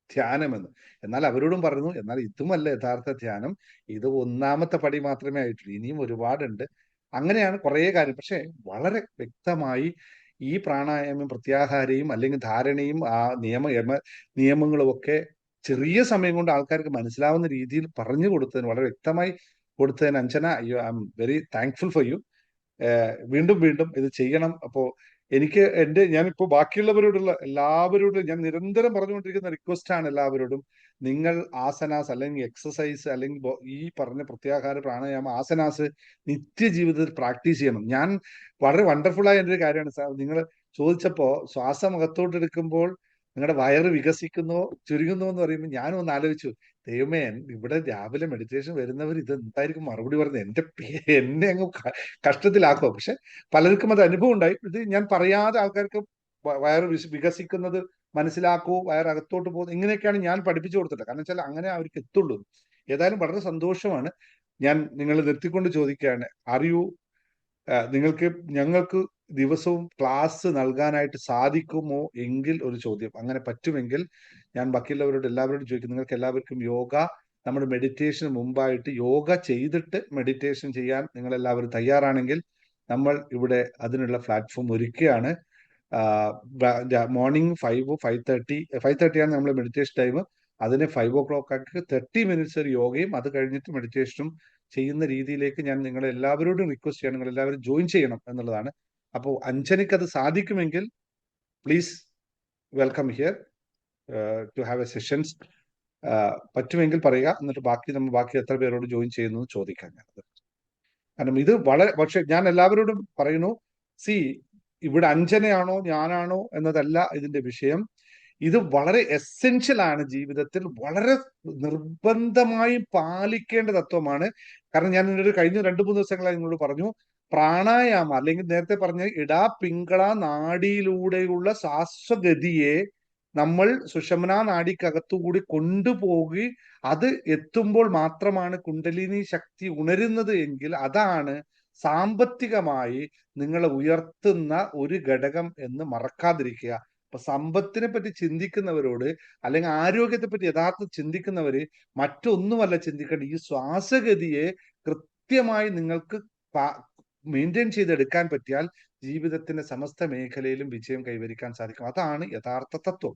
S1: ധ്യാനമെന്ന്. എന്നാൽ അവരോടും പറഞ്ഞു, എന്നാൽ ഇതുമല്ല യഥാർത്ഥ ധ്യാനം, ഇത് 1ാമത്തെ പടി മാത്രമേ ആയിട്ടുള്ളൂ, ഇനിയും ഒരുപാടുണ്ട്. അങ്ങനെയാണ് കുറേ കാര്യം. പക്ഷെ വളരെ വ്യക്തമായി ഈ പ്രാണായാമം പ്രത്യാഹാരയും അല്ലെങ്കിൽ ധാരണയും ആ നിയമങ്ങളും ഒക്കെ ചെറിയ സമയം കൊണ്ട് ആൾക്കാർക്ക് മനസ്സിലാവുന്ന രീതിയിൽ പറഞ്ഞു കൊടുത്തതിന്, വളരെ വ്യക്തമായി കൊടുത്തതിന് Anjana, I am very thankful for you. വീണ്ടും വീണ്ടും ഇത് ചെയ്യണം. അപ്പോ എനിക്ക് ഞാനിപ്പോ ബാക്കിയുള്ളവരോടുള്ള എല്ലാവരോടും ഞാൻ നിരന്തരം പറഞ്ഞുകൊണ്ടിരിക്കുന്ന റിക്വസ്റ്റ് ആണ് എല്ലാവരോടും, നിങ്ങൾ ആസനാസ് അല്ലെങ്കിൽ എക്സസൈസ് അല്ലെങ്കിൽ ഈ പറഞ്ഞ പ്രത്യാഹാര പ്രാണായാമ ആസനാസ് നിത്യജീവിതത്തിൽ പ്രാക്ടീസ് ചെയ്യണം. ഞാൻ വളരെ വണ്ടർഫുൾ ആയ ഒരു കാര്യമാണ് നിങ്ങൾ ചോദിച്ചപ്പോ, ശ്വാസം അകത്തോട്ട് എടുക്കുമ്പോൾ നിങ്ങളുടെ വയറ് വികസിക്കുന്നോ ചുരുങ്ങുന്നോ എന്ന് പറയുമ്പോൾ ഞാനും ഒന്ന് ആലോചിച്ചു, ദൈവമേ ഇവിടെ രാവിലെ മെഡിറ്റേഷൻ വരുന്നവർ ഇത് എന്തായിരിക്കും മറുപടി പറഞ്ഞത്, എന്നെ അങ്ങ് കഷ്ടത്തിലാക്കുക. പക്ഷെ പലർക്കും അത് അനുഭവം ഉണ്ടായി. ഇത് ഞാൻ പറയാതെ ആൾക്കാർക്ക് വയറ് വികസിക്കുന്നത് മനസ്സിലാക്കൂ, വയറകത്തോട്ട് പോകുന്നു, ഇങ്ങനെയൊക്കെയാണ് ഞാൻ പഠിപ്പിച്ചു കൊടുത്തിട്ട്. കാരണം വെച്ചാൽ അങ്ങനെ അവർക്ക് എത്തുള്ളൂ. ഏതായാലും വളരെ സന്തോഷമാണ്. ഞാൻ നിങ്ങൾ നിർത്തിക്കൊണ്ട് ചോദിക്കുകയാണ്, ഞങ്ങൾക്ക് ദിവസവും ക്ലാസ് നൽകാനായിട്ട് സാധിക്കുമോ എങ്കിൽ ഒരു ചോദ്യം. അങ്ങനെ പറ്റുമെങ്കിൽ ഞാൻ ബാക്കിയുള്ളവരോട് എല്ലാവരോടും ചോദിക്കും, നിങ്ങൾക്ക് എല്ലാവർക്കും യോഗ, നമ്മുടെ മെഡിറ്റേഷന് മുമ്പായിട്ട് യോഗ ചെയ്തിട്ട് മെഡിറ്റേഷൻ ചെയ്യാൻ നിങ്ങൾ എല്ലാവരും തയ്യാറാണെങ്കിൽ നമ്മൾ ഇവിടെ അതിനുള്ള പ്ലാറ്റ്ഫോം ഒരുക്കുകയാണ്. മോർണിംഗ് 5:30 ആണ് നമ്മൾ മെഡിറ്റേഷൻ ടൈം. അതിന് 5 o'clock ആക്കി 30 minutes ഒരു യോഗയും അത് കഴിഞ്ഞിട്ട് മെഡിറ്റേഷനും ചെയ്യുന്ന രീതിയിലേക്ക് ഞാൻ നിങ്ങളെ എല്ലാവരോടും റിക്വസ്റ്റ് ചെയ്യണം, നിങ്ങൾ എല്ലാവരും ജോയിൻ ചെയ്യണം എന്നുള്ളതാണ്. അപ്പോൾ അഞ്ജനയ്ക്ക് അത് സാധിക്കുമെങ്കിൽ please welcome here to have a sessions. പറ്റുമെങ്കിൽ പറയുക, എന്നിട്ട് ബാക്കി എത്ര പേരോട് ജോയിൻ ചെയ്യുന്നു ചോദിക്കാം ഞാൻ. കാരണം ഇത് പക്ഷെ ഞാൻ എല്ലാവരോടും പറയുന്നു, ഇവിടെ അഞ്ജനയാണോ ഞാനാണോ എന്നതല്ല ഇതിന്റെ വിഷയം. ഇത് വളരെ എസെൻഷ്യൽ ആണ്, ജീവിതത്തിൽ വളരെ നിർബന്ധമായും പാലിക്കേണ്ട തത്വമാണ്. കാരണം ഞാൻ കഴിഞ്ഞ 2-3 ദിവസങ്ങളായി നിങ്ങളോട് പറഞ്ഞു, പ്രാണായാമ അല്ലെങ്കിൽ നേരത്തെ പറഞ്ഞ പിംഗള നാഡിയിലൂടെയുള്ള ശ്വാസഗതിയെ നമ്മൾ സുഷമന നാഡിക്കകത്തുകൂടി കൊണ്ടുപോയി അത് എത്തുമ്പോൾ മാത്രമാണ് കുണ്ടലിനി ശക്തി ഉണരുന്നത് എങ്കിൽ അതാണ് സാമ്പത്തികമായി നിങ്ങളെ ഉയർത്തുന്ന ഒരു ഘടകം എന്ന് മറക്കാതിരിക്കുക. അപ്പൊ സമ്പത്തിനെ പറ്റി ചിന്തിക്കുന്നവരോട് അല്ലെങ്കിൽ ആരോഗ്യത്തെ പറ്റി യഥാർത്ഥം ചിന്തിക്കുന്നവര് മറ്റൊന്നുമല്ല ചിന്തിക്കേണ്ടത്, ഈ ശ്വാസഗതിയെ കൃത്യമായി നിങ്ങൾക്ക് മെയിൻറ്റെയിൻ ചെയ്തെടുക്കാൻ പറ്റിയാൽ ജീവിതത്തിന്റെ സമസ്ത മേഖലയിലും വിജയം കൈവരിക്കാൻ സാധിക്കും. അതാണ് യഥാർത്ഥ തത്വം.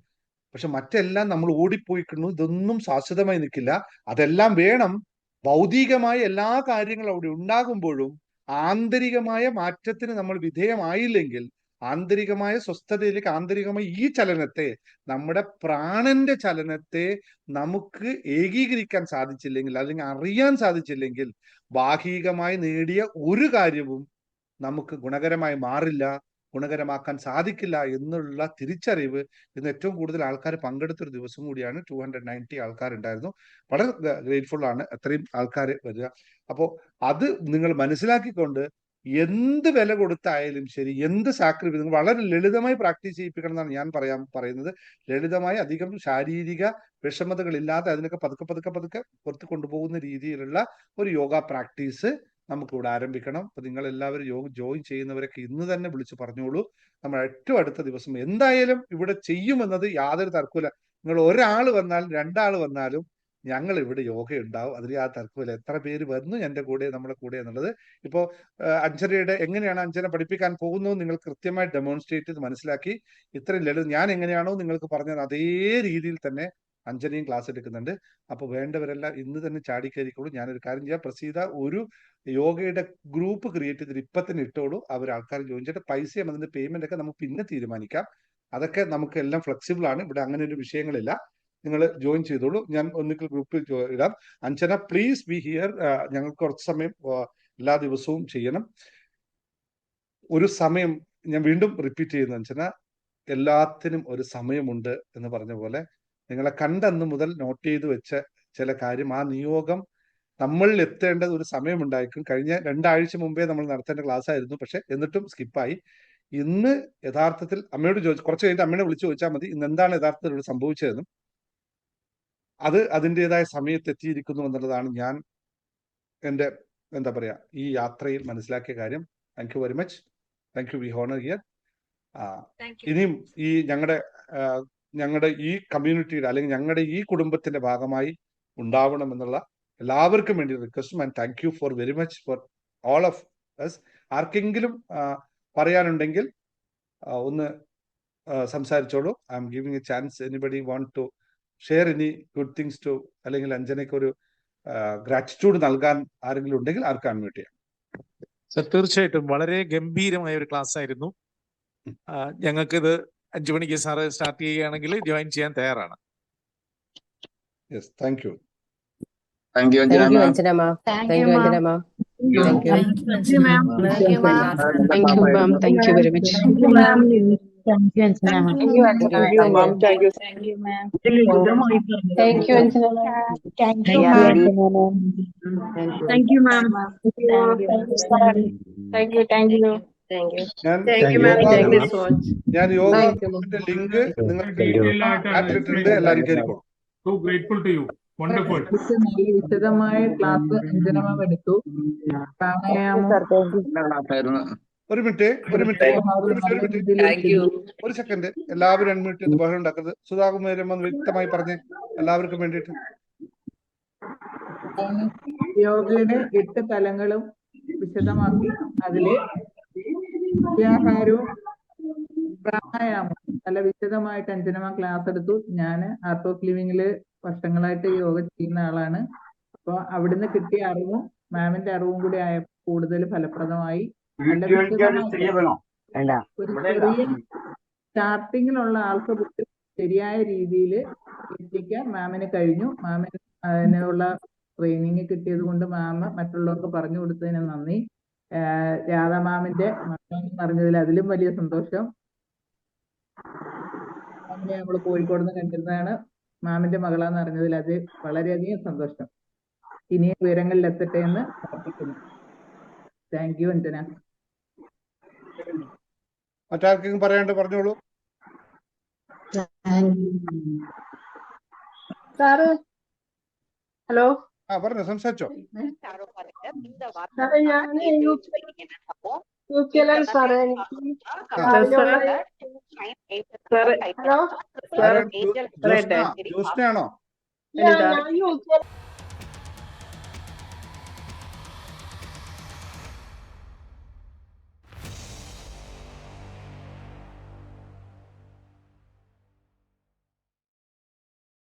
S1: പക്ഷെ മറ്റെല്ലാം നമ്മൾ ഓടിപ്പോയിക്കുന്നു, ഇതൊന്നും ശാശ്വതമായി നിൽക്കില്ല. അതെല്ലാം വേണം. ഭൗതികമായ എല്ലാ കാര്യങ്ങളും അവിടെ ഉണ്ടാകുമ്പോഴും ആന്തരികമായ മാറ്റത്തിന് നമ്മൾ വിധേയമായില്ലെങ്കിൽ, ആന്തരികമായ സ്വസ്ഥതയിലേക്ക്, ആന്തരികമായ ഈ ചലനത്തെ, നമ്മുടെ പ്രാണന്റെ ചലനത്തെ നമുക്ക് ഏകീകരിക്കാൻ സാധിച്ചില്ലെങ്കിൽ, അല്ലെങ്കിൽ അറിയാൻ സാധിച്ചില്ലെങ്കിൽ, ബാഹികമായി നേടിയ ഒരു കാര്യവും നമുക്ക് ഗുണകരമായി മാറില്ല, ഗുണകരമാക്കാൻ സാധിക്കില്ല എന്നുള്ള തിരിച്ചറിവ് ഇന്ന് ഏറ്റവും കൂടുതൽ ആൾക്കാർ പങ്കെടുത്തൊരു ദിവസം കൂടിയാണ്. 290 ആൾക്കാരുണ്ടായിരുന്നു. വളരെ ഗ്രേറ്റ്ഫുൾ ആണ് അത്രയും ആൾക്കാർ വരിക. അപ്പോൾ അത് നിങ്ങൾ മനസ്സിലാക്കിക്കൊണ്ട് എന്ത് വില കൊടുത്തായാലും ശരി, എന്ത് സാക്രിഫൈസ്, നിങ്ങൾ വളരെ ലളിതമായി പ്രാക്ടീസ് ചെയ്യിപ്പിക്കണം എന്നാണ് ഞാൻ പറയുന്നത്. ലളിതമായി, അധികം ശാരീരിക വിഷമതകളില്ലാതെ അതിനൊക്കെ പതുക്കെ പുറത്ത് കൊണ്ടുപോകുന്ന രീതിയിലുള്ള ഒരു യോഗ പ്രാക്ടീസ് നമുക്കിവിടെ ആരംഭിക്കണം. അപ്പൊ നിങ്ങൾ എല്ലാവരും ജോയിൻ ചെയ്യുന്നവരൊക്കെ ഇന്ന് തന്നെ വിളിച്ച് പറഞ്ഞോളൂ. നമ്മൾ ഏറ്റവും അടുത്ത ദിവസം എന്തായാലും ഇവിടെ ചെയ്യുമെന്നത് യാതൊരു തർക്കമില്ല. നിങ്ങൾ ഒരാൾ വന്നാലും 2 ആൾ വന്നാലും ഞങ്ങൾ ഇവിടെ യോഗ ഉണ്ടാവും, അതിൽ യാതൊരു തർക്കമില്ല. എത്ര പേര് വരുന്നു എൻ്റെ കൂടെ, നമ്മുടെ കൂടെ എന്നുള്ളത്. ഇപ്പോൾ അഞ്ജനയുടെ എങ്ങനെയാണ് അഞ്ജന പഠിപ്പിക്കാൻ പോകുന്നത് നിങ്ങൾ കൃത്യമായി ഡെമോൺസ്ട്രേറ്റ് ചെയ്ത് മനസ്സിലാക്കി, ഇത്രയും ലളിതം ഞാൻ എങ്ങനെയാണോ നിങ്ങൾക്ക് പറഞ്ഞത് അതേ രീതിയിൽ തന്നെ അഞ്ജനയും ക്ലാസ് എടുക്കുന്നുണ്ട്. അപ്പൊ വേണ്ടവരെല്ലാം ഇന്ന് തന്നെ ചാടിക്കയറിക്കോളൂ. ഞാനൊരു കാര്യം ചെയ്യാം, പ്രസീത ഒരു യോഗയുടെ ഗ്രൂപ്പ് ക്രിയേറ്റ് ചെയ്തിട്ട് ഇപ്പൊ തന്നെ ഇട്ടോളൂ. ആൾക്കാർ ജോയിൻ ചെയ്തിട്ട് പൈസയും അതിന്റെ പേയ്മെന്റ് ഒക്കെ നമുക്ക് പിന്നെ തീരുമാനിക്കാം. അതൊക്കെ നമുക്ക് എല്ലാം ഫ്ലെക്സിബിൾ ആണ്. ഇവിടെ അങ്ങനെ ഒരു വിഷയങ്ങളില്ല. നിങ്ങൾ ജോയിൻ ചെയ്തോളൂ. ഞാൻ ഒന്നിക്കൽ ഗ്രൂപ്പിൽ ഇടാം. Anjana please be here. ഞങ്ങൾക്ക് കുറച്ച് സമയം എല്ലാ ദിവസവും ചെയ്യണം. ഒരു സമയം ഞാൻ വീണ്ടും റിപ്പീറ്റ് ചെയ്യുന്നു അഞ്ജന, എല്ലാത്തിനും ഒരു സമയമുണ്ട് എന്ന് പറഞ്ഞ പോലെ നിങ്ങളെ കണ്ടന്ന് മുതൽ നോട്ട് ചെയ്ത് വെച്ച ചില കാര്യം, ആ നിയോഗം നമ്മളിൽ എത്തേണ്ടത് ഒരു സമയമുണ്ടായിരിക്കും. കഴിഞ്ഞ 2 ആഴ്ച മുമ്പേ നമ്മൾ നടത്തേണ്ട ക്ലാസ് ആയിരുന്നു, പക്ഷെ എന്നിട്ടും സ്കിപ്പായി. ഇന്ന് യഥാർത്ഥത്തിൽ അമ്മയോട് കുറച്ച് കഴിഞ്ഞിട്ട് അമ്മയെ വിളിച്ചു ചോദിച്ചാൽ മതി ഇന്ന് എന്താണ് യഥാർത്ഥത്തിൽ ഇവിടെ സംഭവിച്ചതെന്നും അത് അതിൻ്റെതായ സമയത്തെത്തിയിരിക്കുന്നു എന്നുള്ളതാണ് ഞാൻ എൻ്റെ എന്താ പറയാ ഈ യാത്രയിൽ മനസ്സിലാക്കിയ കാര്യം. Thank you very much. Thank you. We honour here. ഇനിയും ഈ ഞങ്ങളുടെ ഈ കമ്മ്യൂണിറ്റിയുടെ അല്ലെങ്കിൽ ഞങ്ങളുടെ ഈ കുടുംബത്തിന്റെ ഭാഗമായി ഉണ്ടാവണം എന്നുള്ള എല്ലാവർക്കും വേണ്ടി റിക്വസ്റ്റും. And thank you for very much for all of us. ആർക്കെങ്കിലും പറയാനുണ്ടെങ്കിൽ ഒന്ന് സംസാരിച്ചോളൂ. I am giving a chance. Anybody want to share any good things to, അല്ലെങ്കിൽ അഞ്ജനയ്ക്ക് ഒരു ഗ്രാറ്റിറ്റ്യൂഡ് നൽകാൻ ആരെങ്കിലും ഉണ്ടെങ്കിൽ ആർക്ക് അൺമ്യൂട്ട് ചെയ്യാം.
S7: സർ, തീർച്ചയായിട്ടും വളരെ ഗംഭീരമായ ഒരു ക്ലാസ് ആയിരുന്നു. ഞങ്ങൾക്കിത് 5 മണിക്ക് സാറ് സ്റ്റാർട്ട് ചെയ്യുകയാണെങ്കിൽ ജോയിൻ ചെയ്യാൻ തയ്യാറാണ്.
S1: Yes, thank you.
S5: Thank U Anjana ma'am.
S8: Thank you, ma'am. Thank you.
S3: Thank you, ma'am.
S8: Thank you, ma'am.
S3: Thank you, ma'am. Thank you very much.
S8: Thank you, ma'am.
S9: Thank you, Anjana ma'am.
S8: Thank you, Anjana.
S10: Thank you, ma'am. Thank you.
S9: Thank you, ma'am.
S8: Thank you, Anjana.
S9: Thank
S10: you,
S9: you,
S10: ma'am.
S9: Anjana ma'am.
S10: Thank you, ma'am.
S8: Thank you, sir. Thank you. Thank you.
S10: Thank you.
S1: ഞാൻ
S10: Thank you, ma'am.
S1: Yoga
S10: Thank you so much.
S1: ഞാൻ yoga
S8: Thank you.
S1: ഗ്രൂപ്പിന്റെ link നിങ്ങൾക്ക്
S11: detail ആയിട്ടാണ്
S1: ചാറ്റിലിട്ടുണ്ട്, എല്ലാവരും കയറിക്കോളും.
S11: So grateful to you. Wonderful.
S3: നല്ല വിശദമായ class Anjana മാം എടുത്തു. പ്രാണായാമം
S5: ക്ലാസ്സായിരുന്നു.
S1: ഒരു മിനിറ്റ് ഒരു സെക്കൻഡ്, എല്ലാവരും 2 മിനിറ്റ് ബഹളം ഉണ്ടാക്കരുത്. സുധാകുമാരൻ ഒന്ന് വ്യക്തമായി പറഞ്ഞ് എല്ലാവർക്കും വേണ്ടിയിട്ട്.
S3: യോഗയുടെ 8 തലങ്ങളും വിശദമാക്കി അതില് വ്യാഹാരവും പ്രാണായാമം നല്ല വിശദമായിട്ട് അഞ്ജന മാം ക്ലാസ് എടുത്തു. ഞാൻ ആർട്ട് ഓഫ് ലിവിങ്ങില് വർഷങ്ങളായിട്ട് യോഗ ചെയ്യുന്ന ആളാണ്. അപ്പൊ അവിടുന്ന് കിട്ടിയ അറിവും മാമിന്റെ അറിവും കൂടി ആയ കൂടുതൽ ഫലപ്രദമായി. നല്ല ഒരു ചെറിയ സ്റ്റാർട്ടിങ്ങിലുള്ള ആൾക്ക് പോലും ശരിയായ രീതിയിൽ എത്തിക്കാൻ മാമിന് കഴിഞ്ഞു. മാമിന് അതിനുള്ള ട്രെയിനിങ് കിട്ടിയത് കൊണ്ട് മാം മറ്റുള്ളവർക്ക് പറഞ്ഞു കൊടുത്തതിന് നന്ദി. രാധാ മാമിന്റെ മകളെന്ന് പറഞ്ഞതിൽ അതിലും വലിയ സന്തോഷം. മാമിനെ നമ്മൾ കോഴിക്കോട് നിന്ന് കണ്ടിരുന്നതാണ്. മാമിന്റെ മകളാന്ന് അറിഞ്ഞതിൽ അത് വളരെയധികം സന്തോഷം. ഇനിയും ഉയരങ്ങളിൽ എത്തട്ടെ എന്ന് പ്രാർത്ഥിക്കുന്നു. Thank you Anjana.
S1: മറ്റാർക്കെങ്കിലും പറയാണ്ട് പറഞ്ഞോളൂ.
S8: Sir hello.
S1: പറഞ്ഞോ, സംസാരിച്ചോ.
S8: സാറേ ഞാൻ യുകെയിലാണ് സാറേ.
S1: ജോസ്നയാണോ?
S8: ഞാൻ യുകെ